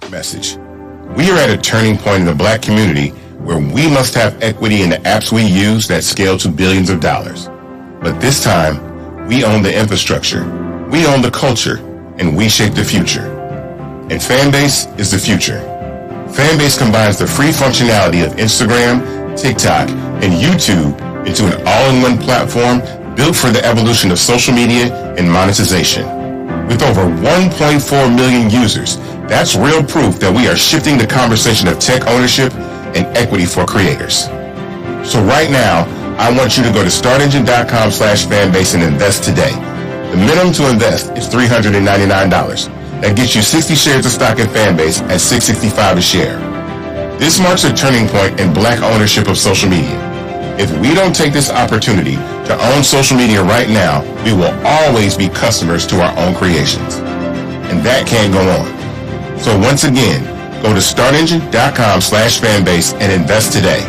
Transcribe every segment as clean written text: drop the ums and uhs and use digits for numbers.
message. We are at a turning point in the Black community where we must have equity in the apps we use that scale to billions of dollars. But this time, we own the infrastructure, we own the culture, and we shape the future. And Fanbase is the future. Fanbase combines the free functionality of Instagram, TikTok, and YouTube into an all-in-one platform built for the evolution of social media and monetization. With over 1.4 million users, that's real proof that we are shifting the conversation of tech ownership and equity for creators. So right now, I want you to go to startengine.com/fanbase and invest today. The minimum to invest is $399. That gets you 60 shares of stock in Fanbase at $665 a share. This marks a turning point in Black ownership of social media. If we don't take this opportunity to own social media right now, we will always be customers to our own creations. And that can't go on. So once again, go to startengine.com/fanbase and invest today.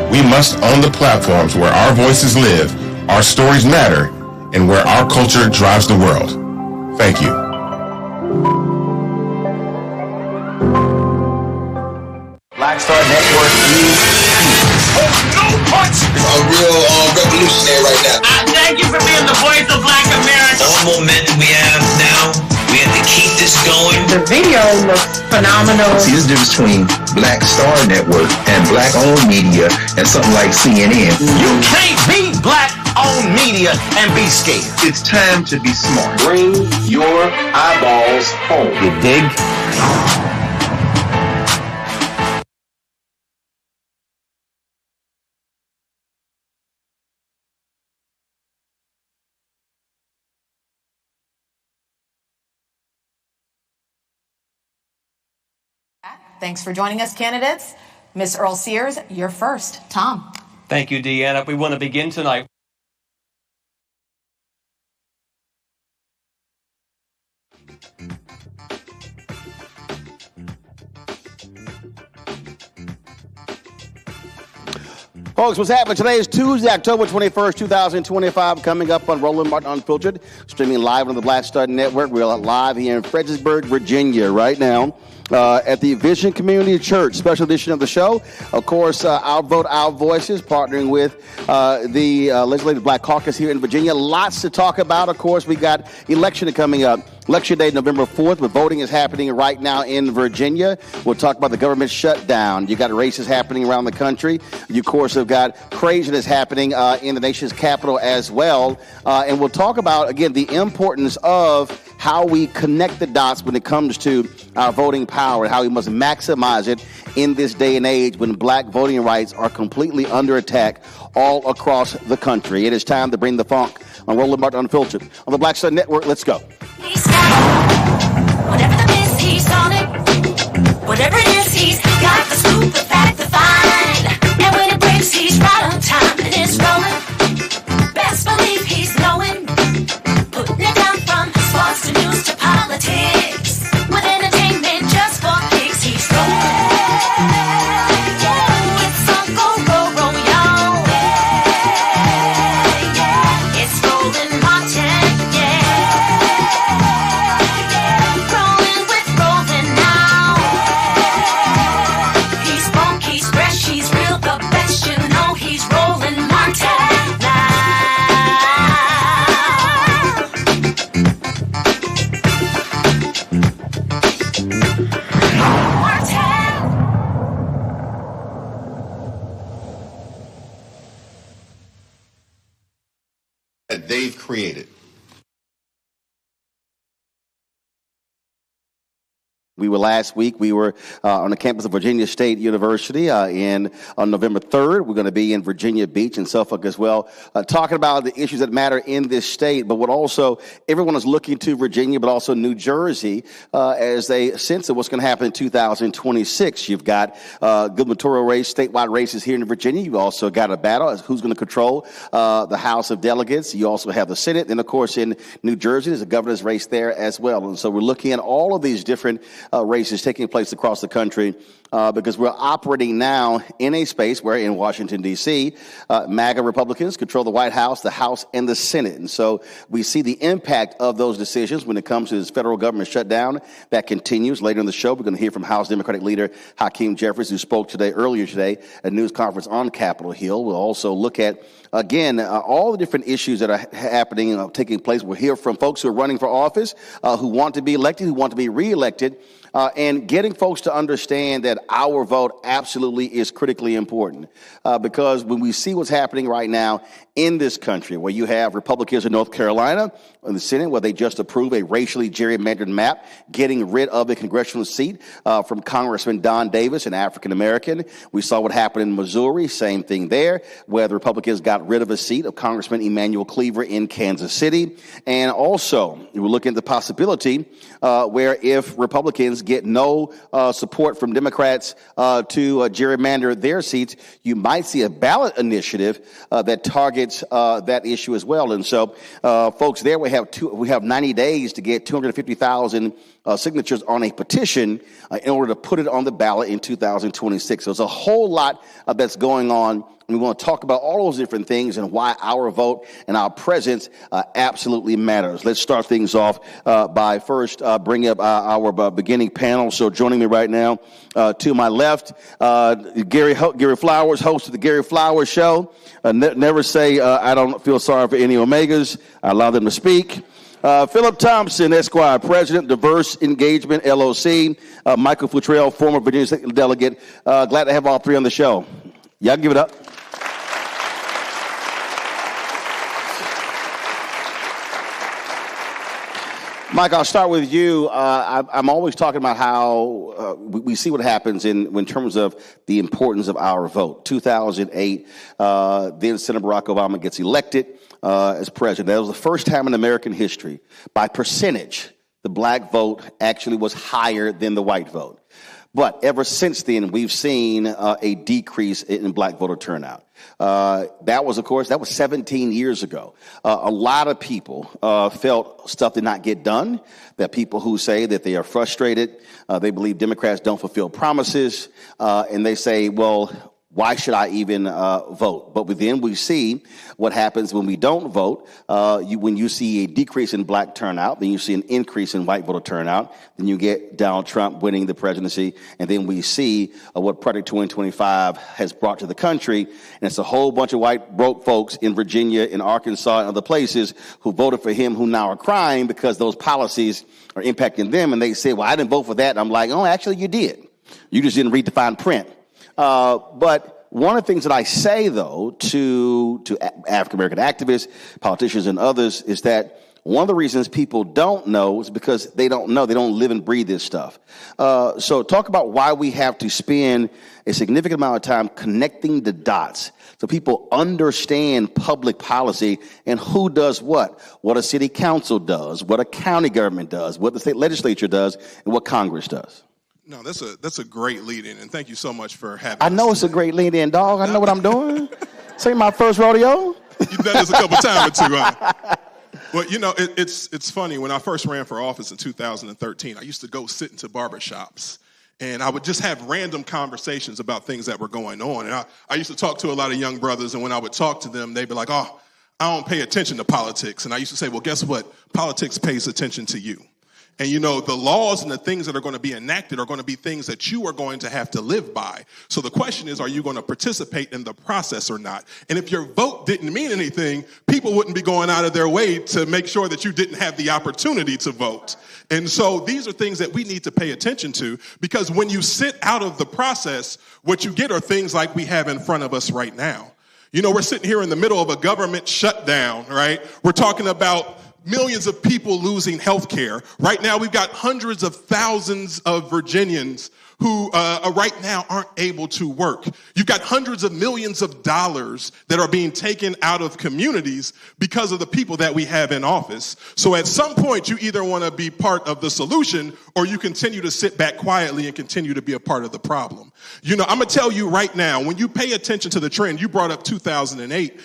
We must own the platforms where our voices live, our stories matter, and where our culture drives the world. Thank you. Black Star Network is no punch! A real revolutionary right now. I thank you for being the voice of Black America. All the momentum we have now, we have to keep this going. The video looks phenomenal. See, there's a difference between Black Star Network and Black-owned media and something like CNN. You can't be Black-owned media and be scared. It's time to be smart. Bring your eyeballs home. You dig? Thanks for joining us, candidates. Ms. Earl Sears, you're first. Tom. Thank you, Deanna. We want to begin tonight. Folks, what's happening? Today is Tuesday, October 21st, 2025, coming up on Roland Martin Unfiltered, streaming live on the Black Star Network. We're live here in Fredericksburg, Virginia right now. At the Vision Community Church, special edition of the show. Of course, Our Vote, Our Voices, partnering with the Legislative Black Caucus here in Virginia. Lots to talk about. Of course, we got election coming up. Election day, November 4th, but voting is happening right now in Virginia. We'll talk about the government shutdown. You got races happening around the country. You, of course, have got craziness happening in the nation's capital as well. And we'll talk about, again, the importance of how we connect the dots when it comes to our voting power and how we must maximize it in this day and age when Black voting rights are completely under attack all across the country. It is time to bring the funk on Roland Martin Unfiltered. On the Black Star Network, let's go. He's got it. Whatever the miss, he's on it. Whatever it is, he's got the scoop, the fact, the find. And when it breaks, he's right on time and it's rolling. Best believe he's knowing. Putting it down from sports to news to politics. With entertainment just for kicks, he's rolling. It's Uncle Roro, y'all. Yeah. It's Roland Martin, rolling with Roland now. He's funky, he's fresh, he's real, the best, you know he's Roland Martin now. That they've created. Last week, we were on the campus of Virginia State University on November 3rd. We're going to be in Virginia Beach and Suffolk as well, talking about the issues that matter in this state, but what also everyone is looking to Virginia, but also New Jersey as they sense of what's going to happen in 2026. You've got gubernatorial race, statewide races here in Virginia. You've also got a battle as who's going to control the House of Delegates. You also have the Senate. And, of course, in New Jersey, there's a governor's race there as well. And so we're looking at all of these different races taking place across the country because we're operating now in a space where in Washington, D.C., MAGA Republicans control the White House, the House, and the Senate. And so we see the impact of those decisions when it comes to this federal government shutdown that continues. Later in the show, we're going to hear from House Democratic leader Hakeem Jeffries, who spoke earlier today at a news conference on Capitol Hill. We'll also look at, again, all the different issues that are happening, taking place. We'll hear from folks who are running for office, who want to be elected, who want to be reelected, and getting folks to understand that our vote absolutely is critically important. Because when we see what's happening right now in this country, where you have Republicans in North Carolina, in the Senate, where they just approved a racially gerrymandered map, getting rid of a congressional seat from Congressman Don Davis, an African-American. We saw what happened in Missouri, same thing there, where the Republicans got rid of a seat of Congressman Emmanuel Cleaver in Kansas City. And also, we're looking at the possibility where if Republicans get no support from Democrats to gerrymander their seats, you might see a ballot initiative that targets that issue as well. And so, folks, there we have 90 days to get 250,000 signatures on a petition in order to put it on the ballot in 2026. So there's a whole lot that's going on. We want to talk about all those different things and why our vote and our presence absolutely matters. Let's start things off by first bringing up our beginning panel. So joining me right now to my left, Gary Flowers, host of the Gary Flowers Show. Never say I don't feel sorry for any Omegas. I allow them to speak. Philip Thompson, Esquire, President, Diverse Engagement, LOC. Michael Futrell, former Virginia State Delegate. Glad to have all three on the show. Y'all give it up. Mike, I'll start with you. I'm always talking about how we see what happens in terms of the importance of our vote. 2008, then Senator Barack Obama gets elected as president. That was the first time in American history, by percentage, the black vote actually was higher than the white vote. But ever since then, we've seen a decrease in black voter turnout. That was 17 years ago. A lot of people felt stuff did not get done. There are people who say that they are frustrated. They believe Democrats don't fulfill promises. And they say, well, why should I even vote? But then we see what happens when we don't vote. When you see a decrease in black turnout, then you see an increase in white voter turnout. Then you get Donald Trump winning the presidency. And then we see what Project 2025 has brought to the country. And it's a whole bunch of white broke folks in Virginia, in Arkansas, and other places who voted for him who now are crying because those policies are impacting them. And they say, well, I didn't vote for that. And I'm like, oh, actually, you did. You just didn't read the fine print. But one of the things that I say, though, to African-American activists, politicians, and others is that one of the reasons people don't know is because they don't know. They don't live and breathe this stuff. So talk about why we have to spend a significant amount of time connecting the dots so people understand public policy and who does what a city council does, what a county government does, what the state legislature does, and what Congress does. No, that's a great lead-in, and thank you so much for having I know it's a great lead-in, dog. I know what I'm doing. This ain't my first rodeo. You've done this a couple times or two, huh? Well, it's funny. When I first ran for office in 2013, I used to go sit into barbershops, and I would just have random conversations about things that were going on. And I used to talk to a lot of young brothers, and when I would talk to them, they'd be like, oh, I don't pay attention to politics. And I used to say, well, guess what? Politics pays attention to you. And, the laws and the things that are going to be enacted are going to be things that you are going to have to live by. So the question is, are you going to participate in the process or not? And if your vote didn't mean anything, people wouldn't be going out of their way to make sure that you didn't have the opportunity to vote. And so these are things that we need to pay attention to, because when you sit out of the process, what you get are things like we have in front of us right now. We're sitting here in the middle of a government shutdown, right? We're talking about millions of people losing health care. Right now, we've got hundreds of thousands of Virginians who right now aren't able to work. You've got hundreds of millions of dollars that are being taken out of communities because of the people that we have in office. So at some point, you either want to be part of the solution or you continue to sit back quietly and continue to be a part of the problem. I'm going to tell you right now, when you pay attention to the trend, you brought up 2008,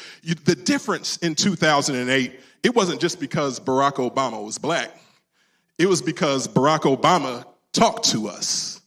the difference in 2008, it wasn't just because Barack Obama was black. It was because Barack Obama talk to us.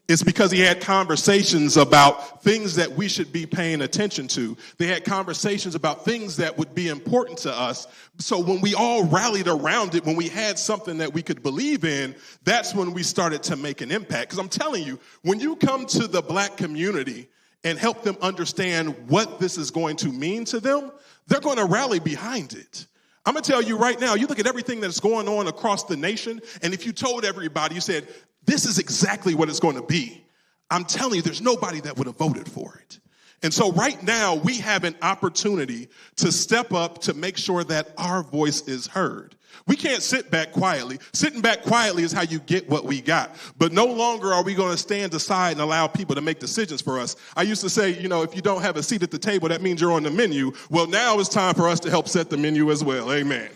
It's because he had conversations about things that we should be paying attention to. They had conversations about things that would be important to us. So when we all rallied around it, when we had something that we could believe in, that's when we started to make an impact. Because I'm telling you, when you come to the black community and help them understand what this is going to mean to them, they're going to rally behind it. I'm going to tell you right now, you look at everything that's going on across the nation, and if you told everybody, you said, this is exactly what it's going to be, I'm telling you, there's nobody that would have voted for it. And so right now, we have an opportunity to step up to make sure that our voice is heard. We can't sit back quietly. Sitting back quietly is how you get what we got. But no longer are we going to stand aside and allow people to make decisions for us. I used to say, if you don't have a seat at the table, that means you're on the menu. Well, now it's time for us to help set the menu as well. Amen.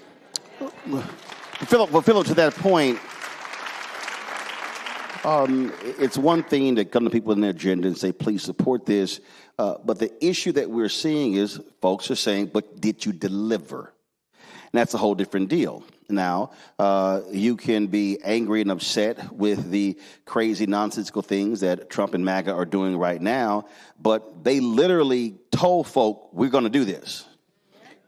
Philip, to that point, it's one thing to come to people in their agenda and say, please support this. But the issue that we're seeing is folks are saying, but did you deliver? And that's a whole different deal. Now, you can be angry and upset with the crazy nonsensical things that Trump and MAGA are doing right now, but they literally told folk, we're going to do this.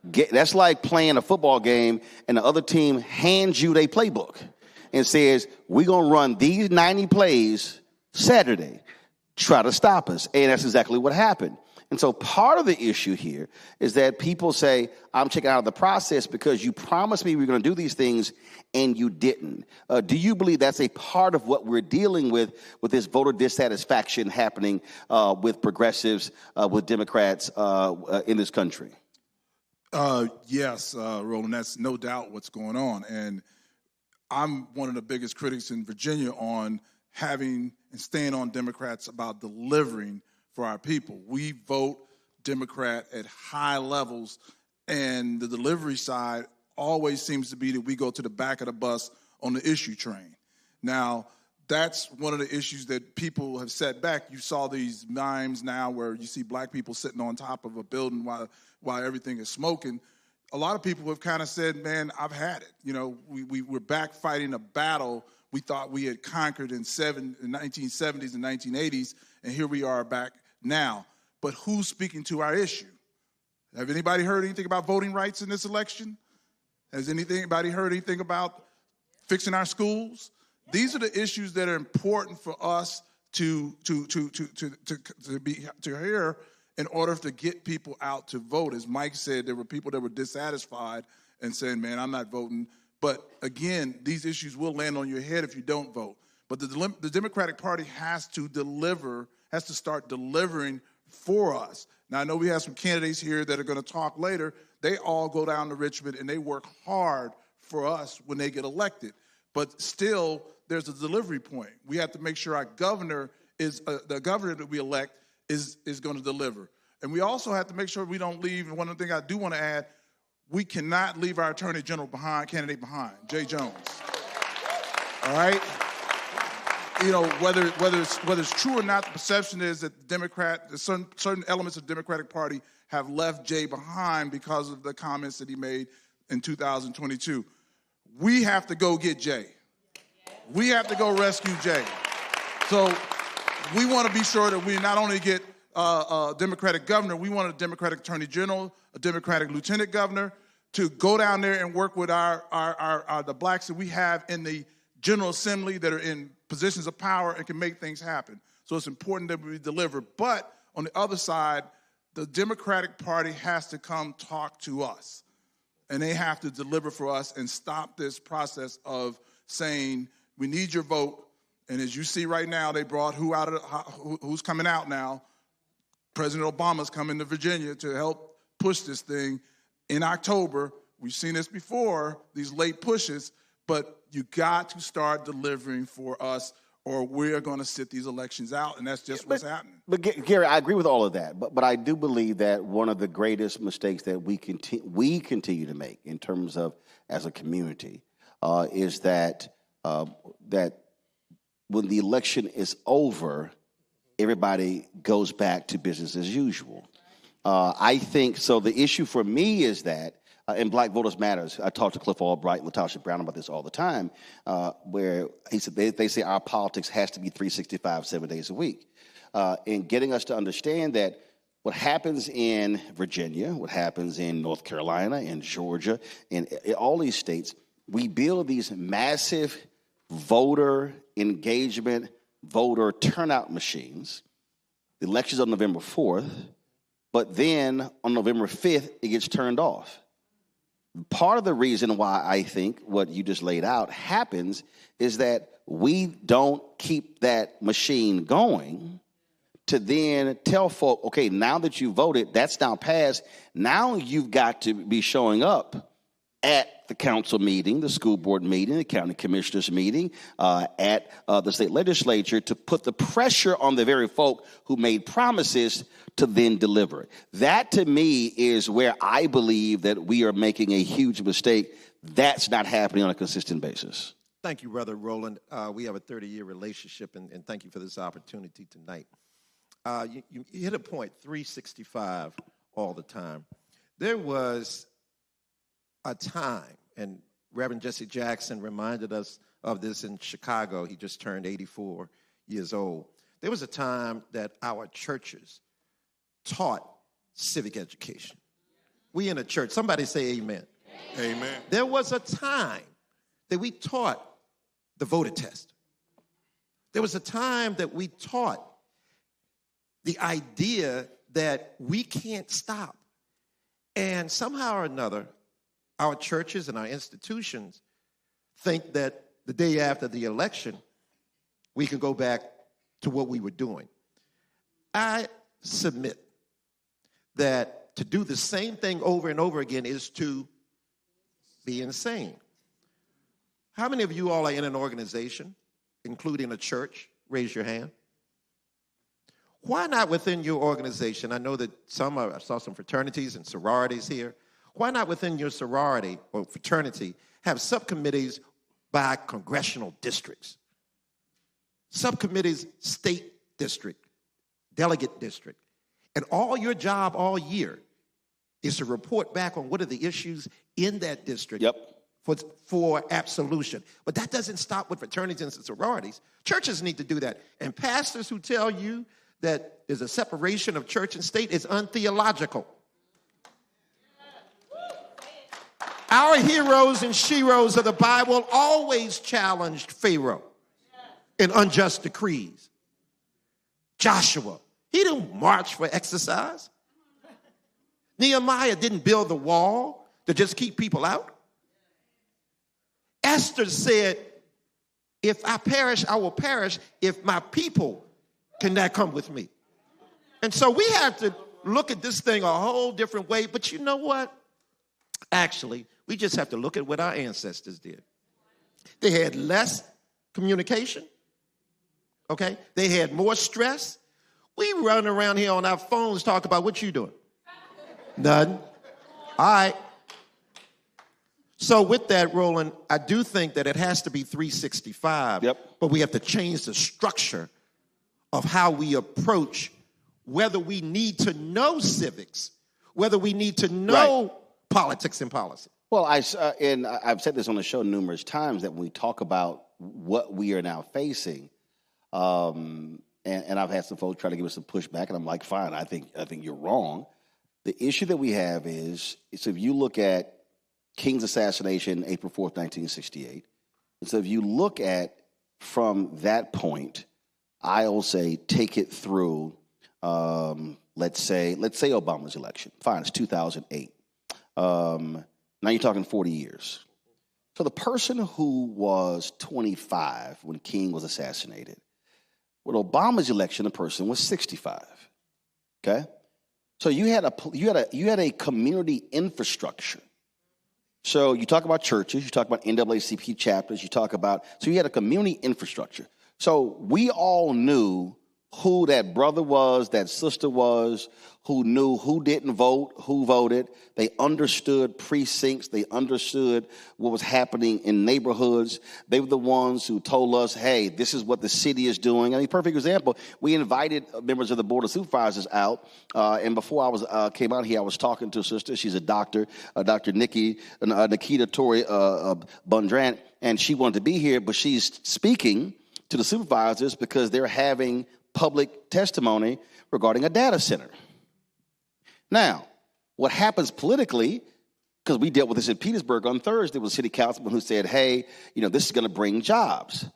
That's like playing a football game and the other team hands you their playbook and says, we're going to run these 90 plays Saturday. Try to stop us. And that's exactly what happened. And so part of the issue here is that people say, I'm checking out of the process because you promised me we were going to do these things and you didn't. Do you believe that's a part of what we're dealing with this voter dissatisfaction happening with progressives, with Democrats in this country? Yes, Roland, that's no doubt what's going on. And I'm one of the biggest critics in Virginia on having and staying on Democrats about delivering for our people. We vote Democrat at high levels, and the delivery side always seems to be that we go to the back of the bus on the issue train. Now, that's one of the issues that people have set back. You saw these memes now where you see black people sitting on top of a building while everything is smoking. A lot of people have kind of said, man, I've had it. We're back fighting a battle we thought we had conquered in 1970s and 1980s, and here we are back now. But who's speaking to our issue? Have anybody heard anything about voting rights in this election? Has anybody heard anything about fixing our schools? These are the issues that are important for us to hear in order to get people out to vote. As Mike said, there were people that were dissatisfied and saying, man, I'm not voting. But again, these issues will land on your head if you don't vote. But the Democratic Party has to start delivering for us. Now, I know we have some candidates here that are going to talk later. They all go down to Richmond and they work hard for us when they get elected. But still, there's a delivery point. We have to make sure our governor is the governor that we elect is going to deliver. And we also have to make sure we don't leave. And one of the things I do want to add, we cannot leave our Attorney General candidate behind, Jay Jones. All right? Whether it's true or not, the perception is that certain elements of the Democratic Party have left Jay behind because of the comments that he made in 2022. We have to go get Jay. We have to go rescue Jay. So we want to be sure that we not only get a Democratic governor, we want a Democratic Attorney General, a Democratic Lieutenant Governor to go down there and work with the blacks that we have in the General Assembly that are in positions of power and can make things happen. So it's important that we deliver. But on the other side, the Democratic Party has to come talk to us. And they have to deliver for us and stop this process of saying, we need your vote. And as you see right now, they brought who's coming out now. President Obama's coming to Virginia to help push this thing in October. We've seen this before, these late pushes, but you got to start delivering for us or we're going to sit these elections out, and that's just what's happening. But Gary, I agree with all of that, but I do believe that one of the greatest mistakes that we continue to make in terms of as a community is that when the election is over, everybody goes back to business as usual. I think so. The issue for me is that in Black Voters Matters. I talk to Cliff Albright and Latasha Brown about this all the time, where he said they say our politics has to be 365, 7 days a week. In getting us to understand that what happens in Virginia, what happens in North Carolina, in Georgia, in all these states, we build these massive voter engagement, voter turnout machines. The election's on November 4th, but then on November 5th, it gets turned off. Part of the reason why I think what you just laid out happens is that we don't keep that machine going to then tell folk, okay, now that you voted, that's now passed. Now you've got to be showing up at the council meeting, the school board meeting, the county commissioners meeting, at the state legislature to put the pressure on the very folk who made promises to then deliver it. That, to me, is where I believe that we are making a huge mistake. That's not happening on a consistent basis. Thank you, Brother Roland. We have a 30-year relationship, and thank you for this opportunity tonight. You hit a point, 365 all the time. There was a time, and Reverend Jesse Jackson reminded us of this in Chicago. He just turned 84 years old. There was a time that our churches taught civic education. We in a church, somebody say amen. Amen. There was a time that we taught the voter test. There was a time that we taught the idea that we can't stop. And somehow or another, our churches and our institutions think that the day after the election, we can go back to what we were doing. I submit that to do the same thing over and over again is to be insane. How many of you all are in an organization, including a church? Raise your hand. Why not within your organization? I know that I saw some fraternities and sororities here. Why not within your sorority or fraternity have subcommittees by congressional districts? Subcommittees, state district, delegate district. And all your job all year is to report back on what are the issues in that district for absolution. But that doesn't stop with fraternities and sororities. Churches need to do that. And pastors who tell you that there's a separation of church and state is untheological. Our heroes and sheroes of the Bible always challenged Pharaoh in unjust decrees. Joshua, he didn't march for exercise. Nehemiah didn't build the wall to just keep people out. Esther said, if I perish, I will perish if my people cannot come with me. And so we have to look at this thing a whole different way. But you know what? Actually, we just have to look at what our ancestors did. They had less communication, okay? They had more stress. We run around here on our phones talk about what you doing. Nothing. All right. So with that, Roland, I do think that it has to be 365. But we have to change the structure of how we approach whether we need to know civics, whether we need to know politics and policy. Well, I've said this on the show numerous times that when we talk about what we are now facing, and I've had some folks try to give us some pushback, and I'm like, fine, I think you're wrong. The issue that we have is if you look at King's assassination, April 4th, 1968, and so if you look at from that point, I'll say take it through, let's say Obama's election. Fine, it's 2008. Now you're talking 40 years. So the person who was 25 when King was assassinated, with Obama's election, the person was 65. Okay, so you had a community infrastructure. So you talk about churches, you talk about NAACP chapters, so you had a community infrastructure. So we all knew who that brother was, that sister was, who knew who didn't vote, who voted. They understood precincts. They understood what was happening in neighborhoods. They were the ones who told us, hey, this is what the city is doing. I mean, perfect example, we invited members of the Board of Supervisors out, and before I came out here, I was talking to a sister. She's a doctor, Dr. Nikita Tori Bundrant, and she wanted to be here, but she's speaking to the supervisors because they're having public testimony regarding a data center. Now, what happens politically, because we dealt with this in Petersburg on Thursday, was a city councilman who said, hey, this is going to bring jobs,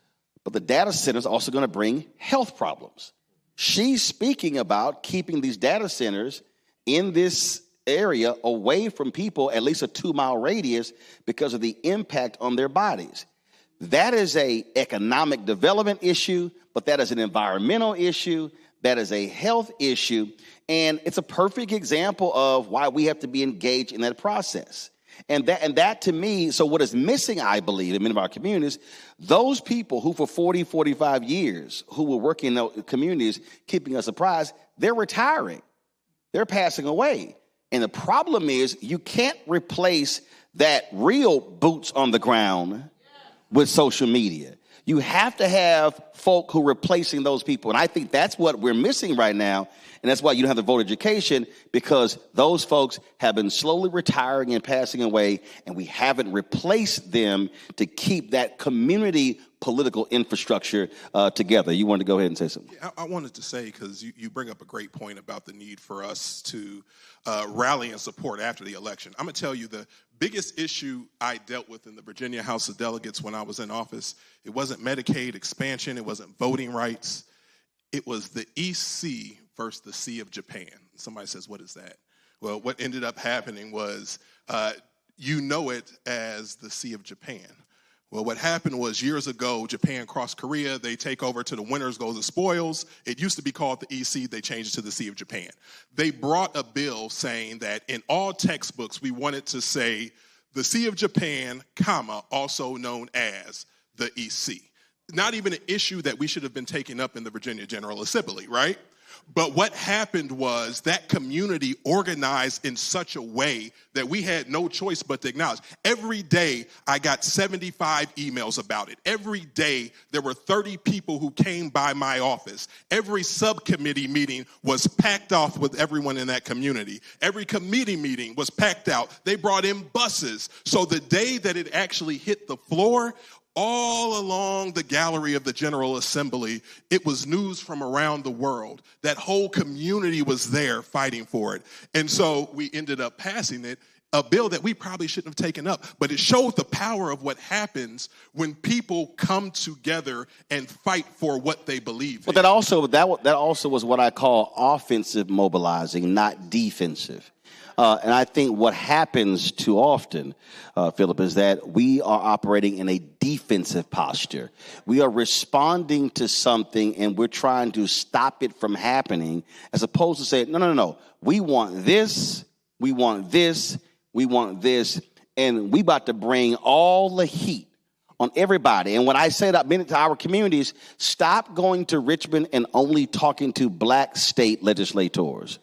but the data center is also going to bring health problems. She's speaking about keeping these data centers in this area away from people, at least a 2-mile radius, because of the impact on their bodies. That is an economic development issue, but that is an environmental issue. That is a health issue. And it's a perfect example of why we have to be engaged in that process. And that to me, so what is missing, I believe, in many of our communities, those people who for 40, 45 years, who were working in those communities, keeping us apprised, they're retiring. They're passing away. And the problem is you can't replace that real boots on the ground with social media. You have to have folk who are replacing those people. And I think that's what we're missing right now. And that's why you don't have the voter education, because those folks have been slowly retiring and passing away, and we haven't replaced them to keep that community political infrastructure together. You wanted to go ahead and say something? Yeah, I wanted to say, because you bring up a great point about the need for us to rally and support after the election. I'm going to tell you the biggest issue I dealt with in the Virginia House of Delegates when I was in office, it wasn't Medicaid expansion, it wasn't voting rights, it was the EC versus the Sea of Japan. Somebody says, what is that? Well, what ended up happening was, it as the Sea of Japan. Well, what happened was years ago, Japan crossed Korea. They take over to the winners goes the spoils. It used to be called the EC. They changed it to the Sea of Japan. They brought a bill saying that in all textbooks, we wanted to say the Sea of Japan, also known as the EC. Not even an issue that we should have been taking up in the Virginia General Assembly, right? But what happened was that community organized in such a way that we had no choice but to acknowledge. Every day, I got 75 emails about it. Every day, there were 30 people who came by my office. Every subcommittee meeting was packed off with everyone in that community. Every committee meeting was packed out. They brought in buses. So the day that it actually hit the floor, all along the gallery of the General Assembly, it was news from around the world. That whole community was there fighting for it. And so we ended up passing it, a bill that we probably shouldn't have taken up. But it showed the power of what happens when people come together and fight for what they believe in. But that also was what I call offensive mobilizing, not defensive. And I think what happens too often, Philip, is that we are operating in a defensive posture. We are responding to something and we're trying to stop it from happening, as opposed to saying, no. We want this, we want this, we want this, and we about to bring all the heat on everybody. And when I say that to our communities, stop going to Richmond and only talking to black state legislators.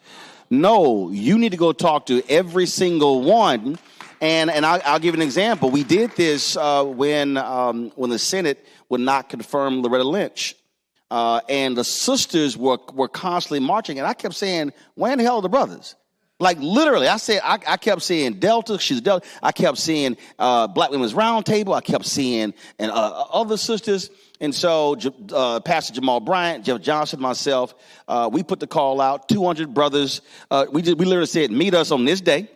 No, you need to go talk to every single one. And I'll give an example. We did this when the Senate would not confirm Loretta Lynch. And the sisters were constantly marching. And I kept saying, where in the hell are the brothers? Like literally, I kept seeing Delta, she's Delta. I kept seeing Black Women's Roundtable. I kept seeing other sisters. And so Pastor Jamal Bryant, Jeff Johnson, myself, we put the call out, 200 brothers. We literally said, meet us on this day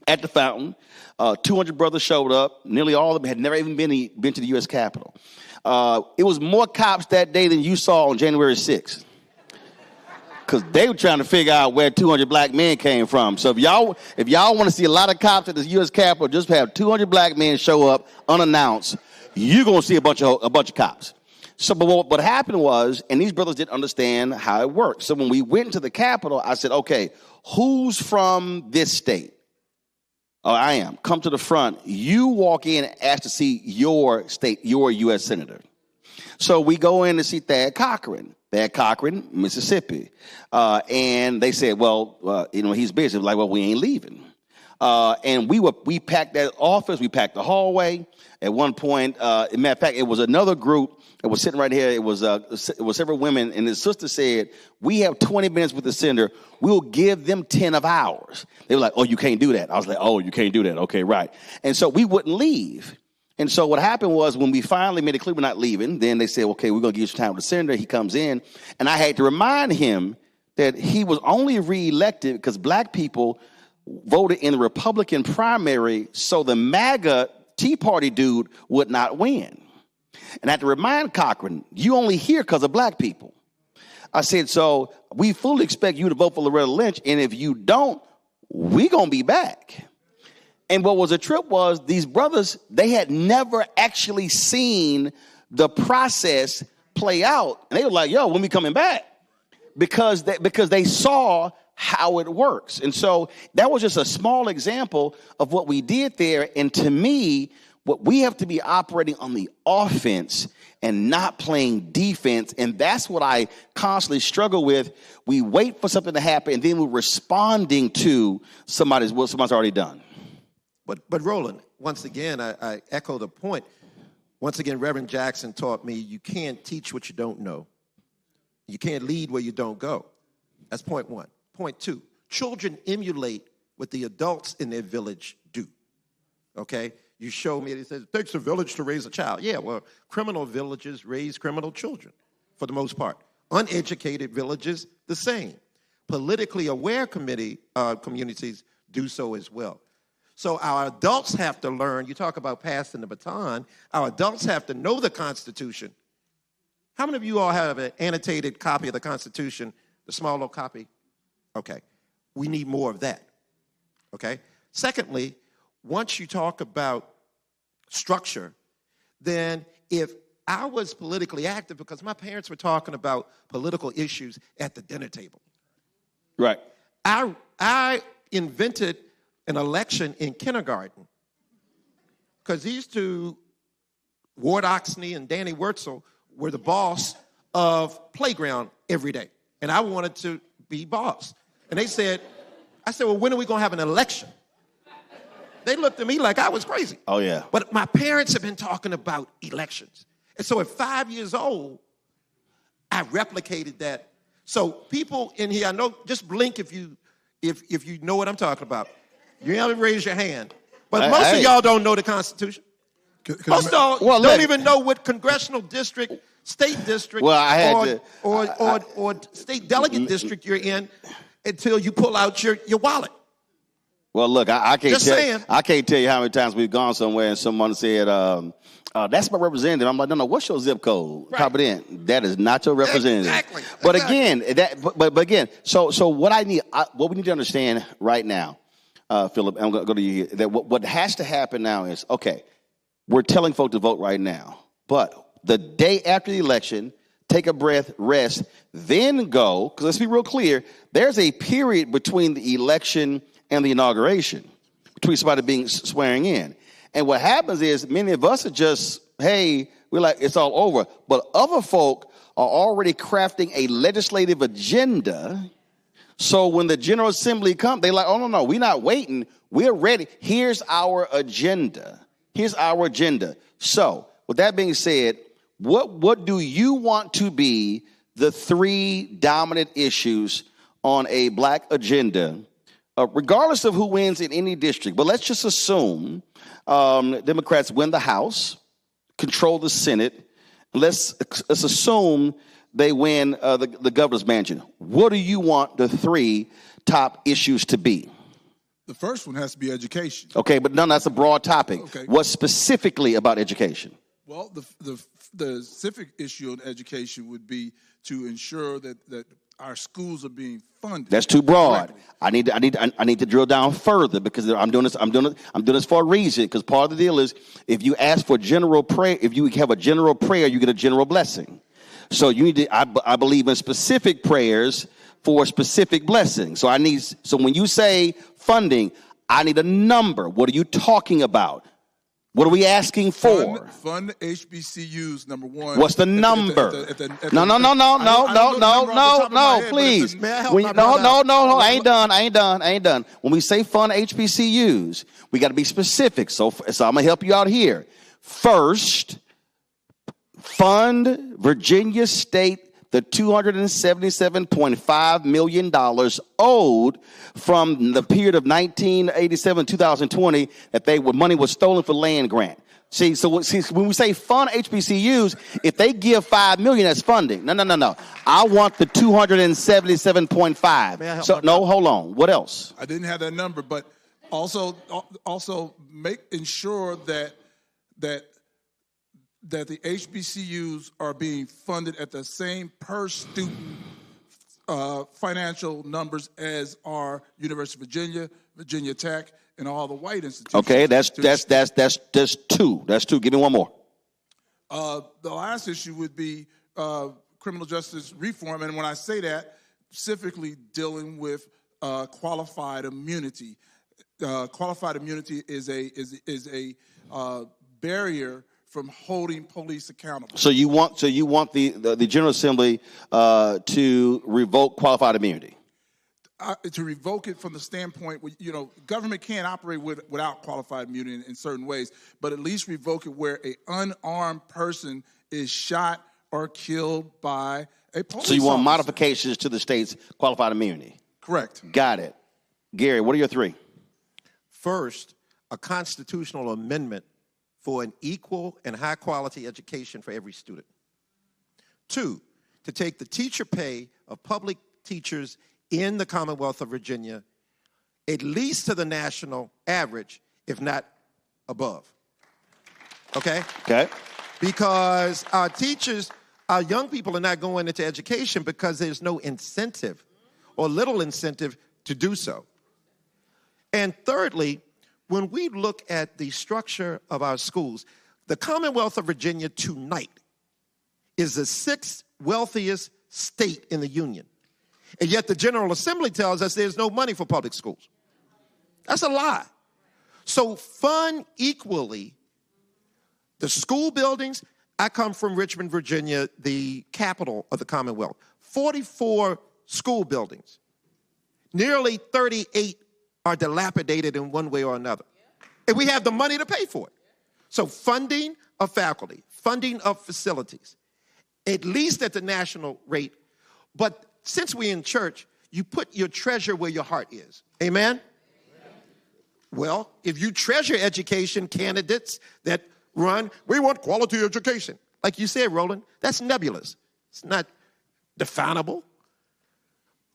at the fountain. 200 brothers showed up. Nearly all of them had never even been to the U.S. Capitol. It was more cops that day than you saw on January 6th. Because they were trying to figure out where 200 black men came from. So if y'all want to see a lot of cops at the U.S. Capitol, just have 200 black men show up unannounced, you're going to see a bunch of cops. So but what happened was, and these brothers didn't understand how it worked. So when we went to the Capitol, I said, okay, who's from this state? Oh, I am. Come to the front. You walk in and ask to see your state, your U.S. senator. So we go in to see Thad Cochran. They had Cochran, Mississippi. And they said, well, he's busy. Like, well, we ain't leaving. And we packed that office. We packed the hallway. At one point, as a matter of fact, it was another group that was sitting right here. It was several women. And his sister said, we have 20 minutes with the senator. We'll give them 10 of ours. They were like, oh, you can't do that. I was like, oh, you can't do that. Okay, right. And so we wouldn't leave. And so what happened was when we finally made it clear we're not leaving, then they said, okay, we're going to give you some time with the senator. He comes in. And I had to remind him that he was only reelected because black people voted in the Republican primary so the MAGA Tea Party dude would not win. And I had to remind Cochran, you only here because of black people. I said, so we fully expect you to vote for Loretta Lynch, and if you don't, we going to be back. And what was a trip was these brothers, they had never actually seen the process play out. And they were like, yo, when we coming back? Because they saw how it works. And so that was just a small example of what we did there. And to me, what we have to be operating on the offense and not playing defense. And that's what I constantly struggle with. We wait for something to happen, and then we're responding to what somebody's already done. But Roland, once again, I echo the point. Once again, Reverend Jackson taught me you can't teach what you don't know. You can't lead where you don't go. That's point one. Point two, children emulate what the adults in their village do, okay? You show me, it says, it takes a village to raise a child. Yeah, well, criminal villages raise criminal children for the most part. Uneducated villages, the same. Politically aware communities do so as well. So our adults have to learn. You talk about passing the baton. Our adults have to know the Constitution. How many of you all have an annotated copy of the Constitution, the small little copy? Okay. We need more of that. Okay. Secondly, once you talk about structure, then if I was politically active, because my parents were talking about political issues at the dinner table. Right. I invented an election in kindergarten because these two, Ward Oxney and Danny Wurtzel, were the boss of playground every day. And I wanted to be boss. And I said, well, when are we going to have an election? They looked at me like I was crazy. Oh, yeah. But my parents have been talking about elections. And so at 5 years old, I replicated that. So people in here, I know, just blink if you know what I'm talking about. You have to raise your hand. But most of y'all don't know the Constitution. Most of y'all don't even know what congressional district, state district, or state delegate district you're in until you pull out your wallet. Well, look, I can't tell you how many times we've gone somewhere and someone said, that's my representative. I'm like, no, what's your zip code? Right. Pop it in. That is not your representative. Exactly. But again, so what we need to understand right now, Philip, I'm going to go to you here, that what has to happen now is, okay, we're telling folks to vote right now, but the day after the election, take a breath, rest, then go, because let's be real clear, there's a period between the election and the inauguration, between somebody being swearing in. And what happens is many of us are just, hey, we're like, it's all over. But other folk are already crafting a legislative agenda. So when the General Assembly comes, they're like, oh, no, we're not waiting. We're ready. Here's our agenda. So with that being said, what do you want to be the three dominant issues on a black agenda, regardless of who wins in any district? But let's just assume Democrats win the House, control the Senate. Let's assume they win the governor's mansion. What do you want the three top issues to be? The first one has to be education. Okay, but that's a broad topic. Okay. What specifically about education? Well, the specific issue on education would be to ensure that our schools are being funded. That's too broad. Correctly. I need to drill down further because I'm doing this for a reason. Because part of the deal is if you ask for general prayer, if you have a general prayer, you get a general blessing. So you need to. I believe in specific prayers for specific blessings. So when you say funding, I need a number. What are you talking about? What are we asking for? Fund HBCUs, number one. What's the number? No, please. No, I ain't done. When we say fund HBCUs, we got to be specific. So I'm going to help you out here. First, fund Virginia State the $277.5 million owed from the period of 1987 to 2020 that money was stolen for land grant. See, when we say fund HBCUs, if they give $5 million, that's funding. No. I want the 277.5. So no, hold on. What else? I didn't have that number, but also ensure that the HBCUs are being funded at the same per student financial numbers as our University of Virginia, Virginia Tech, and all the white institutions. Okay, that's two. That's two. Give me one more. The last issue would be criminal justice reform, and when I say that, specifically dealing with qualified immunity. Qualified immunity is a barrier from holding police accountable. So you want the General Assembly to revoke qualified immunity? To revoke it from the standpoint, government can't operate without qualified immunity in certain ways, but at least revoke it where an unarmed person is shot or killed by a police officer. So you want modifications to the state's qualified immunity? Correct. Got it. Gary, what are your three? First, a constitutional amendment for an equal and high-quality education for every student. Two, to take the teacher pay of public teachers in the Commonwealth of Virginia at least to the national average, if not above. Okay? Okay. Because our teachers, our young people are not going into education because there's no incentive or little incentive to do so. And thirdly, when we look at the structure of our schools, the Commonwealth of Virginia tonight is the sixth wealthiest state in the Union. And yet the General Assembly tells us there's no money for public schools. That's a lie. So fund equally the school buildings. I come from Richmond, Virginia, the capital of the Commonwealth. 44 school buildings. Nearly 38 are dilapidated in one way or another. And we have the money to pay for it. So funding of faculty, funding of facilities, at least at the national rate. But since we're in church, you put your treasure where your heart is. Amen? Well, if you treasure education, candidates that run, we want quality education. Like you said, Roland, that's nebulous. It's not definable.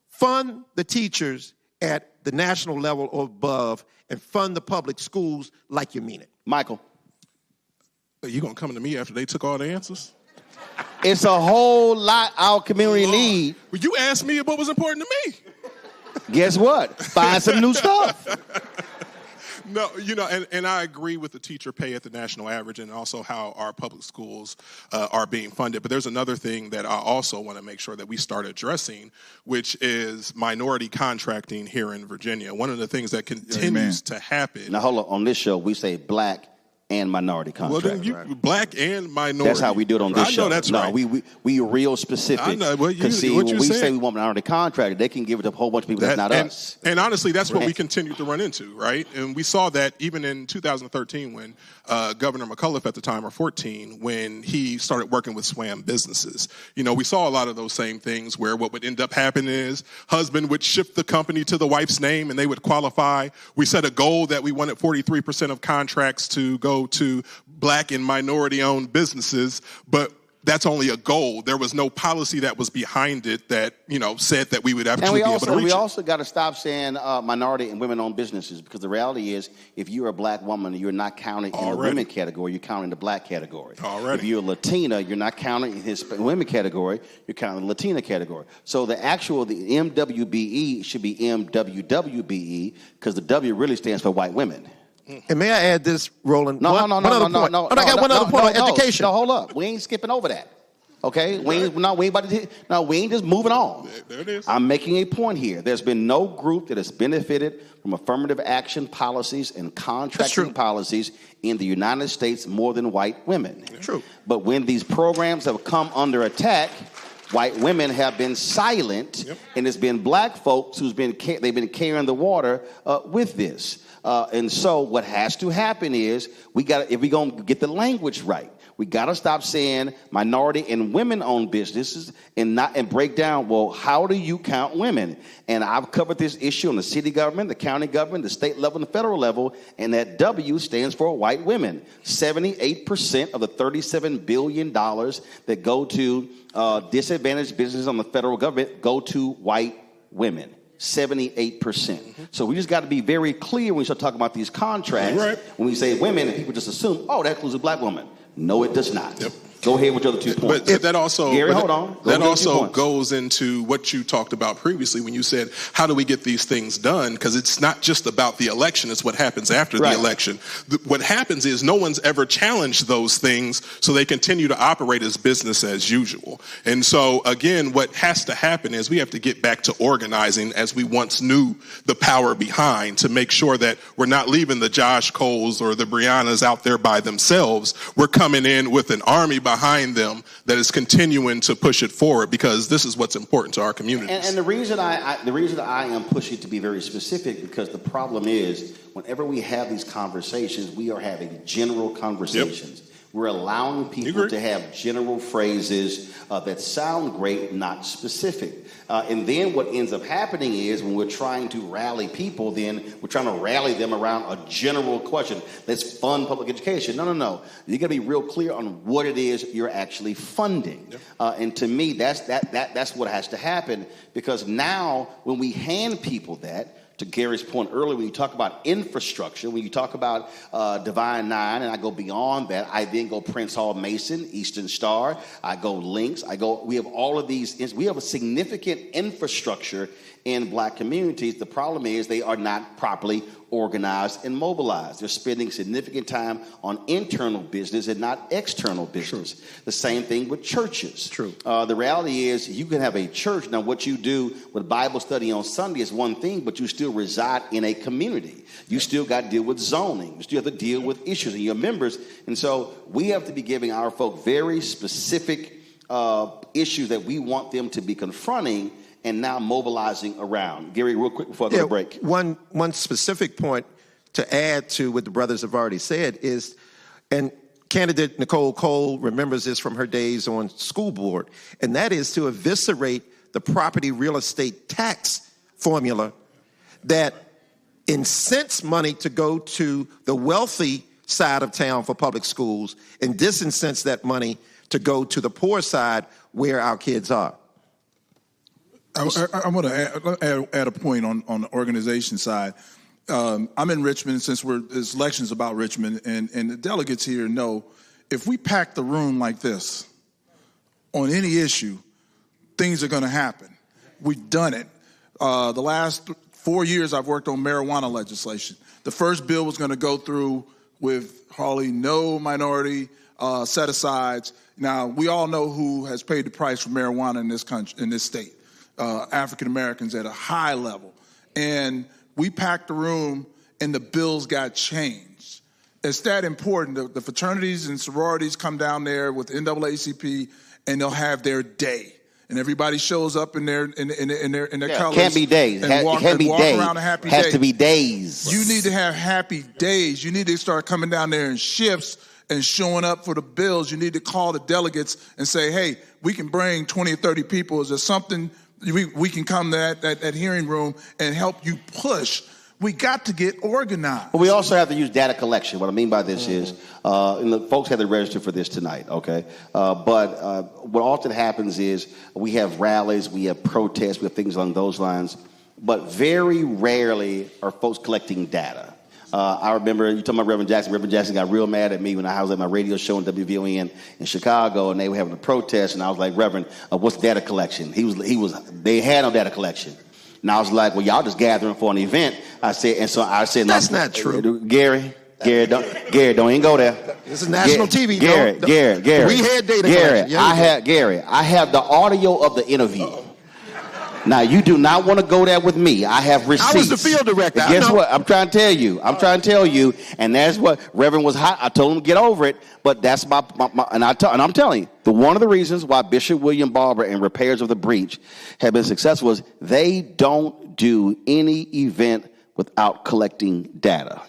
Fund the teachers at the national level or above and fund the public schools like you mean it. Michael. Are you going to come to me after they took all the answers? It's a whole lot our community need. Well, you asked me what was important to me. Guess what? Find some new stuff. No, and I agree with the teacher pay at the national average and also how our public schools are being funded. But there's another thing that I also want to make sure that we start addressing, which is minority contracting here in Virginia. One of the things that continues to happen. Now, hold on. On this show, we say black and minority contract. Well, black and minority. That's how we do it on this show. I know that's right. We real specific. I know. Because when we say we want minority contract, they can give it to a whole bunch of people that's not us. And honestly, that's what we continue to run into, right? And we saw that even in 2013 when Governor McAuliffe at the time, or 14, when he started working with SWAM businesses. We saw a lot of those same things where what would end up happening is husband would shift the company to the wife's name and they would qualify. We set a goal that we wanted 43% of contracts to go to black and minority-owned businesses, but that's only a goal. There was no policy that was behind it that, said that we would actually be able to reach it. We also got to stop saying minority and women-owned businesses, because the reality is if you're a black woman, you're not counted in the women category, you're counted in the black category. If you're a Latina, you're not counted in his women category, you're counted in the Latina category. So the MWBE should be MWWBE, because the W really stands for white women. And may I add this, Roland? No. I got one other point on education. No, hold up. We ain't skipping over that. Okay, we ain't just moving on. There it is. I'm making a point here. There's been no group that has benefited from affirmative action policies and contracting policies in the United States more than white women. True. But when these programs have come under attack, white women have been silent, and it's been black folks they've been carrying the water with this. And so what has to happen is if we're going to get the language right, we got to stop saying minority and women-owned businesses and break down, well, how do you count women? And I've covered this issue on the city government, the county government, the state level, and the federal level, and that W stands for white women. 78% of the $37 billion that go to disadvantaged businesses on the federal government go to white women. 78%. So we just got to be very clear when we start talking about these contracts. Right. When we say women, and people just assume, oh, that includes a black woman. No, it does not. Yep. Go ahead with your other 2 points. But that also, Gary, hold on. That also goes into what you talked about previously when you said, how do we get these things done? Because it's not just about the election, it's what happens after the election. What happens is no one's ever challenged those things, so they continue to operate as business as usual. And so, again, what has to happen is we have to get back to organizing as we once knew the power behind, to make sure that we're not leaving the Josh Coles or the Briannas out there by themselves. We're coming in with an army behind them that is continuing to push it forward, because this is what's important to our communities. And the reason I am pushing to be very specific, because the problem is whenever we have these conversations, we are having general conversations. Yep. We're allowing people to have general phrases that sound great, not specific. And then what ends up happening is when we're trying to rally people, then we're trying to rally them around a general question. Let's fund public education. No. You got to be real clear on what it is you're actually funding. Yep. And to me, that's what has to happen, because now when we hand people that, to Gary's point earlier, when you talk about infrastructure, when you talk about Divine Nine, and I go beyond that, I then go Prince Hall Mason, Eastern Star, I go Links, we have all of these, we have a significant infrastructure in black communities. The problem is they are not properly organized and mobilized. They're spending significant time on internal business and not external business. True. The same thing with churches. True. The reality is you can have a church. Now, what you do with Bible study on Sunday is one thing, but you still reside in a community. You still got to deal with zoning. You still have to deal with issues and your members. And so we have to be giving our folk very specific issues that we want them to be confronting and now mobilizing around. Gary, real quick before I go to break. One specific point to add to what the brothers have already said is, and candidate Nicole Cole remembers this from her days on school board, and that is to eviscerate the property real estate tax formula that incents money to go to the wealthy side of town for public schools and disincents that money to go to the poor side where our kids are. I want to add a point on the organization side. I'm in Richmond since this election's about Richmond, and the delegates here know if we pack the room like this on any issue, things are going to happen. We've done it. The last 4 years I've worked on marijuana legislation. The first bill was going to go through with hardly no minority set-asides. Now, we all know who has paid the price for marijuana in this country, in this state. African Americans at a high level. And we packed the room and the bills got changed. It's that important. The fraternities and sororities come down there with NAACP and they'll have their day. And everybody shows up in their colors. It can't be days. And walk around a happy day. It has to be days. You need to have happy days. You need to start coming down there in shifts and showing up for the bills. You need to call the delegates and say, hey, we can bring 20 or 30 people. Is there something we can come to that hearing room and help you push? We got to get organized. But we also have to use data collection. What I mean by this is, and the folks have to register for this tonight, okay? But what often happens is we have rallies, we have protests, we have things along those lines, but very rarely are folks collecting data. I remember you talking about Reverend Jackson. Reverend Jackson got real mad at me when I was at my radio show in WVON in Chicago, and they were having a protest, and I was like, Reverend, what's data collection? They had no data collection. And I was like, well, y'all just gathering for an event. I said, that's not true. Gary, Gary, don't even go there. This is national TV. Gary. We had data collection. I have the audio of the interview. Now, you do not want to go there with me. I have receipts. I was the field director. And guess what? I'm trying to tell you. And that's what Reverend was hot. I told him to get over it. But that's my and I'm telling you, one of the reasons why Bishop William Barber and Repairs of the Breach have been successful is they don't do any event without collecting data.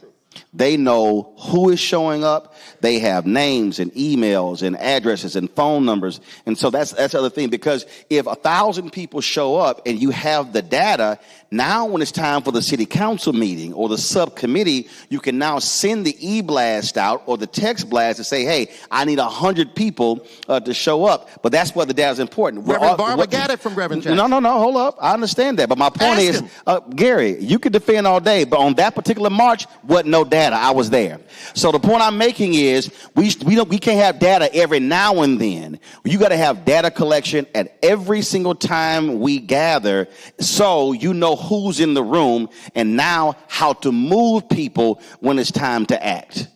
They know who is showing up. They have names and emails and addresses and phone numbers. And so that's the other thing, because if 1,000 people show up and you have the data, now when it's time for the city council meeting or the subcommittee, you can now send the e-blast out or the text blast to say, hey, I need 100 people to show up. But that's why the data is important. Reverend Barber got it from Reverend Jackson. No, hold up. I understand that. But my point is, Gary, you could defend all day, but on that particular march, wasn't no data. I was there. So the point I'm making is we can't have data every now and then. You got to have data collection at every single time we gather, so you know who's in the room and now how to move people when it's time to act.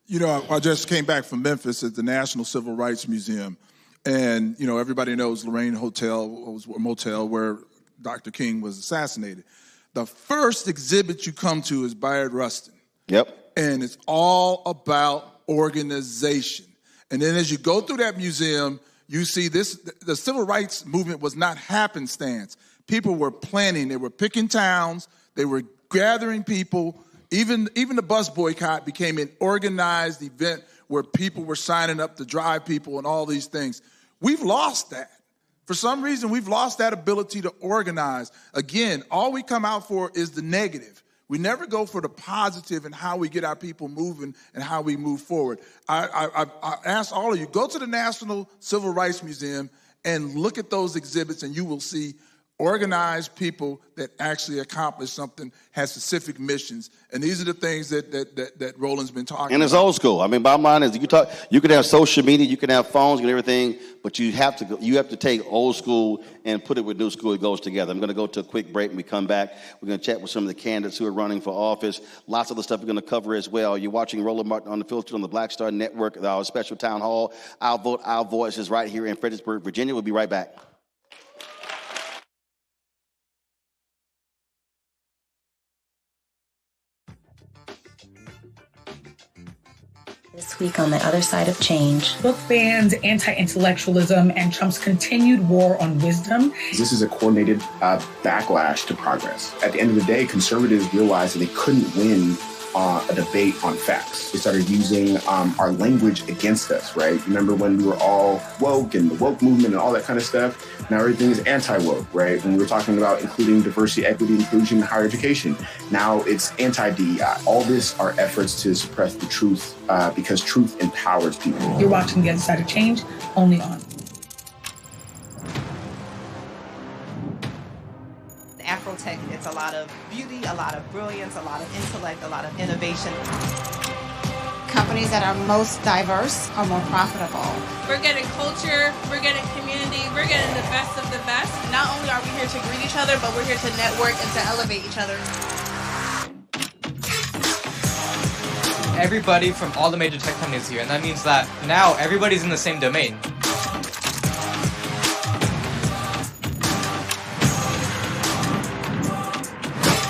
You know, I just came back from Memphis at the National Civil Rights Museum, and you know everybody knows Lorraine Hotel was a motel where Dr. King was assassinated. The first exhibit you come to is Bayard Rustin. Yep. And it's all about organization. And then as you go through that museum, you see the civil rights movement was not happenstance. People were planning. They were picking towns. They were gathering people. Even the bus boycott became an organized event where people were signing up to drive people and all these things. We've lost that. For some reason, we've lost that ability to organize. Again, all we come out for is the negative. We never go for the positive and how we get our people moving and how we move forward. I ask all of you, go to the National Civil Rights Museum and look at those exhibits, and you will see organized people that actually accomplish something, have specific missions. And these are the things that Roland's been talking about. And it's old school. I mean, bottom line is you can have social media, you can have phones and everything, but you have to take old school and put it with new school. It goes together. I'm going to go to a quick break. When we come back, we're going to chat with some of the candidates who are running for office. Lots of the stuff we're going to cover as well. You're watching Roland Martin Unfiltered on the Black Star Network, our special town hall. Our vote, our voice is right here in Fredericksburg, Virginia. We'll be right back. This week on the other side of change. Book bans, anti-intellectualism, and Trump's continued war on wisdom. This is a coordinated backlash to progress. At the end of the day, conservatives realized that they couldn't win a debate on facts. They started using our language against us, right? Remember when we were all woke and the woke movement and all that kind of stuff? Now everything is anti-woke, right? When we were talking about including diversity, equity, inclusion, higher education, now it's anti-DEI. All this are efforts to suppress the truth because truth empowers people. You're watching The Other Side of Change, only on Afrotech. It's a lot of beauty, a lot of brilliance, a lot of intellect, a lot of innovation. Companies that are most diverse are more profitable. We're getting culture, we're getting community, we're getting the best of the best. Not only are we here to greet each other, but we're here to network and to elevate each other. Everybody from all the major tech companies here, and that means that now everybody's in the same domain.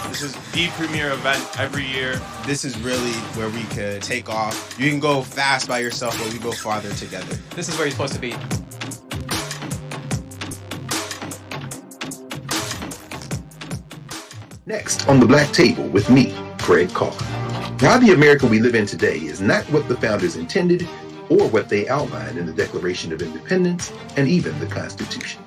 This is the premier event every year. This is really where we could take off. You can go fast by yourself, but we go farther together. This is where you're supposed to be. Next on the Black Table with me, Craig Carr. Now, the America we live in today is not what the founders intended or what they outlined in the Declaration of Independence and even the Constitution.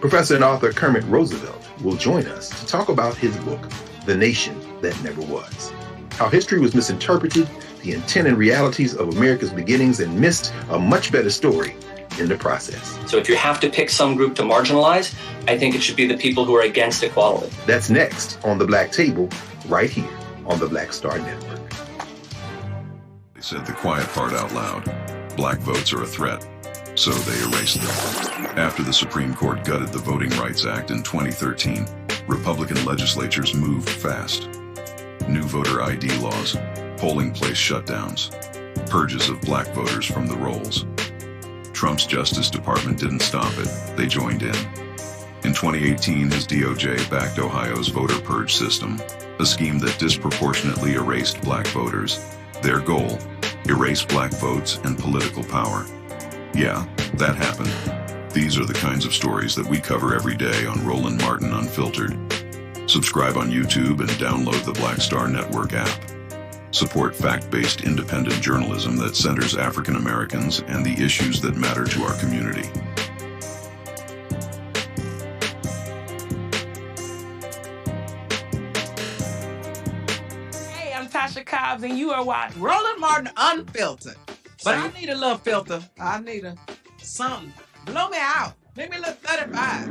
Professor and author Kermit Roosevelt will join us to talk about his book, The Nation That Never Was. How history was misinterpreted, the intent and realities of America's beginnings, and missed a much better story in the process. So if you have to pick some group to marginalize, I think it should be the people who are against equality. That's next on the Black Table, right here on the Black Star Network. They said the quiet part out loud. Black votes are a threat, so they erased them. After the Supreme Court gutted the Voting Rights Act in 2013, Republican legislatures moved fast. New voter ID laws, polling place shutdowns, purges of black voters from the rolls. Trump's Justice Department didn't stop it, they joined in. In 2018, his DOJ backed Ohio's voter purge system, a scheme that disproportionately erased black voters. Their goal, erase black votes and political power. Yeah, that happened. These are the kinds of stories that we cover every day on Roland Martin Unfiltered. Subscribe on YouTube and download the Black Star Network app. Support fact-based independent journalism that centers African Americans and the issues that matter to our community. Hey, I'm Tasha Cobbs, and you are watching Roland Martin Unfiltered. But I need a little filter. I need something. Blow me out. Make me look 35.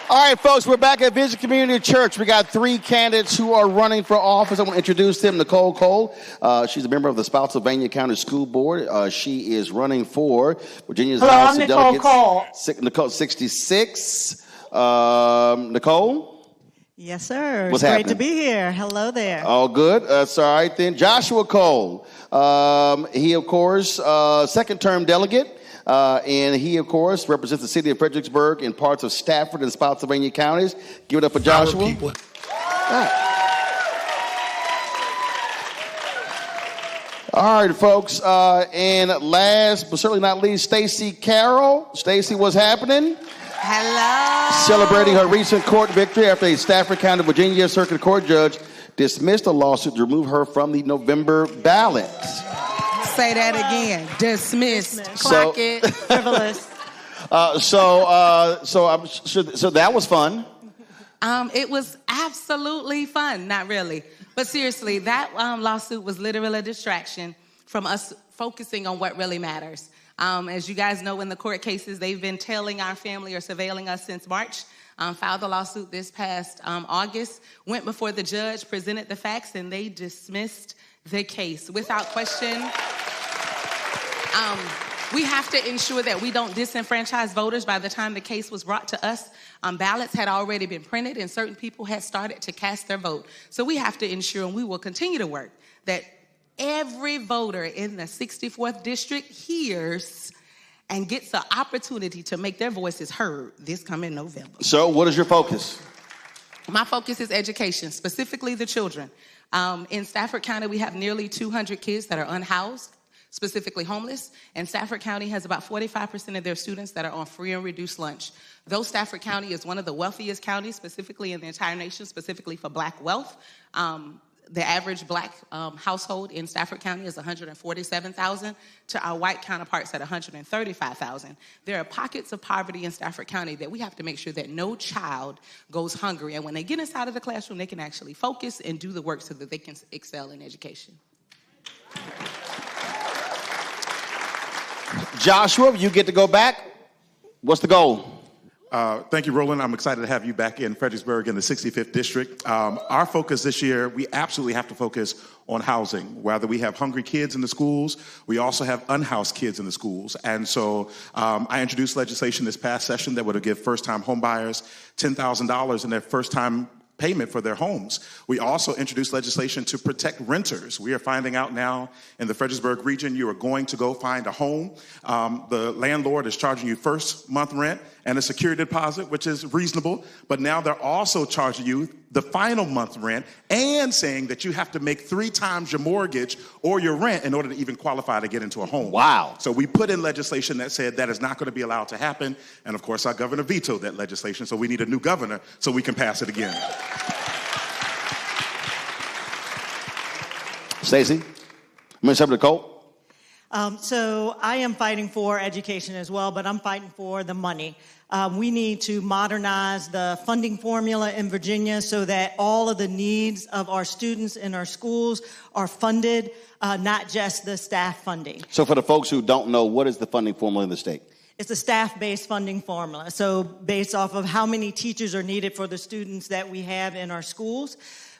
All right, folks, we're back at Vision Community Church. We got 3 candidates who are running for office. I want to introduce them. Nicole Cole. She's a member of the Spotsylvania County School Board. She is running for Virginia's House of Delegates. Nicole 66. Nicole? Yes, sir. What's it's happening? Great to be here. Hello there. All good. That's all right then. Joshua Cole. He, of course, second-term delegate. And he, of course, represents the city of Fredericksburg and parts of Stafford and Spotsylvania counties. Give it up for Joshua. All right, folks. And last but certainly not least, Stacey Carroll. Stacey, what's happening? Hello. Celebrating her recent court victory after a Stafford County, Virginia Circuit Court judge dismissed a lawsuit to remove her from the November ballot. Say that again. Dismissed. Clock it. Frivolous. So that was fun. It was absolutely fun. Not really. But seriously, that lawsuit was literally a distraction from us focusing on what really matters. As you guys know, in the court cases, they've been tailing our family or surveilling us since March. Filed the lawsuit this past August, went before the judge, presented the facts, and they dismissed the case without question. We have to ensure that we don't disenfranchise voters. By the time the case was brought to us, ballots had already been printed and certain people had started to cast their vote. So we have to ensure, and we will continue to work, that every voter in the 64th district hears and gets the opportunity to make their voices heard this coming November. So what is your focus? My focus is education, specifically the children. In Stafford County, we have nearly 200 kids that are unhoused, specifically homeless, and Stafford County has about 45% of their students that are on free and reduced lunch. Though Stafford County is one of the wealthiest counties, specifically in the entire nation, specifically for black wealth, the average black household in Stafford County is $147,000 to our white counterparts at $135,000. There are pockets of poverty in Stafford County that we have to make sure that no child goes hungry. And when they get inside of the classroom, they can actually focus and do the work so that they can excel in education. Joshua, you get to go back. What's the goal? Thank you, Roland. I'm excited to have you back in Fredericksburg in the 65th District. Our focus this year, we absolutely have to focus on housing. Whether we have hungry kids in the schools, we also have unhoused kids in the schools. And so I introduced legislation this past session that would give first-time homebuyers $10,000 in their first-time payment for their homes. We also introduced legislation to protect renters. We are finding out now in the Fredericksburg region, you are going to go find a home. The landlord is charging you first month rent and a security deposit, which is reasonable, but now they're also charging you the final month rent and saying that you have to make 3 times your mortgage or your rent in order to even qualify to get into a home. Wow. So we put in legislation that said that is not going to be allowed to happen, and of course our governor vetoed that legislation, so we need a new governor so we can pass it again. Stacey, Ms. Nicole. So I am fighting for education as well, but I'm fighting for the money. We need to modernize the funding formula in Virginia so that all of the needs of our students in our schools are funded, not just the staff funding. So for the folks who don't know, what is the funding formula in the state? It's a staff-based funding formula. So based off of how many teachers are needed for the students that we have in our schools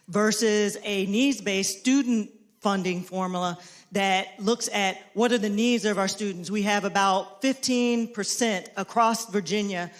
versus a needs-based student funding formula that looks at what are the needs of our students. We have about 15% across Virginia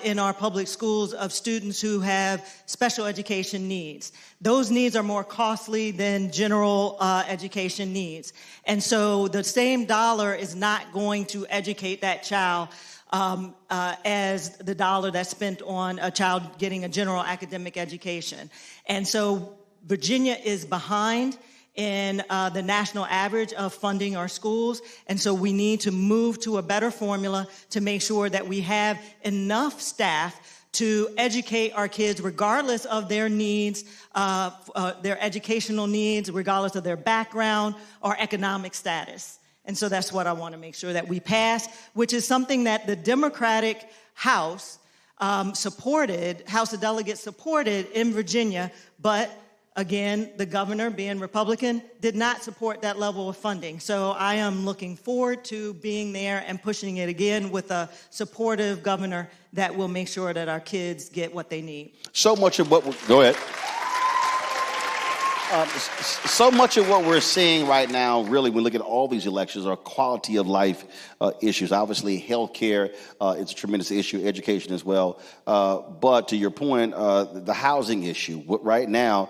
in our public schools of students who have special education needs. Those needs are more costly than general education needs. And so the same dollar is not going to educate that child as the dollar that's spent on a child getting a general academic education. And so Virginia is behind in the national average of funding our schools. And so we need to move to a better formula to make sure that we have enough staff to educate our kids regardless of their needs, their educational needs, regardless of their background or economic status. And so that's what I want to make sure that we pass, which is something that the Democratic House supported, House of Delegates supported in Virginia, but again, the governor, being Republican, did not support that level of funding. So I am looking forward to being there and pushing it again with a supportive governor that will make sure that our kids get what they need. So much of what go ahead. So much of what we're seeing right now, really, when we look at all these elections, are quality of life issues. Obviously, healthcare is a tremendous issue, education as well. But to your point, the housing issue, right now,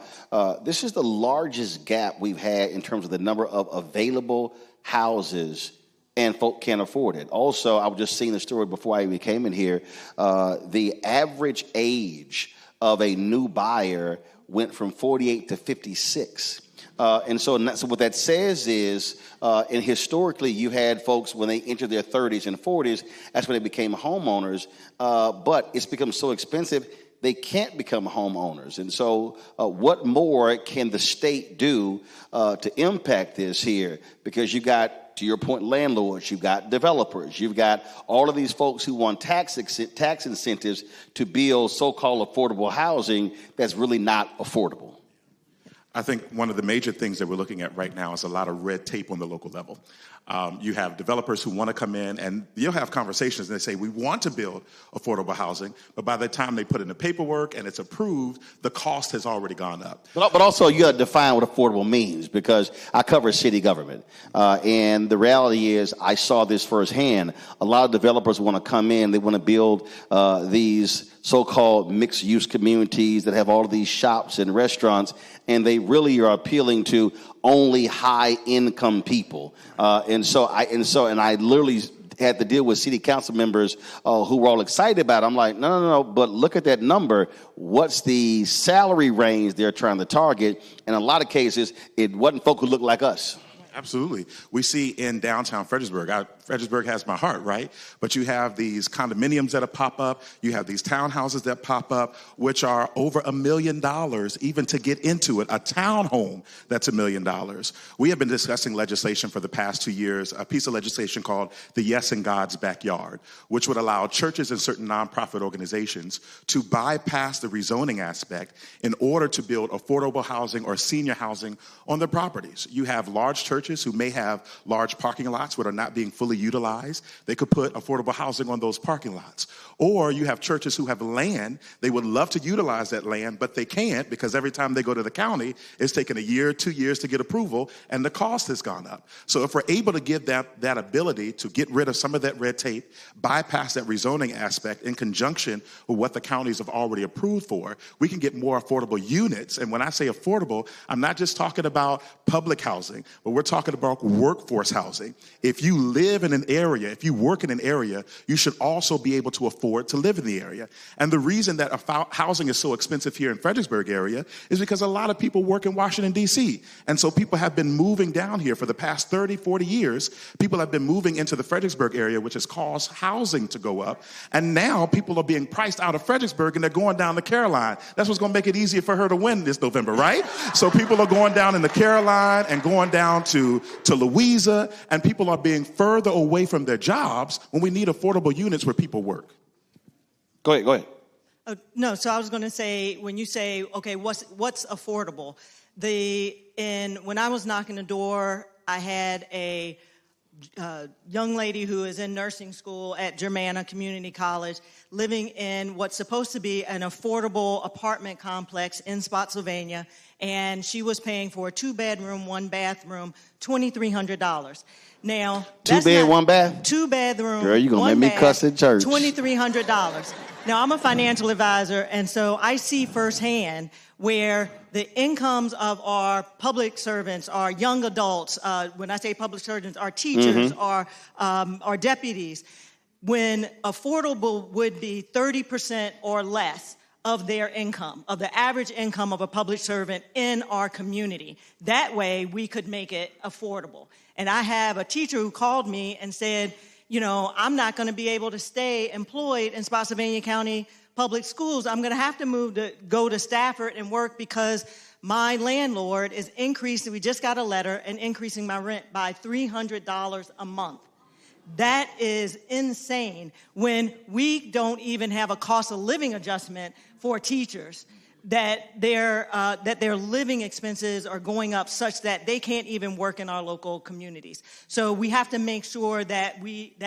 this is the largest gap we've had in terms of the number of available houses, and folk can't afford it. Also, I was just seeing the story before I even came in here. The average age of a new buyer went from 48 to 56. And so what that says is, and historically you had folks when they entered their 30s and 40s, that's when they became homeowners. But it's become so expensive, they can't become homeowners. And so what more can the state do to impact this here? Because you got, to your point, landlords, you've got developers, you've got all of these folks who want tax incentives to build so-called affordable housing that's really not affordable. I think one of the major things that we're looking at right now is a lot of red tape on the local level. You have developers who want to come in, and you'll have conversations, and they say, we want to build affordable housing, but by the time they put in the paperwork and it's approved, the cost has already gone up. But also, you got to define what affordable means, because I cover city government, and the reality is, I saw this firsthand. A lot of developers want to come in, they want to build these so-called mixed-use communities that have all of these shops and restaurants, and they really are appealing to only high-income people. And I literally had to deal with city council members who were all excited about it. I'm like, no, but look at that number. What's the salary range they're trying to target? In a lot of cases, it wasn't folk who looked like us. Absolutely. We see in downtown Fredericksburg, Fredericksburg has my heart, right? But you have these condominiums that pop up. You have these townhouses that pop up, which are over $1 million even to get into it. A townhome that's $1 million. We have been discussing legislation for the past 2 years, a piece of legislation called the Yes in God's Backyard, which would allow churches and certain nonprofit organizations to bypass the rezoning aspect in order to build affordable housing or senior housing on their properties. You have large churches who may have large parking lots that are not being fully utilized. They could put affordable housing on those parking lots. Or you have churches who have land. They would love to utilize that land, but they can't because every time they go to the county, it's taken 1 year, 2 years to get approval, and the cost has gone up. So if we're able to give that ability to get rid of some of that red tape, bypass that rezoning aspect in conjunction with what the counties have already approved for, we can get more affordable units. And when I say affordable, I'm not just talking about public housing, but we're talking about workforce housing. If you live in an area, if you work in an area, you should also be able to afford to live in the area. And the reason that housing is so expensive here in Fredericksburg area is because a lot of people work in Washington, D.C. And so people have been moving down here for the past 30, 40 years. People have been moving into the Fredericksburg area, which has caused housing to go up. And now people are being priced out of Fredericksburg and they're going down to Caroline. That's what's going to make it easier for her to win this November, right? So people are going down into Caroline and going down to Louisa, and people are being further away from their jobs when we need affordable units where people work. Go ahead. No, so I was going to say, when you say, okay, what's affordable? When I was knocking the door, I had a young lady who is in nursing school at Germanna Community College living in what's supposed to be an affordable apartment complex in Spotsylvania, and she was paying for a 2-bedroom, 1-bathroom, $2,300. Now, 2 bed, 1 bath? 2-bedroom. Girl, you gonna make me cuss in church. $2,300. Now, I'm a financial advisor, and so I see firsthand where the incomes of our public servants, our young adults, when I say public servants, our teachers, our deputies, when affordable would be 30% or less of their income, of the average income of a public servant in our community. That way, we could make it affordable. And I have a teacher who called me and said, you know, I'm not going to be able to stay employed in Spotsylvania County Public Schools. I'm going to have to go to Stafford and work because my landlord is increasing, we just got a letter, and increasing my rent by $300 a month. That is insane when we don't even have a cost of living adjustment for teachers, that their living expenses are going up such that they can't even work in our local communities. So we have to make sure that we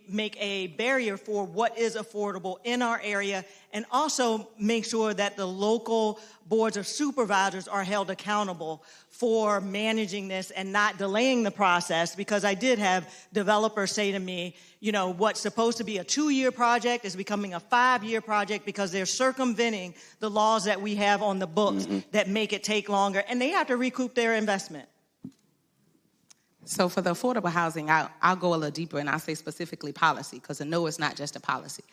make a barrier for what is affordable in our area, and also make sure that the local boards of supervisors are held accountable for managing this and not delaying the process, because I did have developers say to me, you know, what's supposed to be a 2-year project is becoming a 5-year project because they're circumventing the laws that we have on the books that make it take longer, and they have to recoup their investment. So for the affordable housing, I'll go a little deeper, and I'll say specifically policy, because I know it's not just a policy.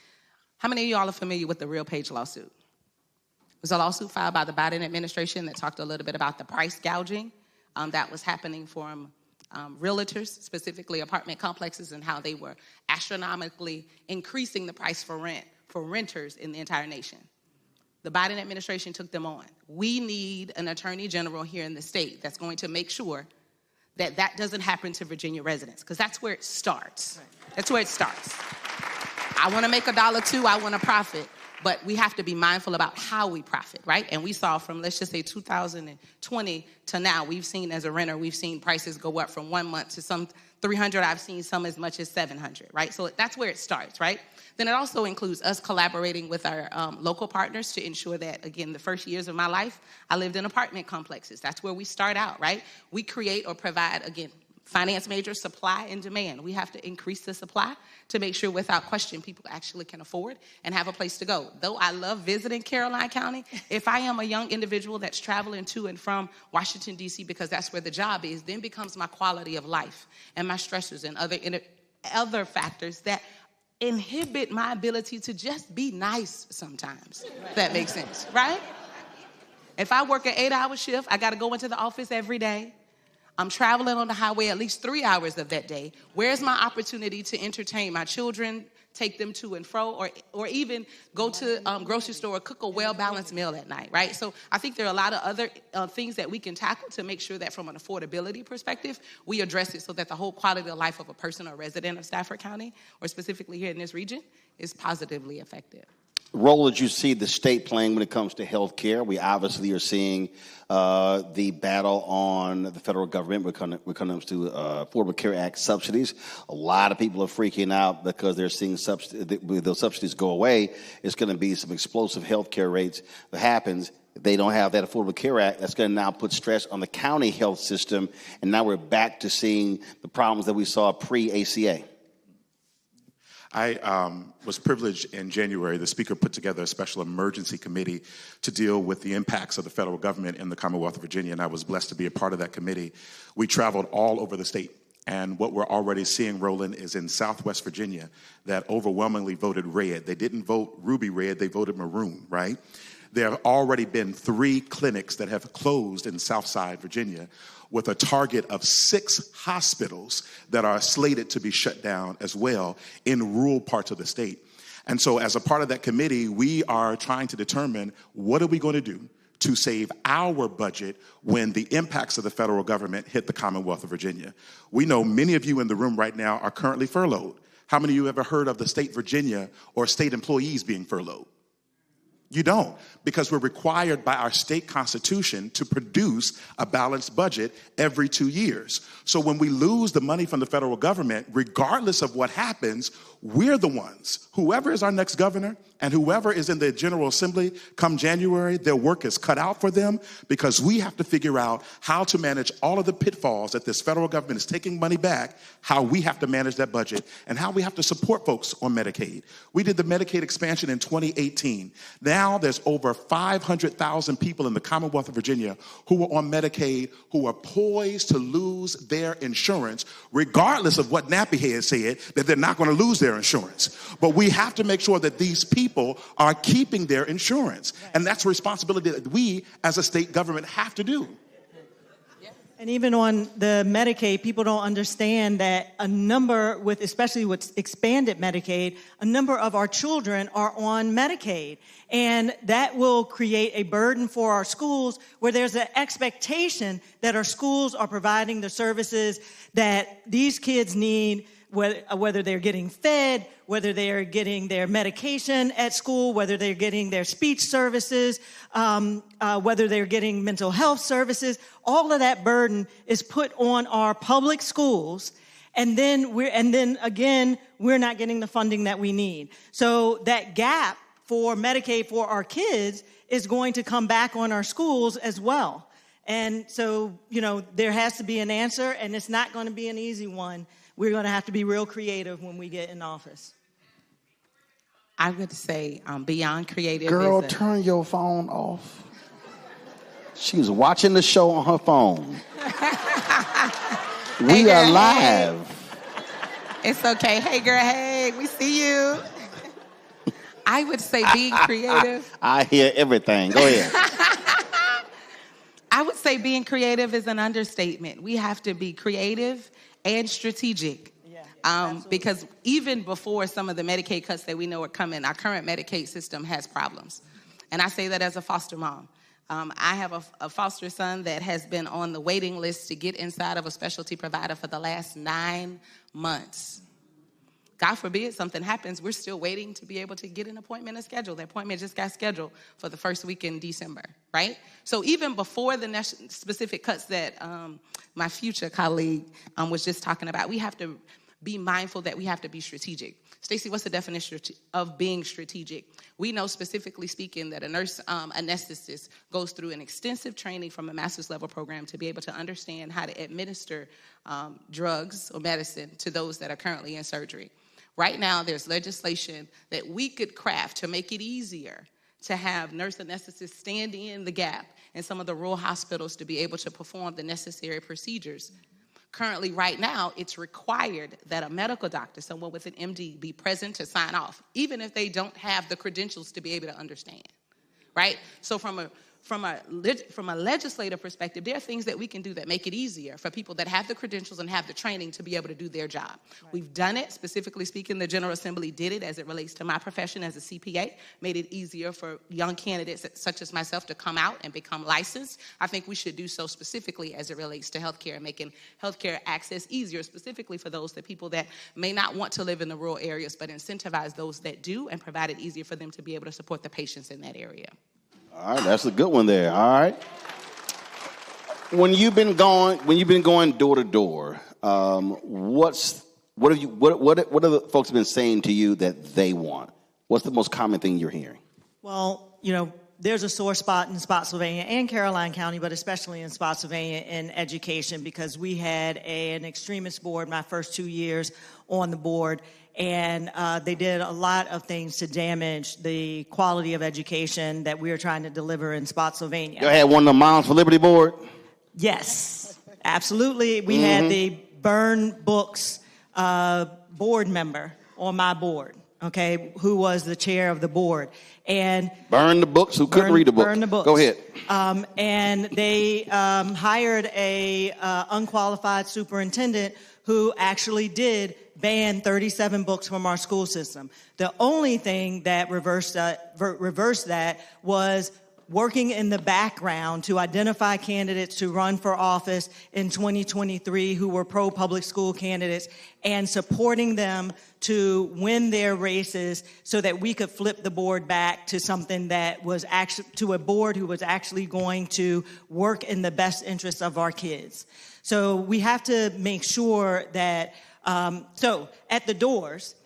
How many of y'all are familiar with the Real Page lawsuit? It was a lawsuit filed by the Biden administration that talked a little bit about the price gouging that was happening from realtors, specifically apartment complexes, and how they were astronomically increasing the price for rent for renters in the entire nation. The Biden administration took them on. We need an attorney general here in the state that's going to make sure that that doesn't happen to Virginia residents, because that's where it starts. That's where it starts. I want to make $1 too. I want to profit. But we have to be mindful about how we profit, right? And we saw from, let's just say, 2020 to now, we've seen as a renter, we've seen prices go up from 1 month to some 300. I've seen some as much as 700, right? So that's where it starts, right? Then it also includes us collaborating with our local partners to ensure that, again, the first years of my life, I lived in apartment complexes. That's where we start out, right? We create or provide, again, finance major, supply and demand. We have to increase the supply to make sure, without question, people actually can afford and have a place to go. Though I love visiting Caroline County, if I am a young individual that's traveling to and from Washington, D.C., because that's where the job is, then becomes my quality of life and my stressors and other factors that inhibit my ability to just be nice sometimes. If that makes sense, right? If I work an 8-hour shift, I got to go into the office every day. I'm traveling on the highway at least 3 hours of that day. Where's my opportunity to entertain my children, take them to and fro, or even go to grocery store or cook a well-balanced meal at night, right? So I think there are a lot of other things that we can tackle to make sure that from an affordability perspective, we address it so that the whole quality of life of a person or resident of Stafford County, or specifically here in this region, is positively affected. Role that you see the state playing when it comes to health care. We obviously are seeing the battle on the federal government when it comes to Affordable Care Act subsidies. A lot of people are freaking out because they're seeing those subsidies go away. It's going to be some explosive health care rates that happens. If they don't have that Affordable Care Act, that's going to now put stress on the county health system. And now we're back to seeing the problems that we saw pre-ACA. I was privileged in January. The speaker put together a special emergency committee to deal with the impacts of the federal government in the Commonwealth of Virginia, and I was blessed to be a part of that committee. We traveled all over the state, and what we're already seeing, Roland, is in Southwest Virginia that overwhelmingly voted red. They didn't vote ruby red, they voted maroon, right? There have already been 3 clinics that have closed in Southside Virginia, with a target of 6 hospitals that are slated to be shut down as well in rural parts of the state. And so as a part of that committee, we are trying to determine what are we going to do to save our budget when the impacts of the federal government hit the Commonwealth of Virginia. We know many of you in the room right now are currently furloughed. How many of you ever heard of the state Virginia or state employees being furloughed? You don't, because we're required by our state constitution to produce a balanced budget every 2 years. So when we lose the money from the federal government, regardless of what happens, we're the ones. Whoever is our next governor and whoever is in the General Assembly come January, their work is cut out for them, because we have to figure out how to manage all of the pitfalls that this federal government is taking money back, how we have to manage that budget, and how we have to support folks on Medicaid. We did the Medicaid expansion in 2018. Now there's over 500,000 people in the Commonwealth of Virginia who are on Medicaid who are poised to lose their insurance, regardless of what Nappyhead said, that they're not going to lose their insurance. But we have to make sure that these people are keeping their insurance. And that's a responsibility that we as a state government have to do. And even on the Medicaid, people don't understand that a number with, especially with expanded Medicaid, a number of our children are on Medicaid. And that will create a burden for our schools where there's an expectation that our schools are providing the services that these kids need, whether they're getting fed, whether they're getting their medication at school, whether they're getting their speech services, whether they're getting mental health services. All of that burden is put on our public schools, and then again, we're not getting the funding that we need. So that gap for Medicaid for our kids is going to come back on our schools as well. And so, there has to be an answer, and it's not going to be an easy one. We're going to have to be real creative when we get in office. I would say beyond creative. Girl, turn your phone off. She's watching the show on her phone. We are live. It's okay. Hey, girl, hey, we see you. I would say being creative. I hear everything. Go ahead. I would say being creative is an understatement. We have to be creative and strategic. Because even before some of the Medicaid cuts that we know are coming, our current Medicaid system has problems. And I say that as a foster mom. I have a foster son that has been on the waiting list to get inside of a specialty provider for the last 9 months. God forbid something happens, we're still waiting to be able to get an appointment and schedule. The appointment just got scheduled for the first week in December, right? So even before the specific cuts that my future colleague was just talking about, we have to be mindful that we have to be strategic. Stacey, what's the definition of being strategic? We know, specifically speaking, that a nurse anesthetist goes through an extensive training from a master's level program to be able to understand how to administer drugs or medicine to those that are currently in surgery. Right now, there's legislation that we could craft to make it easier to have nurse anesthetists stand in the gap in some of the rural hospitals to be able to perform the necessary procedures. Currently, right now, it's required that a medical doctor, someone with an MD, be present to sign off, even if they don't have the credentials to be able to understand, right? So from a legislative perspective, there are things that we can do that make it easier for people that have the credentials and have the training to be able to do their job. Right. We've done it, specifically speaking, the General Assembly did it as it relates to my profession as a CPA, made it easier for young candidates such as myself to come out and become licensed. I think we should do so specifically as it relates to healthcare and making healthcare access easier, specifically for those people that may not want to live in the rural areas, but incentivize those that do and provide it easier for them to be able to support the patients in that area. All right, that's a good one there. All right. When you've been going door to door, what are the folks been saying to you that they want? What's the most common thing you're hearing? Well, there's a sore spot in Spotsylvania and Caroline County, but especially in Spotsylvania in education, because we had an extremist board my first 2 years on the board, and they did a lot of things to damage the quality of education that we are trying to deliver in Spotsylvania. You had one of the Moms for Liberty board? Yes, absolutely. We had the Burn Books board member on my board, okay, who was the chair of the board. And Burn the books, who couldn't read the book. Burn the books. Go ahead. And they hired a unqualified superintendent who actually did ban 37 books from our school system. The only thing that reversed that was working in the background to identify candidates to run for office in 2023 who were pro-public school candidates and supporting them to win their races so that we could flip the board back to something that was actually, to a board who was actually going to work in the best interests of our kids. So we have to make sure that, so at the doors,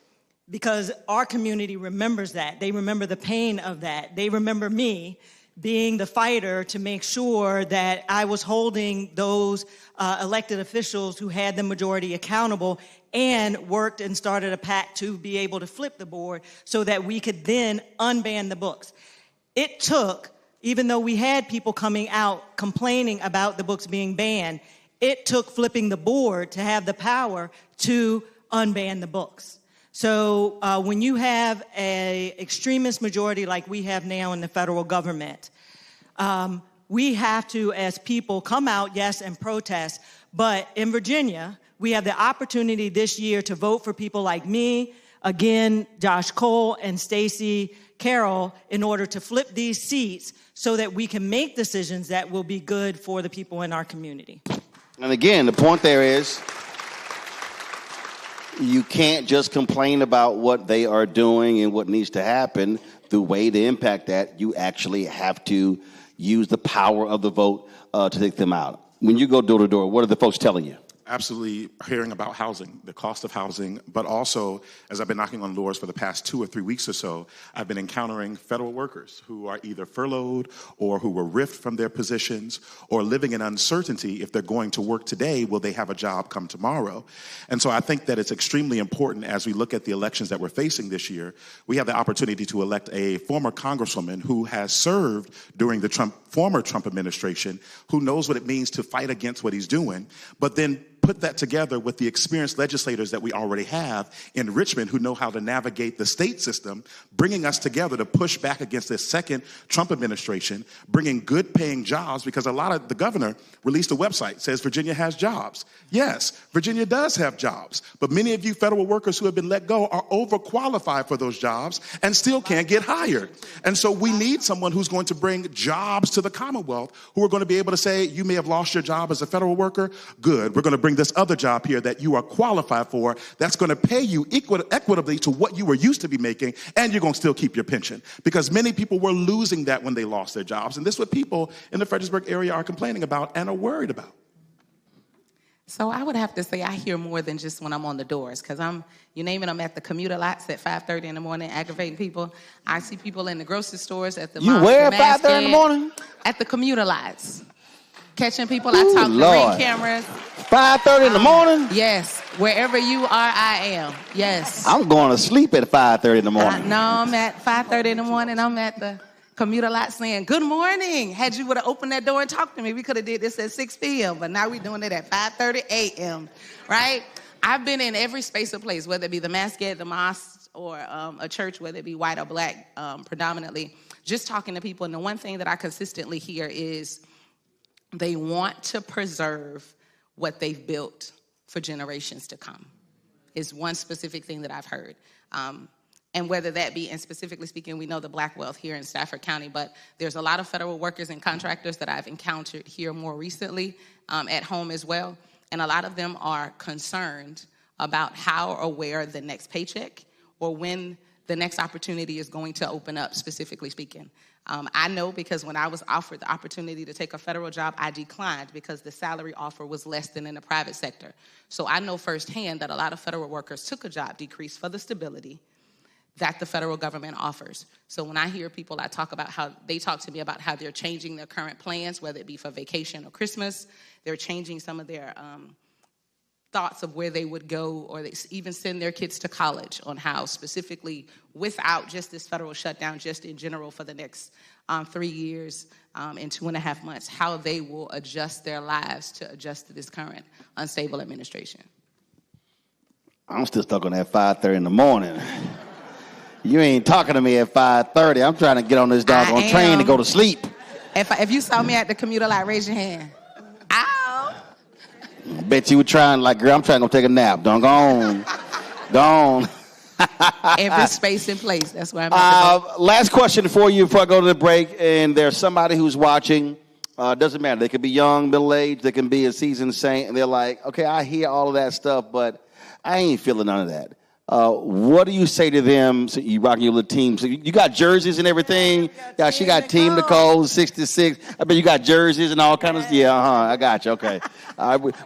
because our community remembers that. They remember the pain of that. They remember me being the fighter to make sure that I was holding those elected officials who had the majority accountable and worked and started a pact to be able to flip the board so that we could then unban the books. It took, even though we had people coming out complaining about the books being banned, it took flipping the board to have the power to unban the books. So when you have an extremist majority like we have now in the federal government, we have to, as people, come out, yes, and protest. But in Virginia, we have the opportunity this year to vote for people like me, again, Josh Cole and Stacey Carroll, in order to flip these seats so that we can make decisions that will be good for the people in our community. And again, the point there is, you can't just complain about what they are doing and what needs to happen. The way to impact that, you actually have to use the power of the vote to take them out. When you go door to door, what are the folks telling you? Absolutely hearing about housing, the cost of housing, but also, as I've been knocking on doors for the past 2 or 3 weeks or so, I've been encountering federal workers who are either furloughed or who were ripped from their positions or living in uncertainty if they're going to work today, will they have a job come tomorrow? And so I think that it's extremely important as we look at the elections that we're facing this year, we have the opportunity to elect a former congresswoman who has served during the former Trump administration, who knows what it means to fight against what he's doing, but then put that together with the experienced legislators that we already have in Richmond who know how to navigate the state system, bringing us together to push back against this second Trump administration, bringing good paying jobs, because a lot of the governor released a website, says Virginia has jobs. Yes, Virginia does have jobs, but many of you federal workers who have been let go are overqualified for those jobs and still can't get hired. And so we need someone who's going to bring jobs to the Commonwealth, who are going to be able to say, you may have lost your job as a federal worker. Good, we're going to bring this other job here that you are qualified for that's going to pay you equitably to what you were used to be making, and you're going to still keep your pension. Because many people were losing that when they lost their jobs, and this is what people in the Fredericksburg area are complaining about and are worried about. So I would have to say I hear more than just when I'm on the doors, because you name it, I'm at the commuter lots at 5:30 in the morning aggravating people. I see people in the grocery stores at the You where at 5:30 in the morning? At the commuter lots. Catching people, I talk to Ring cameras. 5:30 in the morning? Yes. Wherever you are, I am. Yes. I'm going to sleep at 5:30 in the morning. No, I'm at 5:30 in the morning. I'm at the commuter lot saying, good morning. Had you would have opened that door and talked to me, we could have did this at 6 p.m., but now we're doing it at 5:30 a.m., right? I've been in every space or place, whether it be the masjid, the mosque, or a church, whether it be white or black, predominantly, just talking to people. And the one thing that I consistently hear is they want to preserve what they've built for generations to come, is one specific thing that I've heard. And whether that be, and specifically speaking, we know the black wealth here in Stafford County, but there's a lot of federal workers and contractors that I've encountered here more recently at home as well. And a lot of them are concerned about how or where the next paycheck or when the next opportunity is going to open up, specifically speaking. I know because when I was offered the opportunity to take a federal job, I declined because the salary offer was less than in the private sector. So I know firsthand that a lot of federal workers took a job decrease for the stability that the federal government offers. So when I hear people, I talk about how they talk to me about how they're changing their current plans, whether it be for vacation or Christmas, they're changing some of their thoughts of where they would go, or they even send their kids to college on how specifically without just this federal shutdown, just in general for the next 3 years and 2.5 months, how they will adjust their lives to adjust to this current unstable administration. I'm still stuck on that 5:30 in the morning. You ain't talking to me at 5:30. I'm trying to get on this doggone train to go to sleep. If you saw me at the commuter lot, raise your hand. Ow! Bet you were trying like, girl, I'm trying to go take a nap. Don't go on. Go on. Every space in place. That's where I'm at. Last question for you before I go to the break. And there's somebody who's watching. Doesn't matter. They could be young, middle-aged. They can be a seasoned saint. And they're like, okay, I hear all of that stuff, but I ain't feeling none of that. What do you say to them? So you rocking your little team. So you got jerseys and everything. Yeah, she got Team Nicole 66. I bet you got jerseys and all kinds of. Yeah, I got you. Okay,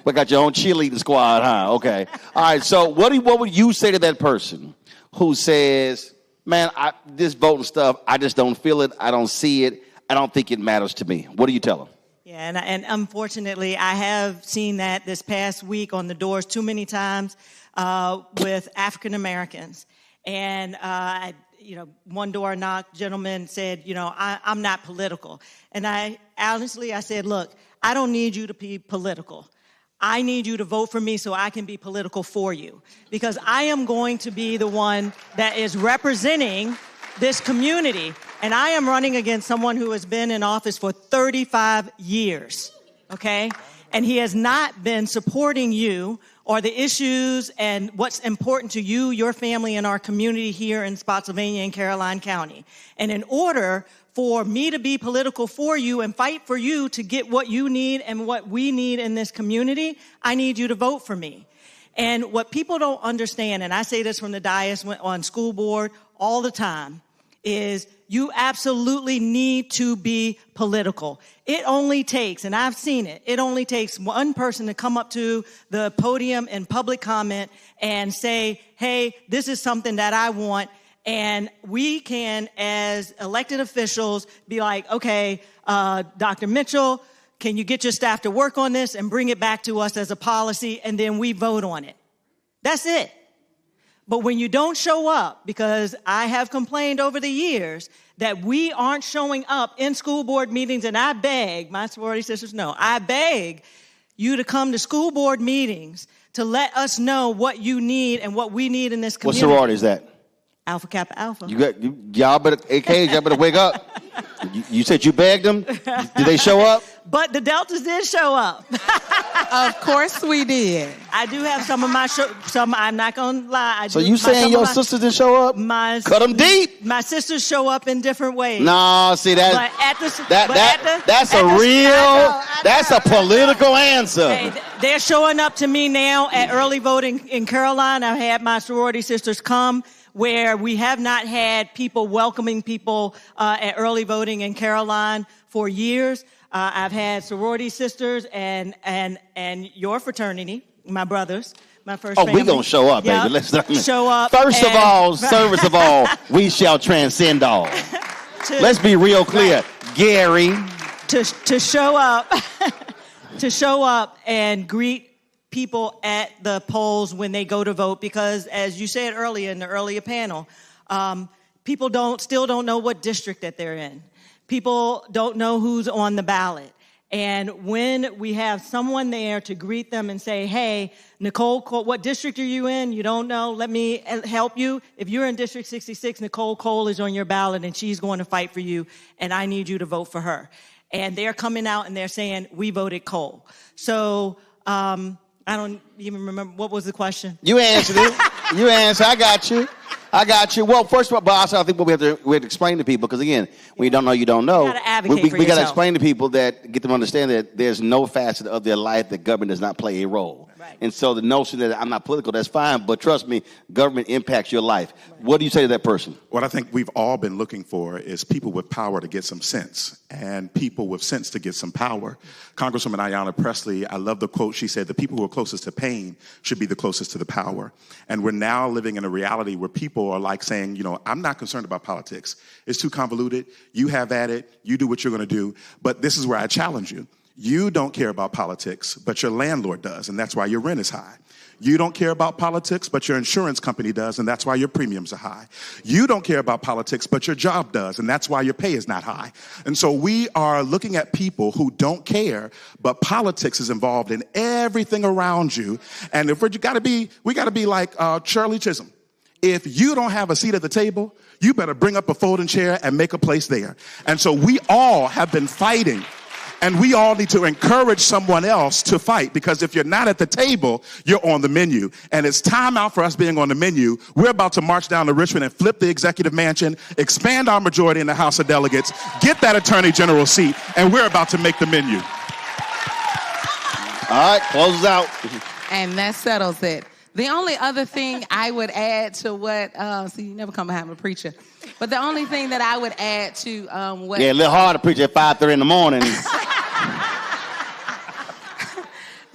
we got your own cheerleading squad, huh? Okay. All right. So what would you say to that person who says, "Man, this voting stuff, I just don't feel it. I don't see it. I don't think it matters to me." What do you tell them? Yeah, and unfortunately, I have seen that this past week on the doors too many times. With African Americans. And, one door knocked, gentleman said, I'm not political. And I said, look, I don't need you to be political. I need you to vote for me so I can be political for you. Because I am going to be the one that is representing this community. And I am running against someone who has been in office for 35 years, okay? And he has not been supporting you or the issues and what's important to you, your family, and our community here in Spotsylvania and Caroline County. And in order for me to be political for you and fight for you to get what you need and what we need in this community, I need you to vote for me. And what people don't understand, and I say this from the dais on school board all the time, is you absolutely need to be political. It only takes, and I've seen it, it only takes one person to come up to the podium in public comment and say, hey, this is something that I want. And we can, as elected officials, be like, okay, Dr. Mitchell, can you get your staff to work on this and bring it back to us as a policy, and then we vote on it. That's it. But when you don't show up, because I have complained over the years that we aren't showing up in school board meetings, and I beg, my sorority sisters know, I beg you to come to school board meetings to let us know what you need and what we need in this community. What sorority is that? Alpha Kappa Alpha. Y'all better wake up. You said you begged them? Did they show up? But the Deltas did show up. Of course we did. I do have some of my I'm not going to lie. So you saying your sisters didn't show up? Cut them deep. My sisters show up in different ways. No, see, that's a political answer. Hey, they're showing up to me now at early voting in Caroline. I've had my sorority sisters come where we have not had people welcoming people at early voting in Caroline for years. I've had sorority sisters and your fraternity, my brothers, my first family. We gonna show up, baby. Let's show up. First of all, service of all, we shall transcend all. Let's be real clear, right. Gary. To show up, to show up and greet people at the polls when they go to vote, because as you said earlier in the earlier panel, people still don't know what district that they're in. People don't know who's on the ballot. And when we have someone there to greet them and say, hey, Nicole, what district are you in? You don't know. Let me help you. If you're in District 66, Nicole Cole is on your ballot and she's going to fight for you, and I need you to vote for her. And they're coming out and they're saying, we voted Cole. So I don't even remember. What was the question? You answered it. You answered. I got you. Well, first of all, but also I think what we have to explain to people, because again, when you don't know, you don't know. You got to advocate for we got to yourself. explain to people get them to understand that there's no facet of their life that government does not play a role. Right. And so the notion that I'm not political, that's fine, but trust me, government impacts your life. Right. What do you say to that person? What I think we've all been looking for is people with power to get some sense, and people with sense to get some power. Congresswoman Ayanna Pressley, I love the quote. She said, the people who are closest to pain should be the closest to the power. And we're now living in a reality where people are like saying, I'm not concerned about politics. It's too convoluted. You have at it. You do what you're going to do. But this is where I challenge you. You don't care about politics, but your landlord does, and that's why your rent is high. You don't care about politics, but your insurance company does, and that's why your premiums are high. You don't care about politics, but your job does, and that's why your pay is not high. And so we are looking at people who don't care, but politics is involved in everything around you. And if we got to be like Shirley Chisholm. If you don't have a seat at the table, you better bring up a folding chair and make a place there. And so we all have been fighting. And we all need to encourage someone else to fight, because if you're not at the table, you're on the menu. And it's time out for us being on the menu. We're about to march down to Richmond and flip the executive mansion, expand our majority in the House of Delegates, get that attorney general seat, and we're about to make the menu. All right, close out. And that settles it. The only other thing I would add to what, see, you never come behind a preacher, but the only thing that I would add to what... Yeah, a little hard to preach at 5:30 in the morning.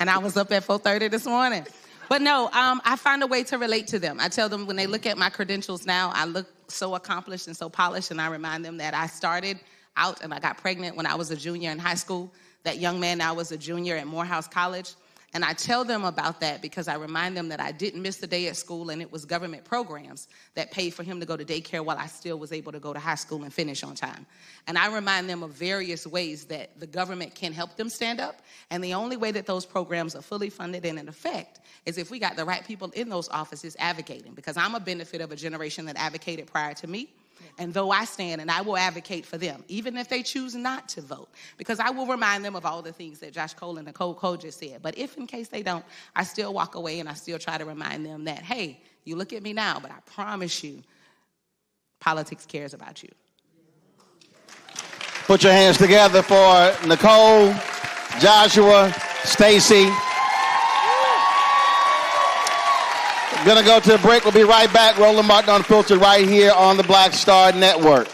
And I was up at 4:30 this morning. But no, I find a way to relate to them. I tell them when they look at my credentials now, I look so accomplished and so polished, and I remind them that I started out and I got pregnant when I was a junior in high school. That young man now was a junior at Morehouse College. And I tell them about that because I remind them that I didn't miss a day at school, and it was government programs that paid for him to go to daycare while I still was able to go to high school and finish on time. And I remind them of various ways that the government can help them stand up. And the only way that those programs are fully funded and in effect is if we got the right people in those offices advocating, because I'm a benefit of a generation that advocated prior to me. And though I stand and I will advocate for them, even if they choose not to vote, because I will remind them of all the things that Josh Cole and Nicole Cole just said. But if in case they don't, I still walk away and I still try to remind them that, hey, you look at me now, but I promise you, politics cares about you. Put your hands together for Nicole, Joshua, Stacy. Gonna go to a break. We'll be right back. Roland Martin Unfiltered right here on the Black Star Network.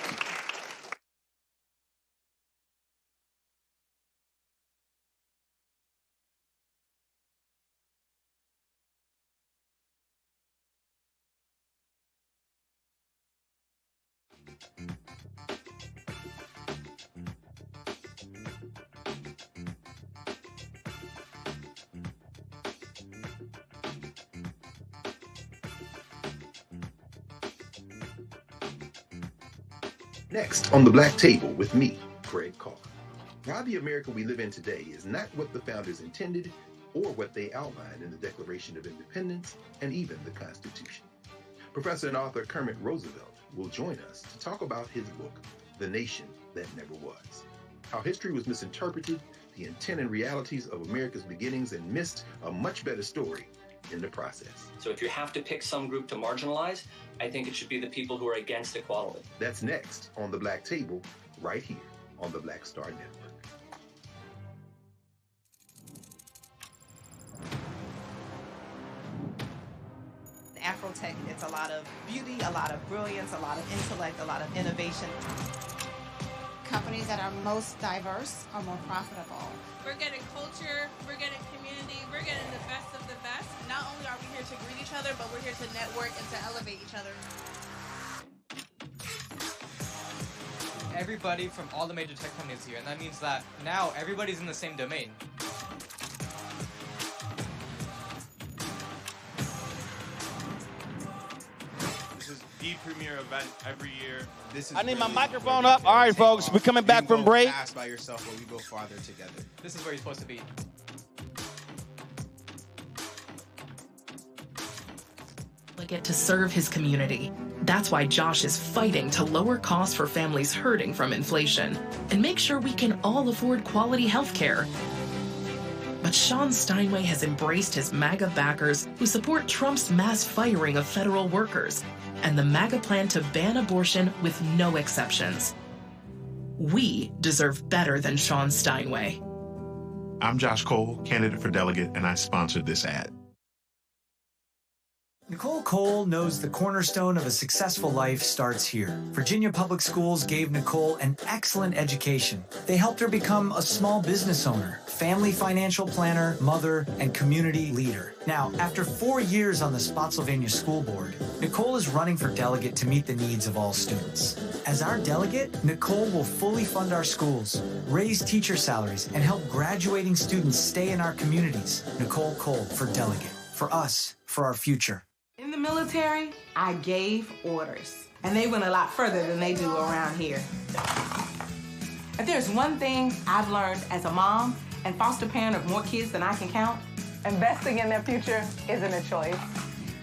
Next on the Black Table with me, Craig Carr. Why the America we live in today is not what the founders intended or what they outlined in the Declaration of Independence and even the Constitution. Professor and author Kermit Roosevelt will join us to talk about his book, The Nation That Never Was. How history was misinterpreted, the intent and realities of America's beginnings, and missed a much better story in the process. So if you have to pick some group to marginalize, I think it should be the people who are against equality. That's next on the Black Table, right here on the Black Star Network. Afrotech, it's a lot of beauty, a lot of brilliance, a lot of intellect, a lot of innovation. Companies that are most diverse are more profitable. We're getting culture, we're getting community, we're getting the best of the best. Not only are we here to greet each other, but we're here to network and to elevate each other. Everybody from all the major tech companies here, and that means that now everybody's in the same domain. This is the premier event every year. This is I need my really microphone where we up. can All right, take folks, off. we're coming back You can from go break. fast by yourself, but we go farther together. This is where you're supposed to be. Get to serve his community. That's why Josh is fighting to lower costs for families hurting from inflation and make sure we can all afford quality health care. But Sean Steinway has embraced his MAGA backers who support Trump's mass firing of federal workers and the MAGA plan to ban abortion with no exceptions. We deserve better than Sean Steinway. I'm Josh Cole, candidate for delegate, and I sponsored this ad. Nicole Cole knows the cornerstone of a successful life starts here. Virginia Public Schools gave Nicole an excellent education. They helped her become a small business owner, family financial planner, mother, and community leader. Now, after 4 years on the Spotsylvania School Board, Nicole is running for delegate to meet the needs of all students. As our delegate, Nicole will fully fund our schools, raise teacher salaries, and help graduating students stay in our communities. Nicole Cole for delegate. For us, for our future. In the military, I gave orders, and they went a lot further than they do around here. If there's one thing I've learned as a mom and foster parent of more kids than I can count, investing in their future isn't a choice.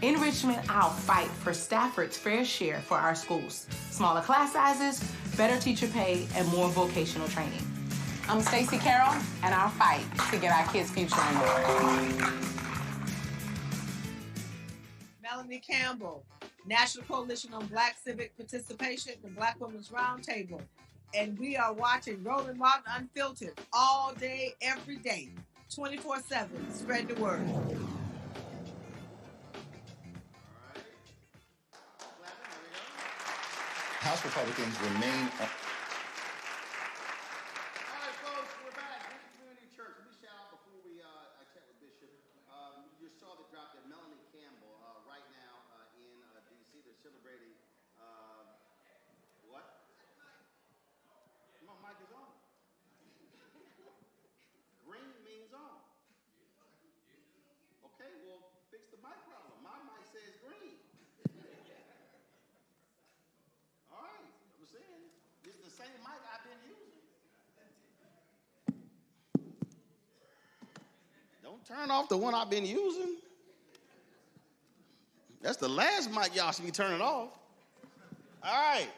In Richmond, I'll fight for Stafford's fair share for our schools. Smaller class sizes, better teacher pay, and more vocational training. I'm Stacey Carroll, and I'll fight to get our kids' future in order. Melanie Campbell, National Coalition on Black Civic Participation, the Black Women's Roundtable. And we are watching Roland Unfiltered all day, every day, 24/7. Spread the word. House Republicans remain. All right, folks, we're back. Green Community Church. Let me shout out before we chat with Bishop. You saw the drop that Melanie Campbell right now in D.C. They're celebrating what? My mic is on. Green means on. Okay, well, fix the mic problem. My mic says green. All right, I'm saying it's the same mic I've been using. Don't turn off the one I've been using. That's the last mic y'all should be turning off. All right.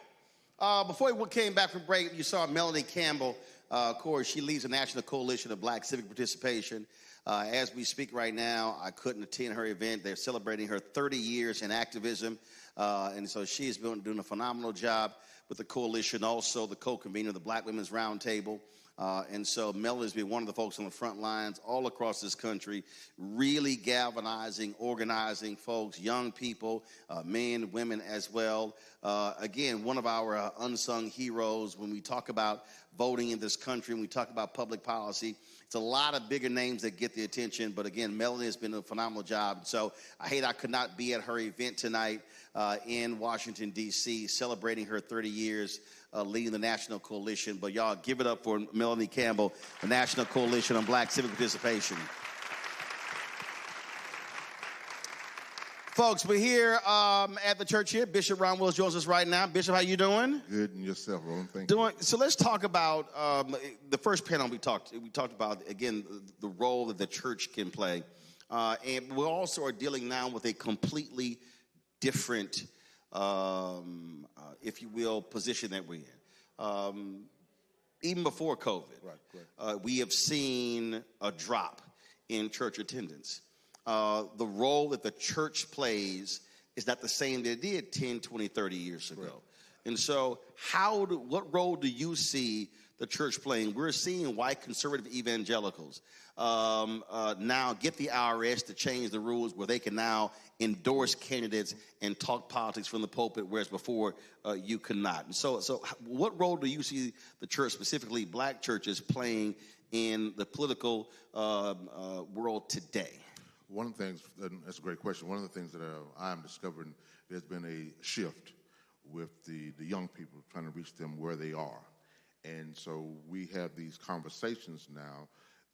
Before we came back from break, you saw Melanie Campbell. Of course, she leads the National Coalition of Black Civic Participation. As we speak right now, I couldn't attend her event. They're celebrating her 30 years in activism. And so she's been doing a phenomenal job with the coalition, also the co-convener of the Black Women's Roundtable. And so Melanie's been one of the folks on the front lines all across this country, really galvanizing, organizing folks, young people, men, women as well. Again, one of our unsung heroes when we talk about voting in this country, when we talk about public policy. It's a lot of bigger names that get the attention, but again, Melanie has been doing a phenomenal job. So I hate I could not be at her event tonight in Washington, D.C., celebrating her 30 years leading the National Coalition. But y'all give it up for Melanie Campbell, the National Coalition on Black Civic Participation. Folks, we're here at the church here. Bishop Ron Wills joins us right now. Bishop, how you doing? Good, and yourself, Roland? Thank you. So let's talk about the first panel we talked about, again, the role that the church can play. And we also are dealing now with a completely different, if you will, position that we're in. Even before COVID, we have seen a drop in church attendance. The role that the church plays is not the same that it did 10, 20, 30 years ago. Right. And so what role do you see the church playing? We're seeing white conservative evangelicals now get the IRS to change the rules where they can now endorse candidates and talk politics from the pulpit, whereas before you could not. And so what role do you see the church, specifically black churches, playing in the political world today? One of the things, that's a great question. One of the things that I'm discovering, there's been a shift with the young people, trying to reach them where they are. And so we have these conversations now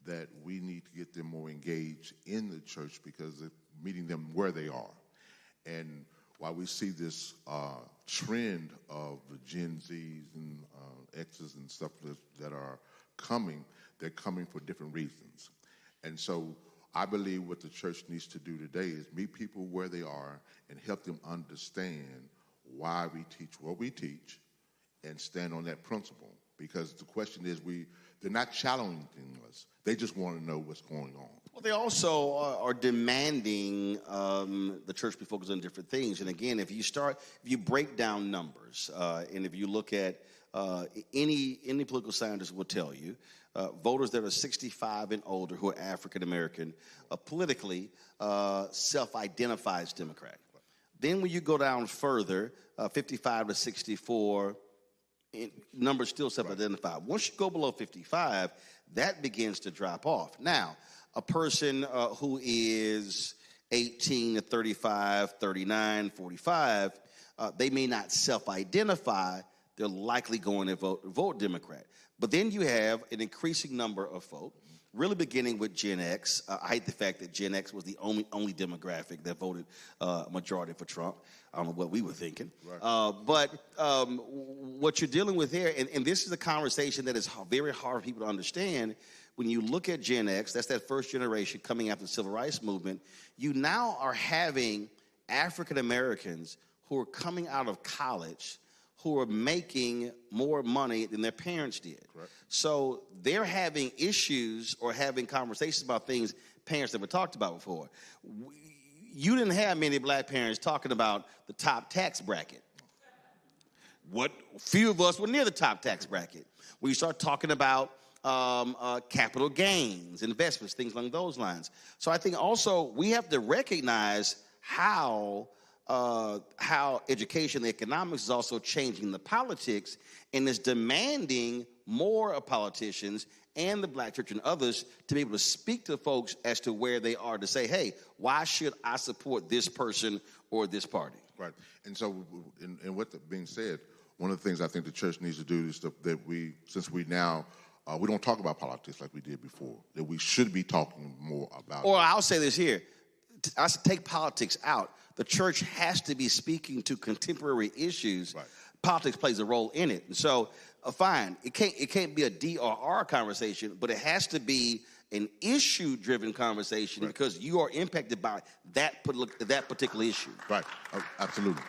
that we need to get them more engaged in the church because of meeting them where they are. And while we see this trend of the Gen Zs and Xs and stuff that are coming, they're coming for different reasons. And so I believe what the church needs to do today is meet people where they are and help them understand why we teach what we teach and stand on that principle. Because the question is, they're not challenging us. They just want to know what's going on. Well, they also are demanding the church be focused on different things. And again, if you break down numbers, and if you look at any political scientist will tell you, voters that are 65 and older who are African American politically self-identify as Democrat. Then when you go down further, 55 to 64, numbers still self-identify. Once you go below 55, that begins to drop off. Now, a person who is 18 to 35, 39, 45, they may not self-identify. They're likely going to vote Democrat. But then you have an increasing number of folk, really beginning with Gen X. I hate the fact that Gen X was the only demographic that voted majority for Trump. I don't know what we were thinking. Right. But what you're dealing with there, and this is a conversation that is very hard for people to understand. When you look at Gen X, that's that first generation coming after the Civil Rights Movement, you now are having African Americans who are coming out of college who are making more money than their parents did. Correct. So they're having issues or having conversations about things parents never talked about before. You didn't have many black parents talking about the top tax bracket. Few of us were near the top tax bracket. We start talking about capital gains, investments, things along those lines. So I think also we have to recognize how education, the economics is also changing the politics and is demanding more of politicians and the black church and others to be able to speak to folks as to where they are, to say, hey, why should I support this person or this party? Right. And so, and with that being said, one of the things I think the church needs to do is that we, since we now, we don't talk about politics like we did before, that we should be talking more about Or I'll say this here, I should take politics out. The church has to be speaking to contemporary issues. Right. Politics plays a role in it. And so, fine, it can't be a D/R conversation, but it has to be an issue-driven conversation, right, because you are impacted by that particular issue. Right, absolutely.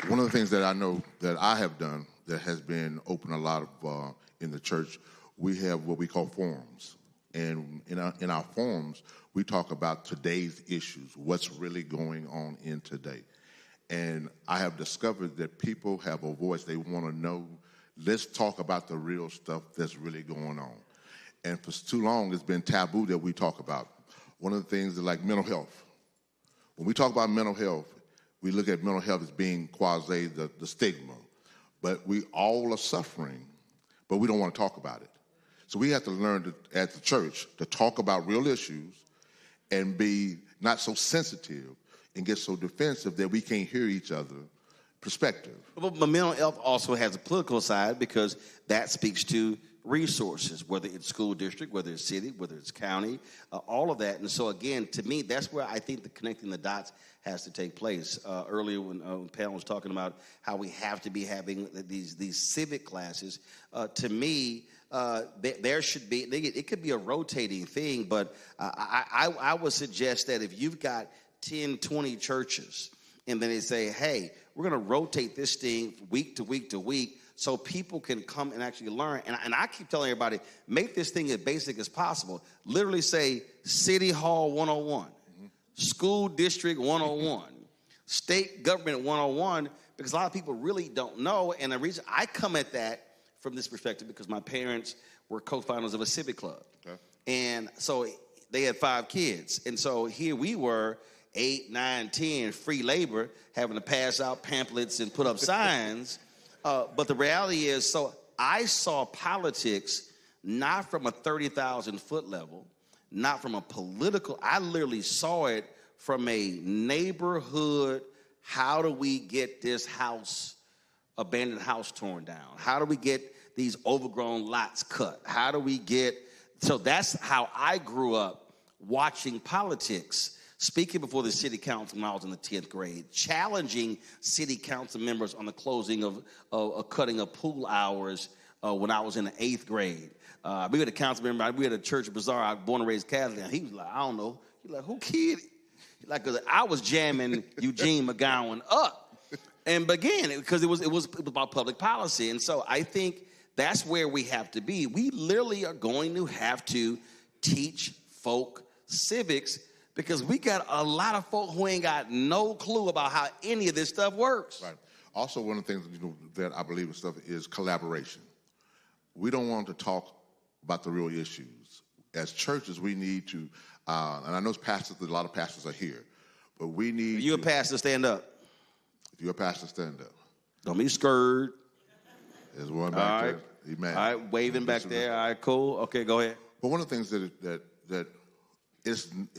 One of the things that I know that I have done that has been open a lot of in the church, we have what we call forums. And in our forums, we talk about today's issues, what's really going on in today. And I have discovered that people have a voice. They want to know, let's talk about the real stuff that's really going on. And for too long, it's been taboo that we talk about. One of the things is like mental health. When we talk about mental health, we look at mental health as being quasi the stigma. But we all are suffering, but we don't want to talk about it. So we have to learn at the church to talk about real issues and be not so sensitive and get so defensive that we can't hear each other's perspective. But mental health also has a political side because that speaks to resources, whether it's school district, whether it's city, whether it's county, all of that. And so again, to me, that's where I think the connecting the dots has to take place. Earlier when Pam was talking about how we have to be having these civic classes, to me, there should be, it could be a rotating thing, but I would suggest that if you've got 10, 20 churches, and then they say, hey, we're going to rotate this thing week to week to week so people can come and actually learn. And I keep telling everybody, make this thing as basic as possible. Literally say City Hall 101, School District 101, State Government 101, because a lot of people really don't know. And the reason I come at that from this perspective, because my parents were co-founders of a civic club. Okay. And so they had 5 kids. And so here we were, 8, 9, 10, free labor, having to pass out pamphlets and put up signs. But the reality is, so I saw politics not from a 30,000-foot level, not from a political, I literally saw it from a neighborhood, how do we get this abandoned house torn down? How do we get these overgrown lots cut? How do we so that's how I grew up watching politics. Speaking before the city council when I was in the 10th grade, challenging city council members on the closing of cutting of pool hours when I was in the 8th grade. We had a council member, we had a church bazaar, I was born and raised Catholic, and he was like, I don't know. He's like, who kid? Like, I was jamming Eugene McGowan up. And again, because it was about public policy. And so I think that's where we have to be. We literally are going to have to teach folk civics, because we got a lot of folk who ain't got no clue about how any of this stuff works. Right. Also, one of the things that I believe in stuff is collaboration. We don't want to talk about the real issues. As churches, we need to, and I know pastors, a lot of pastors are here, but we need. If you're a pastor, stand up. If you're a pastor, stand up. Don't be scared. There's one back there. Amen. All right, waving back there. All right, cool. Okay, go ahead. But one of the things that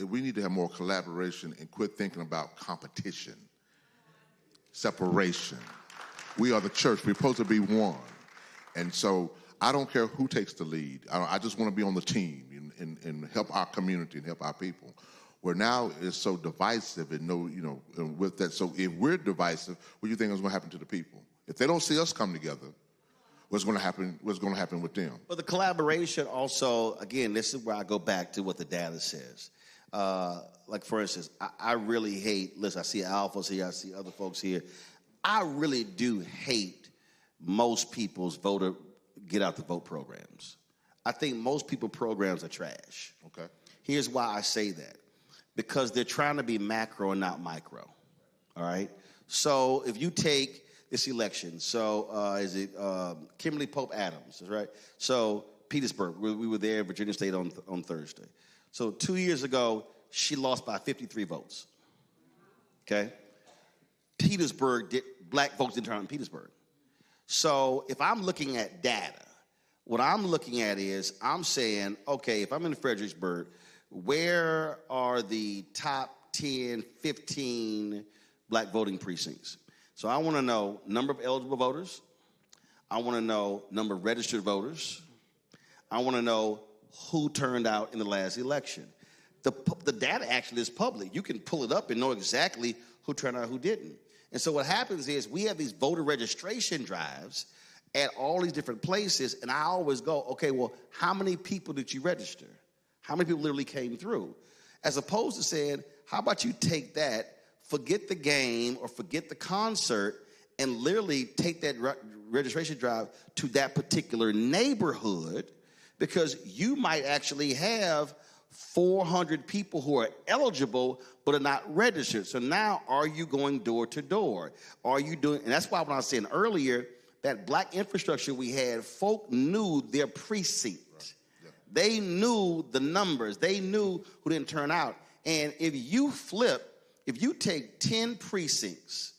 we need to have more collaboration and quit thinking about competition, separation. We are the church. We're supposed to be one. And so I don't care who takes the lead. I just want to be on the team and help our community and help our people. Where now it's so divisive and with that. So if we're divisive, what do you think is going to happen to the people? If they don't see us come together, what's going to happen with them? But the collaboration also, again, this is where I go back to what the data says. Like, for instance, I really hate, listen, I see Alphas here, I see other folks here. I really do hate most people's voter get out the vote programs. I think most people programs are trash. Okay. Here's why I say that. Because they're trying to be macro and not micro. All right? So if you take this election, so is it Kimberly Pope Adams, right? So Petersburg, we were there, Virginia State on Thursday. So 2 years ago, she lost by 53 votes. Okay? Petersburg, black folks didn't turn out in Petersburg. So if I'm looking at data, what I'm looking at is I'm saying, okay, if I'm in Fredericksburg, where are the top 10, 15 black voting precincts? So I want to know number of eligible voters. I want to know number of registered voters. I want to know who turned out in the last election. The data actually is public. You can pull it up and know exactly who turned out, who didn't. And so what happens is we have these voter registration drives at all these different places, and I always go, okay, well, how many people did you register? How many people literally came through? As opposed to saying, how about you take that, forget the game or forget the concert, and literally take that registration drive to that particular neighborhood, because you might actually have 400 people who are eligible but are not registered. So now, are you going door to door? Are you doing, and that's why when I was saying earlier, that black infrastructure we had, folk knew their precinct. Right. Yeah. They knew the numbers. They knew who didn't turn out. And if you take 10 precincts,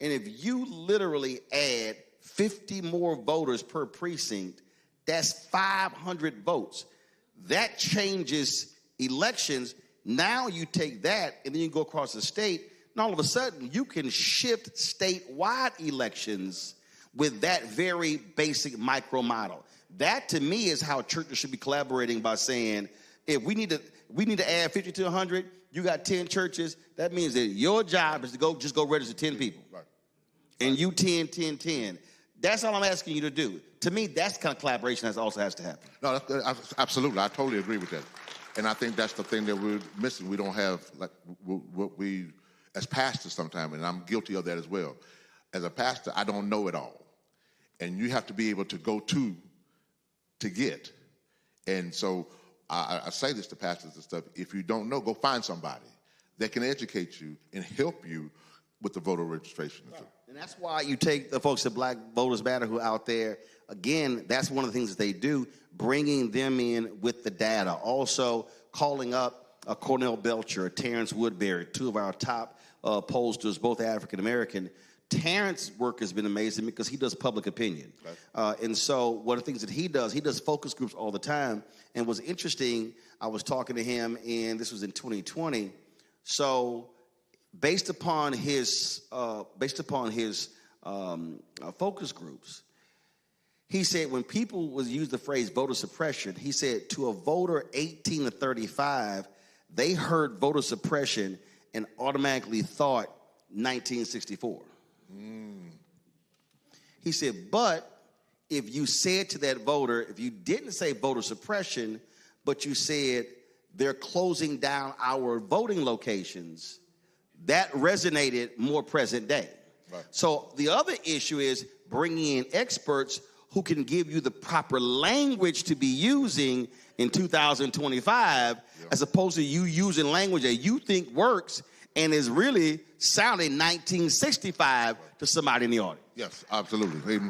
and if you literally add 50 more voters per precinct, that's 500 votes. That changes elections. Now you take that, and then you go across the state, and all of a sudden, you can shift statewide elections with that very basic micro model. That, to me, is how churches should be collaborating by saying, if we need to add 50 to 100, you got 10 churches, that means that your job is to just go register 10 people. Right. And you 10, 10, 10. That's all I'm asking you to do. To me, that's the kind of collaboration that also has to happen. No, absolutely. I totally agree with that. And I think that's the thing that we're missing. We don't have, like, what we, as pastors sometimes, and I'm guilty of that as well. As a pastor, I don't know it all. And you have to be able to go to get. And so I say this to pastors and stuff, if you don't know, go find somebody that can educate you and help you with the voter registration. Right. And that's why you take the folks at Black Voters Matter who are out there. Again, that's one of the things that they do, bringing them in with the data. Also calling up Cornell Belcher, Terrence Woodbury, two of our top pollsters, both African-American. Terrence's work has been amazing because he does public opinion. Right. And so one of the things that he does focus groups all the time. And what's interesting, I was talking to him, and this was in 2020. So based upon his focus groups, he said when people would use the phrase voter suppression, he said to a voter 18 to 35, they heard voter suppression and automatically thought 1964. He said, but if you said to that voter, if you didn't say voter suppression, but you said they're closing down our voting locations, that resonated more present day. Right. So the other issue is bringing in experts who can give you the proper language to be using in 2025, as opposed to you using language that you think works and is really sounding 1965 to somebody in the audience. Yes, absolutely.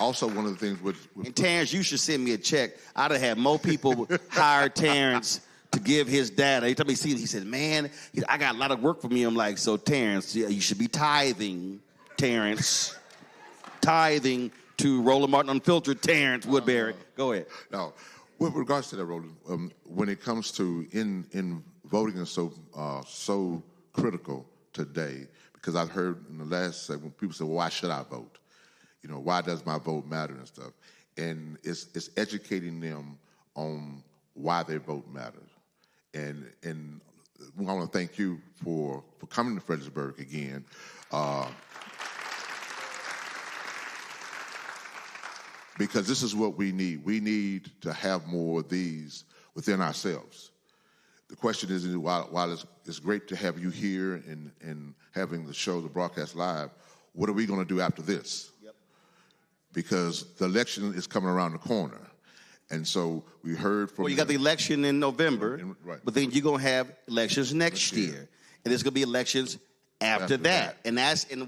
Also, one of the things with and Terrence, you should send me a check. I'd have had more people hire Terrence to give his data. He told me, he said, man, I got a lot of work for me. I'm like, so Terrence, you should be tithing, Terrence. Tithing to Roland Martin Unfiltered, Terrence Woodbury. Go ahead. Now, with regards to that, Roland, when it comes to in voting is so critical today, because I've heard in the last segment people say, well, why should I vote? You know, why does my vote matter and stuff? And it's educating them on why their vote matters. And I want to thank you for coming to Fredericksburg again. Because this is what we need. We need to have more of these within ourselves. the question is, while it's great to have you here and having the show, the broadcast live, what are we going to do after this? Yep. Because the election is coming around the corner. And so we heard from... Well, you got the election in November, right. But then you're going to have elections next year. And there's going to be elections after that. And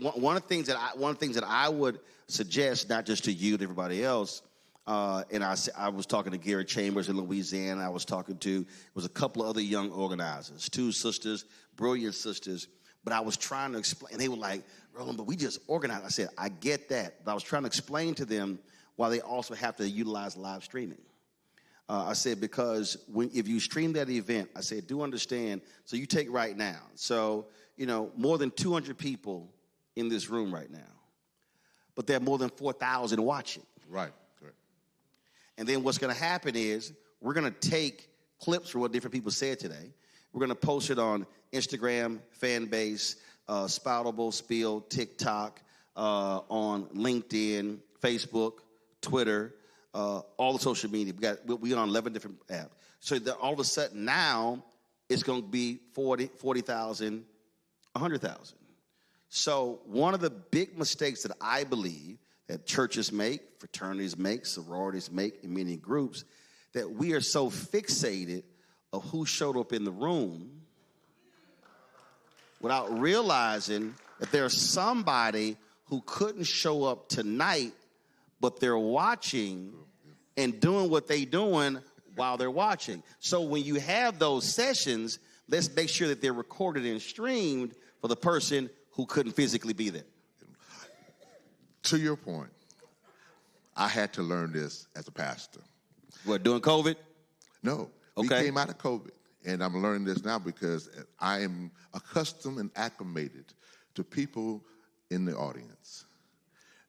one of the things that I would suggest, not just to you, to everybody else, and I was talking to Gary Chambers in Louisiana. I was talking to, it was a couple of other young organizers, two sisters, brilliant sisters. But I was trying to explain, and they were like, Roland, but we just organized. I said, I get that. But I was trying to explain to them why they also have to utilize live streaming. I said, because if you stream that event, I said, do understand, so you take right now. So, more than 200 people in this room right now. But there are more than 4,000 watching. Right, correct. And then what's going to happen is we're going to take clips from what different people said today. We're going to post it on Instagram, Fanbase, Spoutable, Spill, TikTok, on LinkedIn, Facebook, Twitter, all the social media. We're on 11 different apps. So that all of a sudden now it's going to be 40,000, 100,000. So one of the big mistakes that I believe that churches make, fraternities make, sororities make, in many groups, that we are so fixated of who showed up in the room without realizing that there's somebody who couldn't show up tonight, but they're watching and doing what they're doing while they're watching. So when you have those sessions, let's make sure that they're recorded and streamed for the person who couldn't physically be there. To your point, I had to learn this as a pastor. What, during COVID? No. Okay. We came out of COVID, and I'm learning this now because I am accustomed and acclimated to people in the audience.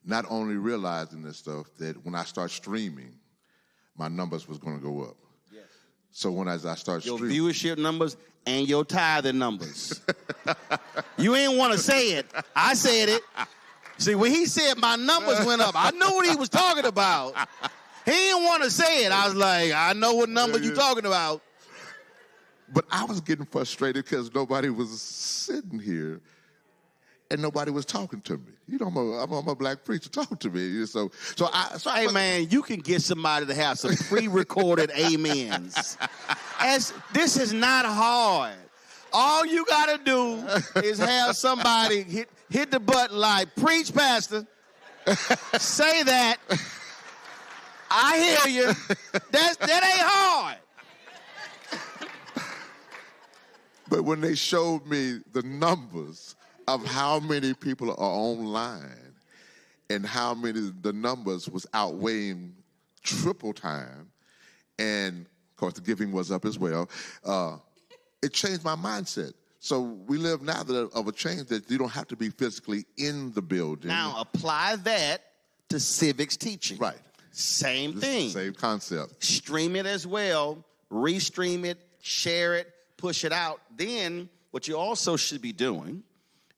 Not only realizing this stuff, that when I start streaming, my numbers was going to go up. Yes. So when I start your streaming... viewership numbers and your tithing numbers. You ain't want to say it. I said it. See, when he said my numbers went up, I knew what he was talking about. He didn't want to say it. I was like, I know what number you're talking about. But I was getting frustrated because nobody was sitting here and nobody was talking to me. I'm a black preacher. Talk to me. So hey, man, you can get somebody to have some pre-recorded amens. This is not hard. All you got to do is have somebody hit the button like, preach, pastor. Say that. I hear you. That ain't hard. But when they showed me the numbers of how many people are online and how many the numbers was outweighing triple time, and of course the giving was up as well, it changed my mindset. So we live now of a change that you don't have to be physically in the building. Now apply that to civics teaching. Right. Same thing. Same concept. Stream it as well, restream it, share it, push it out. Then what you also should be doing,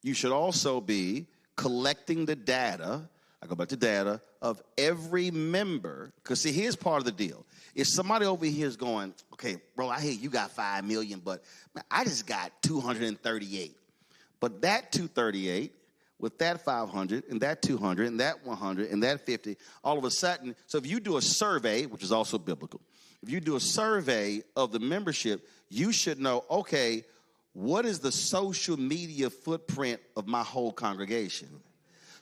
you should also be collecting the data, I go back to data, of every member. Because see, here's part of the deal. If somebody over here is going, okay, bro, I hear you got 5 million, but man, I just got 238. But that 238, with that 500, and that 200, and that 100, and that 50, all of a sudden, so if you do a survey, which is also biblical, if you do a survey of the membership, you should know, okay, what is the social media footprint of my whole congregation?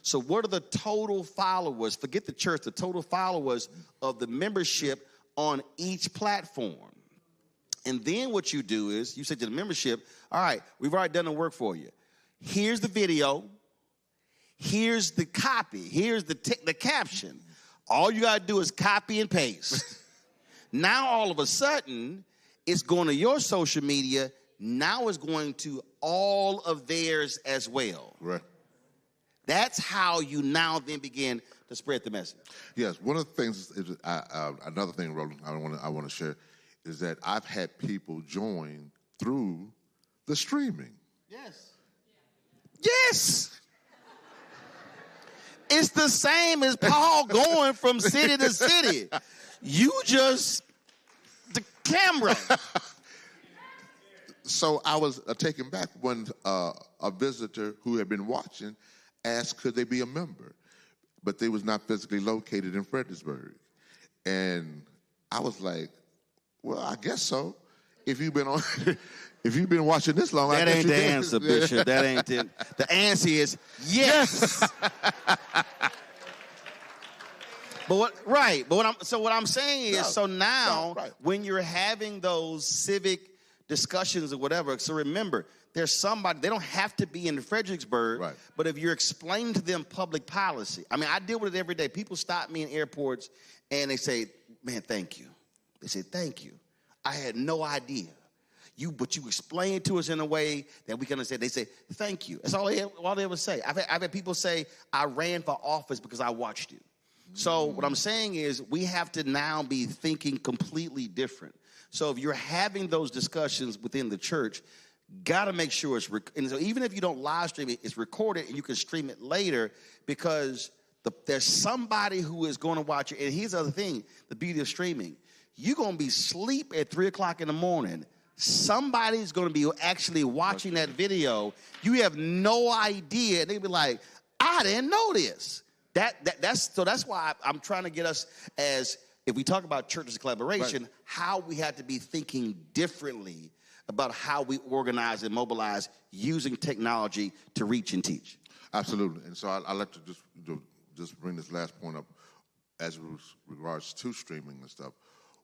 So what are the total followers, forget the church, the total followers of the membership on each platform? And then what you do is, you say to the membership, all right, we've already done the work for you. Here's the video. Here's the copy. Here's the caption. All you got to do is copy and paste. Now, all of a sudden, it's going to your social media. Now it's going to all of theirs as well. Right. That's how you now then begin to spread the message. Yes. One of the things, another thing, Roland, I want to share, is that I've had people join through the streaming. Yes. Yes. It's the same as Paul going from city to city. You just, the camera. So I was taken back when a visitor who had been watching asked could they be a member, but they was not physically located in Fredericksburg. And I was like, well, I guess so. If you've been on, if you've been watching this long, that I guess ain't you the can. answer, Bishop. That ain't it. The answer is yes. But what I'm saying is, so now when you're having those civic discussions or whatever, so remember, there's somebody, they don't have to be in Fredericksburg, but if you're explaining to them public policy, I mean, I deal with it every day. People stop me in airports and they say, man, thank you. They say, thank you. I had no idea. But you explain it to us in a way that we can understand. They say, thank you. That's all they ever say. I've had people say, I ran for office because I watched you. So what I'm saying is we have to now be thinking completely different. So if you're having those discussions within the church, got to make sure it's, and so even if you don't live stream it, it's recorded and you can stream it later because there's somebody who is going to watch it. And here's the other thing, the beauty of streaming. You're going to be asleep at 3 o'clock in the morning. Somebody's going to be actually watching that video. You have no idea. They'll be like, I didn't know this. That's why I'm trying to get us as, if we talk about churches collaboration, how we have to be thinking differently about how we organize and mobilize using technology to reach and teach. Absolutely. And so I'd like to just bring this last point up as regards to streaming and stuff.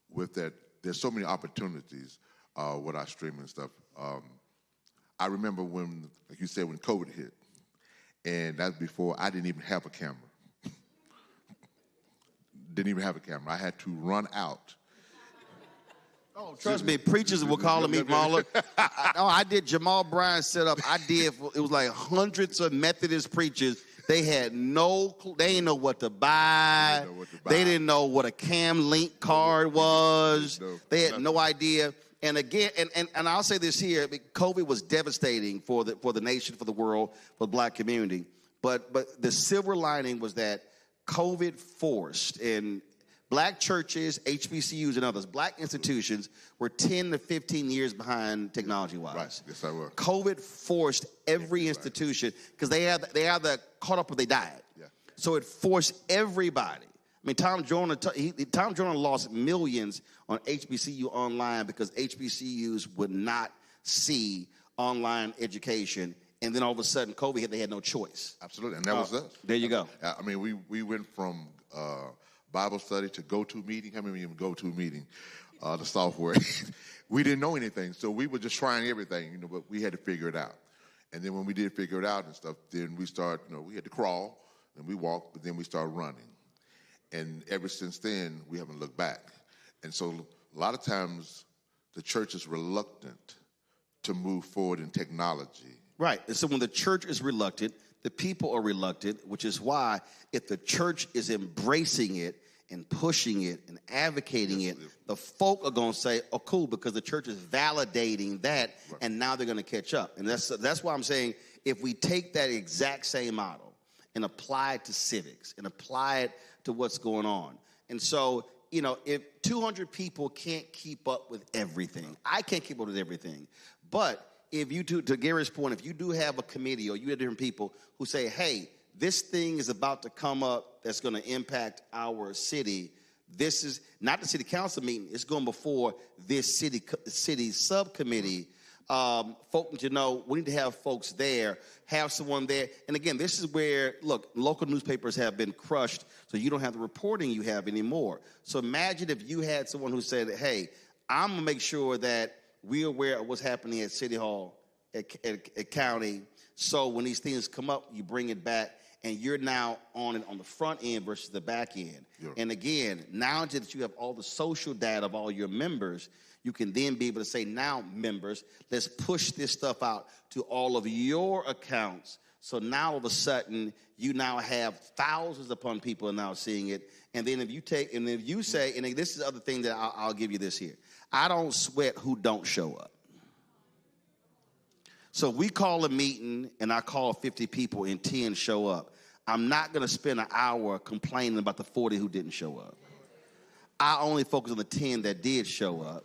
With that, there's so many opportunities with our streaming stuff. I remember when, like you said, when COVID hit, and that's before I didn't even have a camera. Didn't even have a camera. I had to run out. Oh, trust me, preachers were calling me Marla. I did Jamal Bryan set up. It was like hundreds of Methodist preachers. They had they didn't know what to buy. They didn't know what a Cam Link card was. They had no idea. And again, and I'll say this here, COVID was devastating for the nation, for the world, for the black community. But the silver lining was that COVID forced, and black churches, HBCUs, and others, black institutions were 10 to 15 years behind technology-wise. Right. Yes, I will. COVID forced every institution, because they either caught up or they died. Yeah. So it forced everybody. I mean, Tom Joyner lost millions on HBCU online because HBCUs would not see online education. And then all of a sudden, COVID hit, they had no choice. Absolutely, and that was us. There you go. I mean, we went from Bible study to go-to-meeting. How many of you go-to-meeting, the software? We didn't know anything, so we were just trying everything, but we had to figure it out. And then when we did figure it out and stuff, then we started, we had to crawl, and we walked, but then we started running. And ever since then, we haven't looked back. And so a lot of times, the church is reluctant to move forward in technology. Right. And so when the church is reluctant, the people are reluctant, which is why if the church is embracing it and pushing it and advocating it, the folk are going to say, oh, cool, because the church is validating that, and now they're going to catch up. And that's why I'm saying if we take that exact same model and apply it to civics and apply it to what's going on. And so, if 200 people can't keep up with everything, I can't keep up with everything, but if you do, to Gary's point, if you do have a committee or you have different people who say, hey, this thing is about to come up that's going to impact our city, this is not the city council meeting, it's going before this city subcommittee. Folk need to know, we need to have folks there, have someone there. And again, this is where, look, local newspapers have been crushed, so you don't have the reporting you have anymore. So imagine if you had someone who said, hey, I'm going to make sure that we're aware of what's happening at City Hall, at County. So when these things come up, you bring it back, and you're now on it on the front end versus the back end. Yeah. And again, now that you have all the social data of all your members, you can then be able to say, now, members, let's push this stuff out to all of your accounts. So now all of a sudden, you now have thousands upon people now seeing it. And then if you say, and this is the other thing that I'll give you this here. I don't sweat who don't show up. So we call a meeting and I call 50 people and 10 show up. I'm not going to spend an hour complaining about the 40 who didn't show up. I only focus on the 10 that did show up.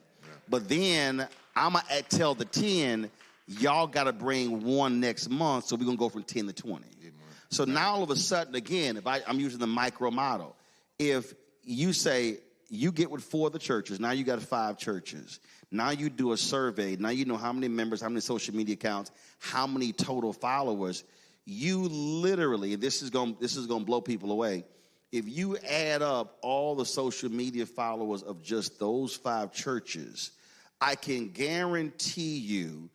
But then I'm going to tell the 10, y'all got to bring 1 next month, so we're going to go from 10 to 20. So now all of a sudden, again, if I'm using the micro model, if you say you get with 4 of the churches, now you got 5 churches. Now you do a survey. Now you know how many members, how many social media accounts, how many total followers. You literally, and this is going to blow people away. If you add up all the social media followers of just those 5 churches, I can guarantee you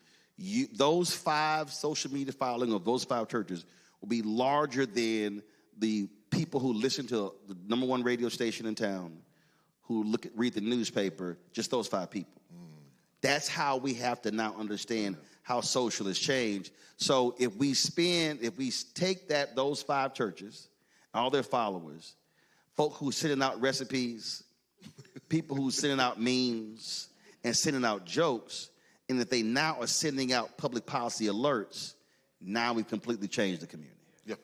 those 5 social media following of those 5 churches will be larger than the people who listen to the #1 radio station in town, who read the newspaper, just those 5 people. That's how we have to now understand how social has changed. So if we take those 5 churches, all their followers, folk who sending out recipes, people who sending out memes and sending out jokes, and that they now are sending out public policy alerts, now we've completely changed the community. Yeah.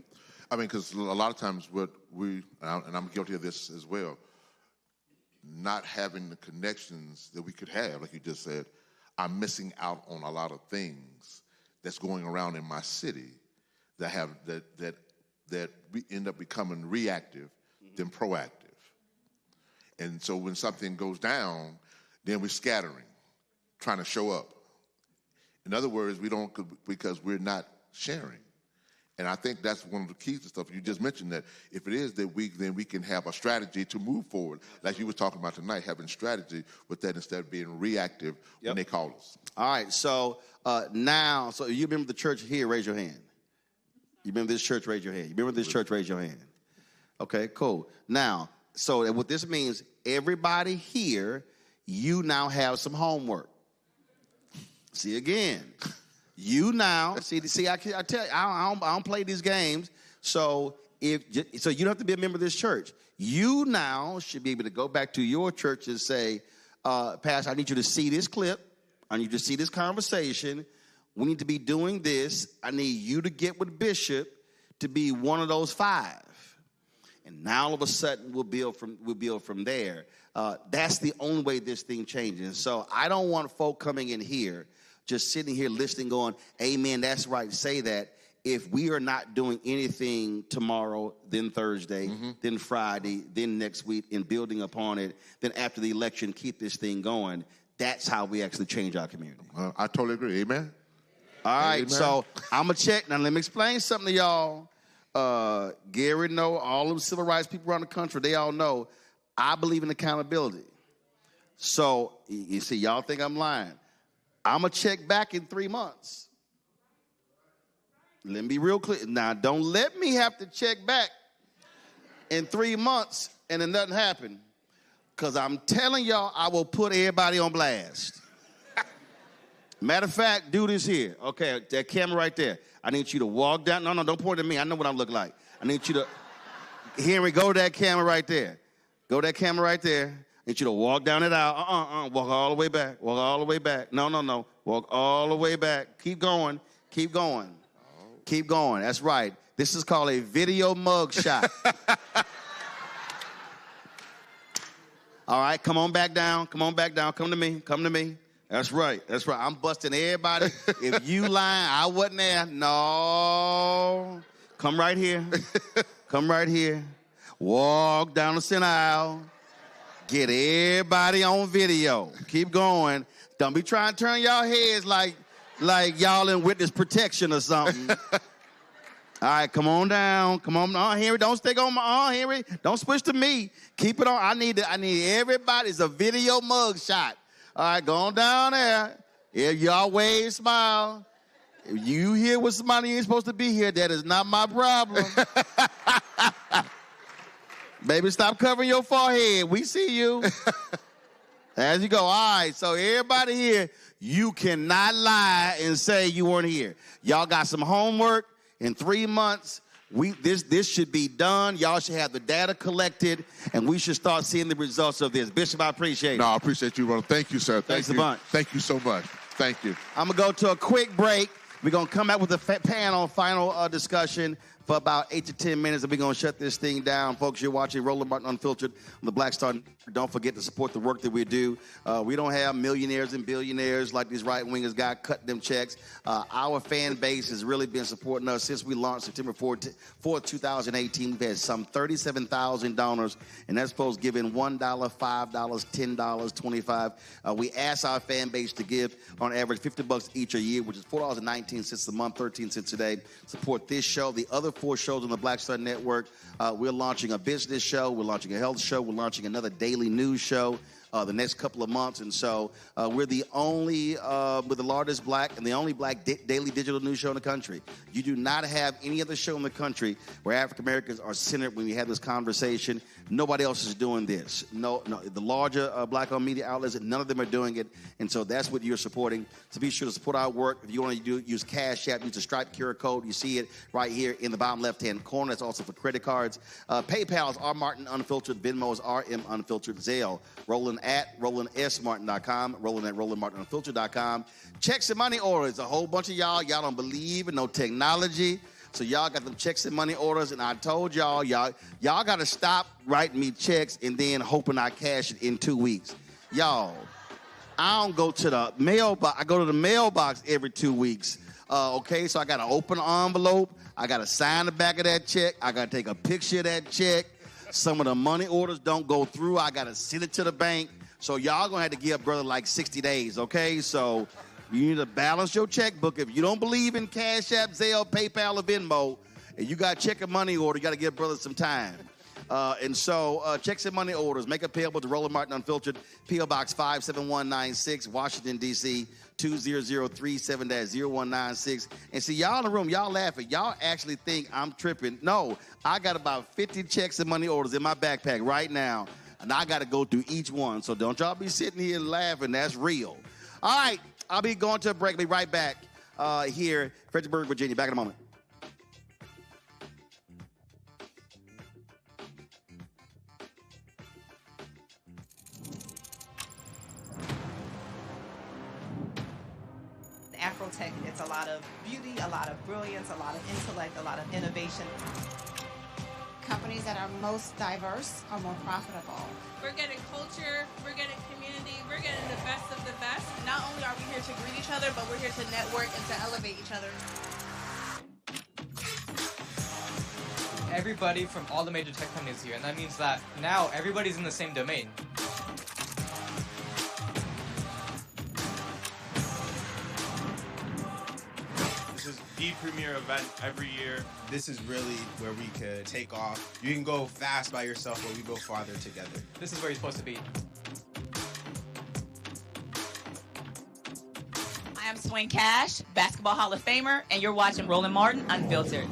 I mean, because a lot of times and I'm guilty of this as well, not having the connections that we could have, like you just said, I'm missing out on a lot of things that's going around in my city that we end up becoming reactive than proactive. And so when something goes down, then we're scattering, trying to show up. In other words, we don't, because we're not sharing. And I think that's one of the keys to stuff. You just mentioned that if it is that then we can have a strategy to move forward, like you were talking about tonight, having strategy with that instead of being reactive when they call us. All right, so now, so you remember the church here, raise your hand. You remember this church, raise your hand. You remember this church, raise your hand. Okay, cool. Now, so what this means, everybody here, you now have some homework. See again. You now see. I tell you, I don't play these games. So you don't have to be a member of this church. You now should be able to go back to your church and say, Pastor, I need you to see this clip. I need you to see this conversation. We need to be doing this. I need you to get with Bishop to be one of those 5. And now all of a sudden we'll build from there. That's the only way this thing changes. So I don't want folk coming in here just sitting here listening, going, amen, that's right, say that. If we are not doing anything tomorrow, then Thursday, then Friday, then next week, and building upon it, then after the election, keep this thing going, that's how we actually change our community. I totally agree. Amen? All right, Amen. So I'm going to check. Now, let me explain something to y'all. Gary know, all of the civil rights people around the country, they all know, I believe in accountability. So, you see, y'all think I'm lying. I'm going to check back in 3 months. Let me be real clear. Now, don't let me have to check back in 3 months and then nothing happened. Because I'm telling y'all, I will put everybody on blast. Matter of fact, do this here. Okay, that camera right there. I need you to walk down. No, don't point at me. I know what I look like. I need you to, Henry, go to that camera right there. Go to that camera right there. I need you to walk down it aisle. Walk all the way back. Walk all the way back. No. Walk all the way back. Keep going. Keep going. Keep going. That's right. This is called a video mug shot. All right, come on back down. Come on back down. Come to me. Come to me. That's right. That's right. I'm busting everybody. If you lying, I wasn't there. No. Come right here. Come right here. Walk down the center aisle. Get everybody on video. Keep going. Don't be trying to turn y'all heads like y'all in witness protection or something. All right, come on down. Come on, Henry. Don't stick on my arm, Henry. Don't switch to me. Keep it on. I need everybody. It's a video mug shot. All right, go on down there. If y'all wave, smile. If you hear with somebody you ain't supposed to be here, that is not my problem. Baby, stop covering your forehead. We see you. As you go. All right, so everybody here, you cannot lie and say you weren't here. Y'all got some homework. In 3 months, this should be done. Y'all should have the data collected, and we should start seeing the results of this. Bishop, I appreciate it. No, I appreciate you, Roland. Thank you, sir. Thanks a bunch. Thank you so much. Thank you. I'm going to go to a quick break. We're going to come back with a panel final discussion for about 8 to 10 minutes, and we're going to shut this thing down. Folks, you're watching Roland Martin Unfiltered on the Black Star. Don't forget to support the work that we do. We don't have millionaires and billionaires like these right-wingers got cutting them checks. Our fan base has really been supporting us since we launched September 4th, 2018. We've had some 37,000 donors, and that's folks giving $1, $5, $10, $25. We ask our fan base to give, on average, $50 each a year, which is $4.19 a month, 13 cents a day. Support this show, the other 4 shows on the Black Star Network. We're launching a business show. We're launching a health show. We're launching another daily news show the next couple of months. And so we're the only, we're the largest black and the only black daily digital news show in the country. You do not have any other show in the country where African Americans are centered when we have this conversation. Nobody else is doing this. No, the larger black-owned media outlets, none of them are doing it. And so that's what you're supporting. So be sure to support our work. If you want to use Cash App, use the Stripe QR code. You see it right here in the bottom left-hand corner. That's also for credit cards. PayPal is R Martin Unfiltered. Venmo is RM Unfiltered. Zelle, Roland at RolandSMartin.com. Roland at RolandMartinUnfiltered.com. Checks and money orders. A whole bunch of y'all don't believe in no technology. So y'all got them checks and money orders, and I told y'all got to stop writing me checks and then hoping I cash it in 2 weeks. Y'all, I don't go to the mailbox. I go to the mailbox every 2 weeks. Okay, so I got to open an envelope. I got to sign the back of that check. I got to take a picture of that check. Some of the money orders don't go through. I got to send it to the bank. So y'all going to have to give brother like 60 days, okay? So you need to balance your checkbook. If you don't believe in Cash App, Zelle, PayPal, or Venmo, and you got check and money order, you got to give brother some time. And so checks and money orders, make it payable to Roland Martin Unfiltered, P.O. Box 57196, Washington, D.C., 20037-0196. And see, y'all in the room, y'all laughing. Y'all actually think I'm tripping. No, I got about 50 checks and money orders in my backpack right now, and I got to go through each one. So don't y'all be sitting here laughing. That's real. All right, I'll be going to a break. I'll be right back here, Fredericksburg, Virginia. Back in a moment. Afrotech, it's a lot of beauty, a lot of brilliance, a lot of intellect, a lot of innovation. Companies that are most diverse are more profitable. We're getting culture, we're getting community, we're getting the best of the best. Not only are we here to greet each other, but we're here to network and to elevate each other. Everybody from all the major tech companies here, and that means that now everybody's in the same domain. The premier event every year. This is really where we could take off. You can go fast by yourself, but we go farther together. This is where you're supposed to be. I am Swing Cash, Basketball Hall of Famer, and you're watching Roland Martin Unfiltered.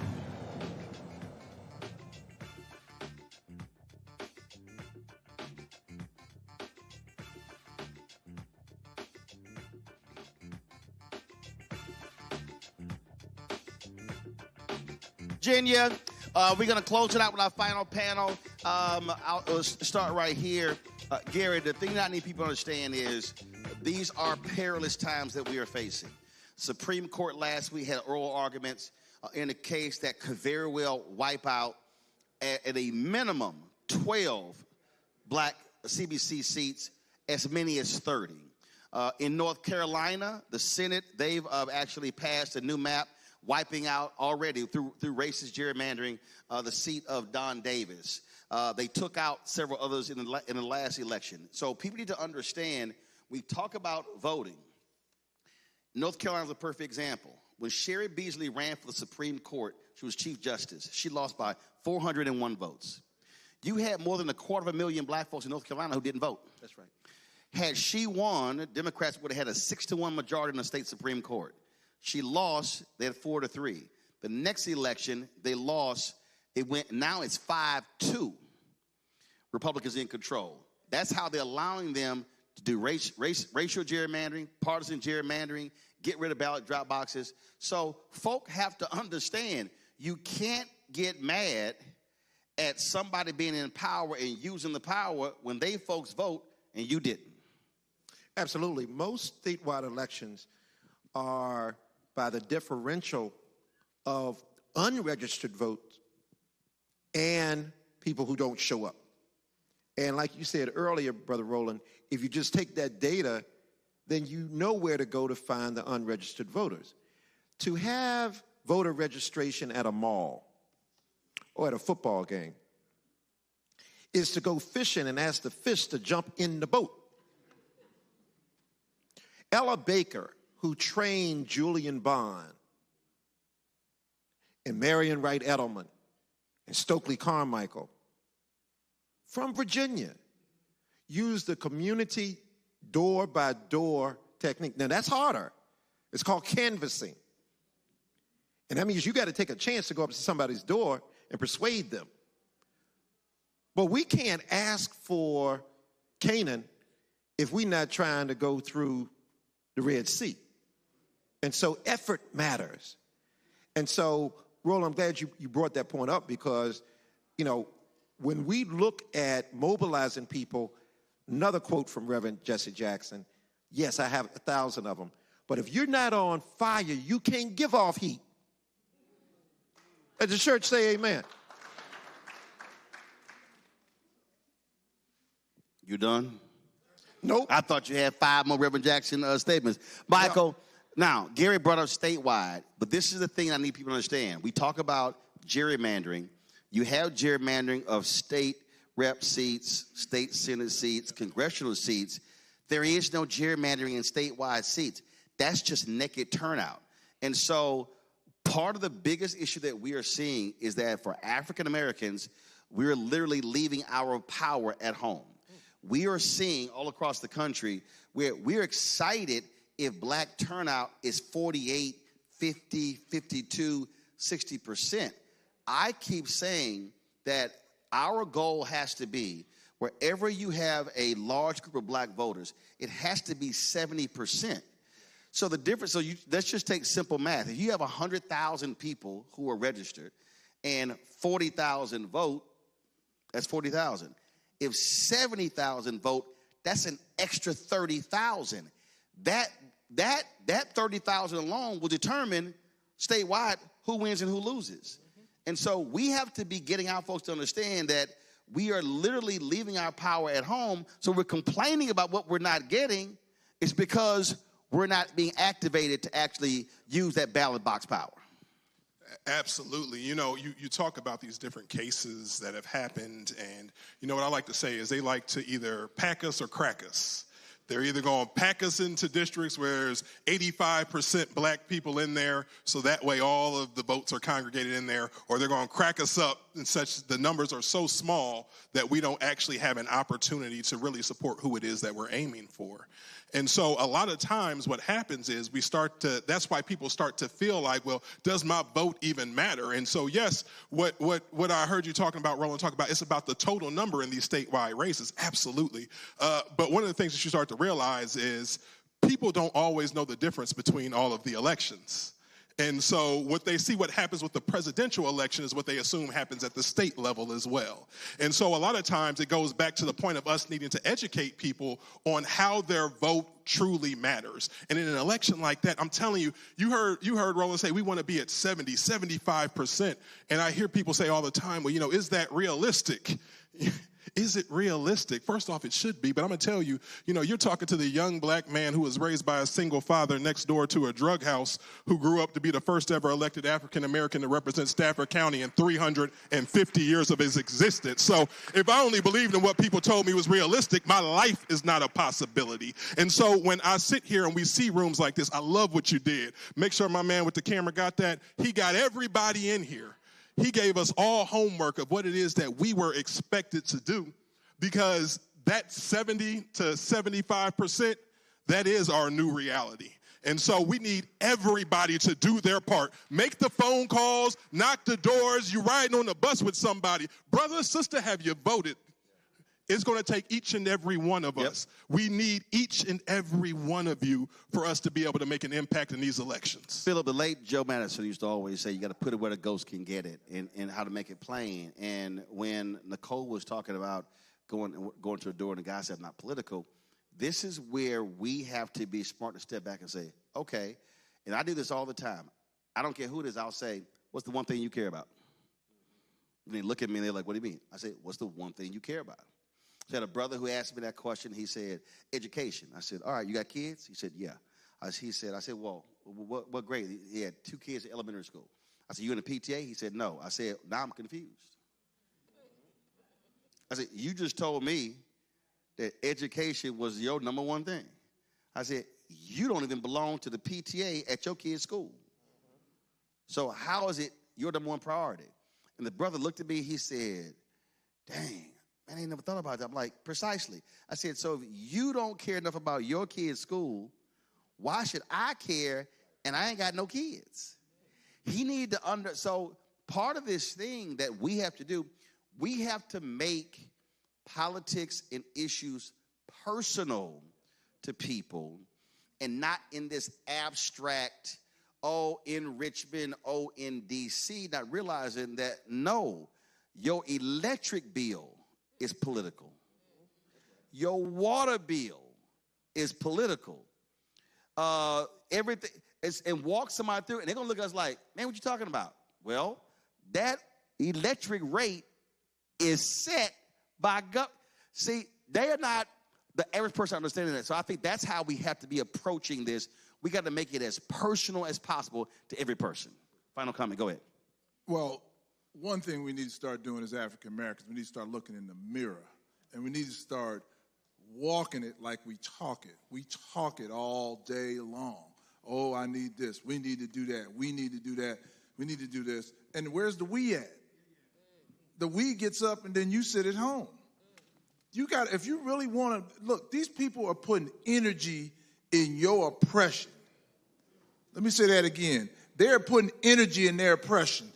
Virginia, we're going to close it out with our final panel. I'll start right here. Gary, the thing that I need people to understand is these are perilous times that we are facing. Supreme Court last week had oral arguments in a case that could very well wipe out at a minimum 12 black CBC seats, as many as 30. In North Carolina, the Senate, they've actually passed a new map wiping out already through racist gerrymandering the seat of Don Davis. They took out several others in the last election. So people need to understand, we talk about voting. North Carolina is a perfect example. When Sherry Beasley ran for the Supreme Court, she was Chief Justice. She lost by 401 votes. You had more than 250,000 black folks in North Carolina who didn't vote. That's right. Had she won, Democrats would have had a 6-1 majority in the state Supreme Court. She lost, they had 4-3. The next election, they lost, now it's 5-2. Republicans in control. That's how they're allowing them to do racial gerrymandering, partisan gerrymandering, get rid of ballot drop boxes. So folk have to understand, you can't get mad at somebody being in power and using the power when they folks vote and you didn't. Absolutely. Most statewide elections are by the differential of unregistered votes and people who don't show up. And like you said earlier, Brother Roland, if you just take that data, then you know where to go to find the unregistered voters. To have voter registration at a mall or at a football game is to go fishing and ask the fish to jump in the boat. Ella Baker, who trained Julian Bond and Marion Wright Edelman and Stokely Carmichael from Virginia, used the community door-by-door technique. Now, that's harder. It's called canvassing. And that means you got to take a chance to go up to somebody's door and persuade them. But we can't ask for Canaan if we're not trying to go through the Red Sea. And so effort matters. And so, Roland, I'm glad you brought that point up because, you know, when we look at mobilizing people, another quote from Reverend Jesse Jackson, yes, I have 1,000 of them, but if you're not on fire, you can't give off heat. Let the church say amen. You done? Nope. I thought you had 5 more Reverend Jackson statements. Michael, now, Gary brought up statewide, but this is the thing I need people to understand. We talk about gerrymandering. You have gerrymandering of state rep seats, state senate seats, congressional seats. There is no gerrymandering in statewide seats. That's just naked turnout. And so part of the biggest issue that we are seeing is that for African Americans, we're literally leaving our power at home. We are seeing all across the country where we're excited if black turnout is 48, 50, 52, 60%. I keep saying that our goal has to be wherever you have a large group of black voters, it has to be 70%. So the difference, let's just take simple math. If you have 100,000 people who are registered and 40,000 vote, that's 40,000. If 70,000 vote, that's an extra 30,000. That 30,000 alone will determine statewide who wins and who loses. And so we have to be getting our folks to understand that we are literally leaving our power at home. So we're complaining about what we're not getting. It's because we're not being activated to actually use that ballot box power. Absolutely. You know, you talk about these different cases that have happened, and you know what I like to say is they like to either pack us or crack us. They're either going to pack us into districts where there's 85% black people in there, so that way all of the votes are congregated in there, or they're going to crack us up and such the numbers are so small that we don't actually have an opportunity to really support who it is that we're aiming for. And so a lot of times what happens is that's why people start to feel like, well, does my vote even matter? And so, yes, what I heard you talking about, Roland, talk about, it's about the total number in these statewide races. Absolutely. But one of the things that you start to realize is people don't always know the difference between all of the elections. And so what they see what happens with the presidential election is what they assume happens at the state level as well. And so a lot of times it goes back to the point of us needing to educate people on how their vote truly matters. And in an election like that, I'm telling you, you heard Roland say we want to be at 70, 75%. And I hear people say all the time, well, you know, is that realistic? Is it realistic? First off, it should be, but I'm going to tell you, you know, you're talking to the young black man who was raised by a single father next door to a drug house who grew up to be the first ever elected African-American to represent Stafford County in 350 years of his existence. So if I only believed in what people told me was realistic, my life is not a possibility. And so when I sit here and we see rooms like this, I love what you did. Make sure my man with the camera got that. He got everybody in here. He gave us all homework of what it is that we were expected to do, because that 70 to 75%, that is our new reality. And so we need everybody to do their part. Make the phone calls, knock the doors, you're riding on the bus with somebody. Brother, sister, have you voted? It's going to take each and every one of us. We need each and every one of you for us to be able to make an impact in these elections. Philip, the late Joe Madison used to always say, you got to put it where the ghost can get it, and how to make it plain. And when Nicole was talking about going to a door and the guy said, not political, this is where we have to be smart to step back and say, okay, And I do this all the time. I don't care who it is. I'll say, what's the one thing you care about? And they look at me and they're like, what do you mean? I say, what's the one thing you care about? I had a brother who asked me that question. He said, education. I said, all right, you got kids? He said, yeah. I said, well, what grade? He had 2 kids at elementary school. I said, you in the PTA? He said, no. I said, now I'm confused. I said, you just told me that education was your number one thing. I said, you don't even belong to the PTA at your kid's school. So how is it your number one priority? And the brother looked at me, he said, dang, man, I ain't never thought about that. I'm like, precisely. I said, so if you don't care enough about your kid's school, why should I care and I ain't got no kids? He need to so part of this thing that we have to do, we have to make politics and issues personal to people and not in this abstract, oh, in Richmond, oh, in D.C., not realizing that, no, your electric bill is political. Your water bill is political. Everything is, and walk somebody through, and they're going to look at us like, man, what you talking about? Well, that electric rate is set by government. See, they are not the average person understanding that. So I think that's how we have to be approaching this. We got to make it as personal as possible to every person. Final comment, go ahead. Well, one thing we need to start doing as African Americans, we need to start looking in the mirror, and we need to start walking it like we talk it. We talk it all day long. Oh, I need this. We need to do that. We need to do that. We need to do this. And where's the we at? The we gets up and then you sit at home. You got, if you really want to, look, these people are putting energy in your oppression. Let me say that again. They're putting energy in their oppression.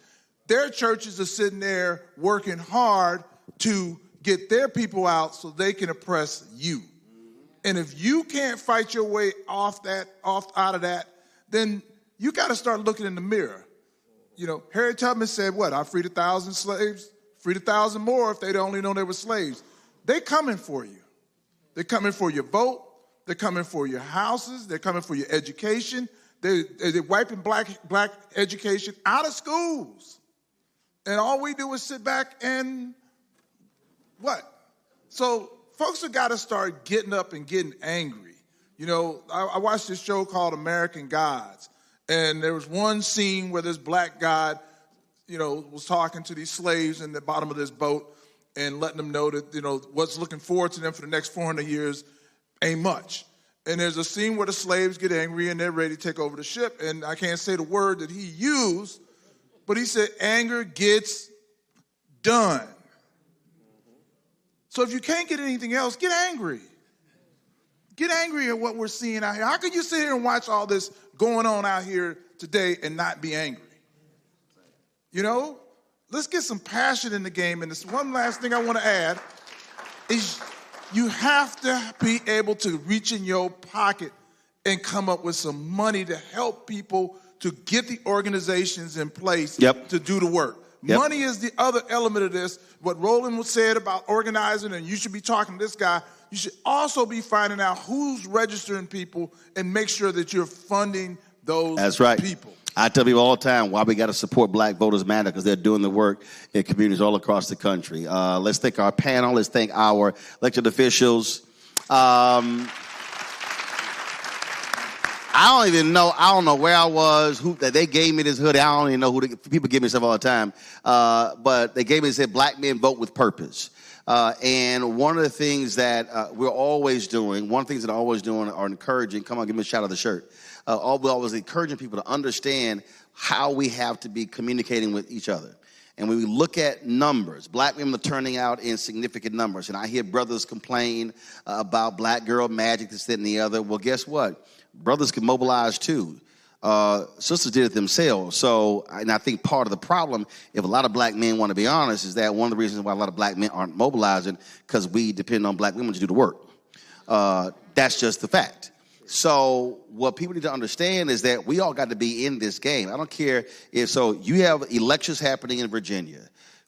Their churches are sitting there working hard to get their people out so they can oppress you. And if you can't fight your way out of that, then you got to start looking in the mirror. You know, Harriet Tubman said, what? I freed 1,000 slaves, freed 1,000 more if they'd only known they were slaves. They're coming for you. They're coming for your vote. They're coming for your houses. They're coming for your education. They're wiping black education out of schools. And all we do is sit back and what? So folks have got to start getting up and getting angry. You know, I watched this show called American Gods. And there was one scene where this black god, you know, was talking to these slaves in the bottom of this boat and letting them know that, you know, what's looking forward to them for the next 400 years ain't much. And there's a scene where the slaves get angry and they're ready to take over the ship. And I can't say the word that he used, but he said, anger gets done. So if you can't get anything else, get angry. Get angry at what we're seeing out here. How can you sit here and watch all this going on out here today and not be angry? You know? Let's get some passion in the game. And this one last thing I want to add is you have to be able to reach in your pocket and come up with some money to help people to get the organizations in place to do the work. Money is the other element of this. What Roland said about organizing, and you should be talking to this guy, you should also be finding out who's registering people and make sure that you're funding those people. I tell people all the time why we got to support Black Voters Matter, because they're doing the work in communities all across the country. Let's thank our panel. Let's thank our elected officials. I don't know where I was, they gave me this hoodie. I don't even know people give me stuff all the time. But they gave me, said, Black men vote with purpose. And one of the things that we're always doing, are encouraging, come on, give me a shout of the shirt. We're always encouraging people to understand how we have to be communicating with each other. And when we look at numbers, Black women are turning out in significant numbers. And I hear brothers complain about black girl magic, this, that, and the other. Well, guess what? Brothers can mobilize too. Sisters did it themselves. So, and I think part of the problem, if a lot of black men want to be honest, is that one of the reasons why a lot of black men aren't mobilizing, because we depend on black women to do the work. That's just the fact. So what people need to understand is that we all got to be in this game. I don't care if, so you have elections happening in Virginia.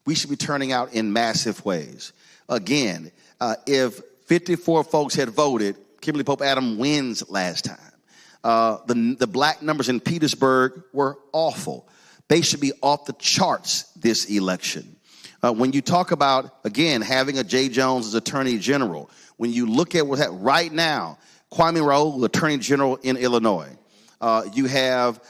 We should be turning out in massive ways. Again, if 54 folks had voted, Kimberly Pope Adams wins last time. The black numbers in Petersburg were awful. They should be off the charts this election. When you talk about, again, having a Jay Jones as Attorney General, when you look at what happened right now, Kwame Raoul, Attorney General in Illinois. You have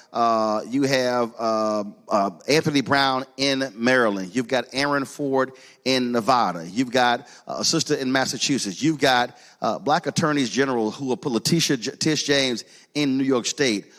Anthony Brown in Maryland. You've got Aaron Ford in Nevada. You've got a sister in Massachusetts. You've got black attorneys general who will put Tish James in New York State,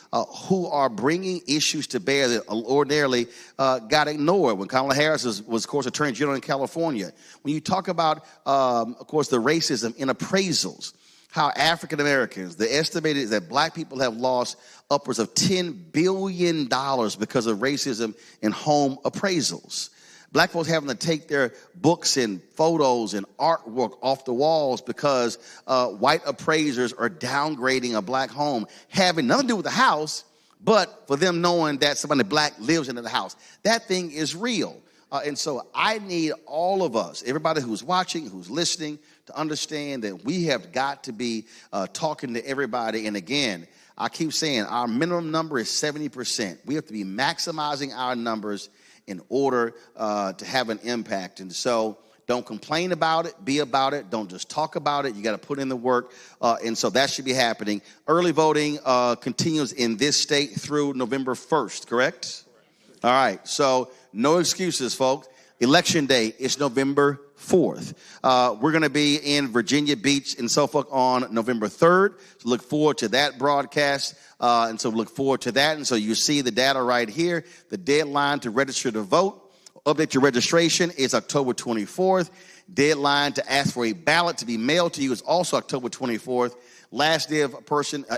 who are bringing issues to bear that ordinarily got ignored when Kamala Harris was, of course, Attorney General in California. When you talk about, of course, the racism in appraisals, how African Americans, the estimated is that black people have lost upwards of $10 billion because of racism in home appraisals. Black folks having to take their books and photos and artwork off the walls because white appraisers are downgrading a black home, having nothing to do with the house, but for them knowing that somebody black lives in the house. That thing is real. And so I need all of us, everybody who's watching, who's listening, to understand that we have got to be talking to everybody. And again, I keep saying our minimum number is 70%. We have to be maximizing our numbers in order to have an impact. And so don't complain about it, be about it. Don't just talk about it. You got to put in the work. And so that should be happening. Early voting continues in this state through November 1st, correct? All right. So no excuses, folks. Election day is November 4th. We're going to be in Virginia Beach and Suffolk on November 3rd. So look forward to that broadcast. And so look forward to that. And so you see the data right here. The deadline to register to vote, update your registration, is October 24th. Deadline to ask for a ballot to be mailed to you is also October 24th. Last day of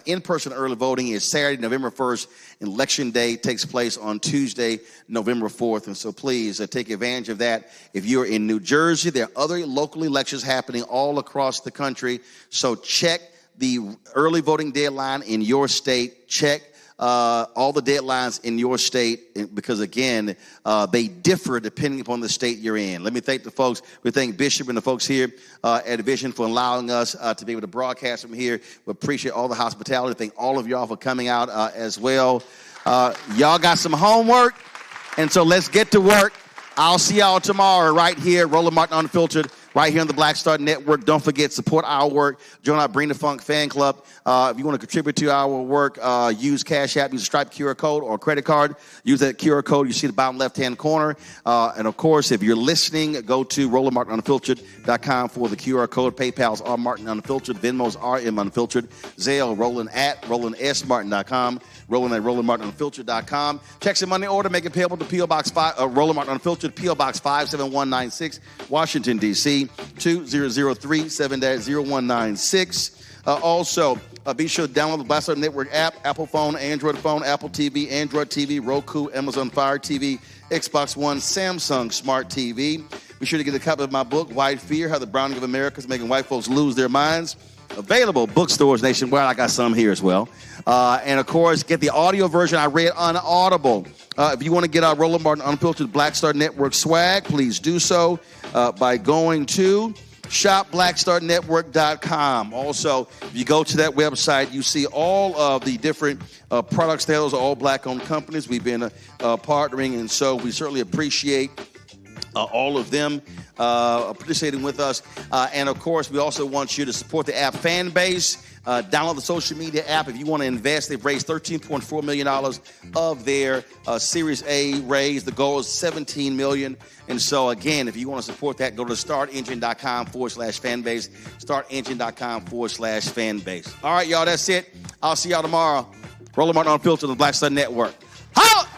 in-person early voting is Saturday, November 1st. Election day takes place on Tuesday, November 4th. And so please take advantage of that. If you're in New Jersey, there are other local elections happening all across the country. So check the early voting deadline in your state. Check all the deadlines in your state, because again, they differ depending upon the state you're in. Let me thank the folks. We thank Bishop and the folks here at Vision for allowing us to be able to broadcast from here. We appreciate all the hospitality. Thank all of y'all for coming out as well. Y'all got some homework, and so let's get to work. I'll see y'all tomorrow right here, Roland Martin Unfiltered, right here on the Black Star Network. Don't forget, support our work. Join our Bring the Funk fan club. If you want to contribute to our work, use Cash App, use a Stripe QR code or credit card. Use that QR code. You see the bottom left-hand corner. And, of course, if you're listening, go to RolandMartinUnfiltered.com for the QR code. PayPal's R Martin Unfiltered. Venmo's RM Unfiltered. Zelle, Roland at RolandSMartin.com. Roland at RolandMartinUnfiltered.com. Checks and money order, make it payable to P.O. Box 5, Roland Martin Unfiltered, P.O. Box 57196, Washington, D.C., 20037-0196. Also, be sure to download the Black Star Network app, Apple phone, Android phone, Apple TV, Android TV, Roku, Amazon Fire TV, Xbox One, Samsung Smart TV. Be sure to get a copy of my book, White Fear, How the Browning of America is Making White Folks Lose Their Minds. Available bookstores nationwide. I got some here as well. And, of course, get the audio version I read on Audible. If you want to get our Roland Martin Unfiltered Black Star Network swag, please do so by going to shopblackstarnetwork.com. Also, if you go to that website, you see all of the different products. Those are all black-owned companies. We've been partnering, and so we certainly appreciate all of them participating with us. And, of course, we also want you to support the app fan base. Download the social media app if you want to invest. They've raised $13.4 million of their Series A raise. The goal is $17 million. And so, again, if you want to support that, go to startengine.com/fanbase. Startengine.com/fanbase. All right, y'all, that's it. I'll see y'all tomorrow. Roland Martin Unfiltered on the Black Star Network. Holla!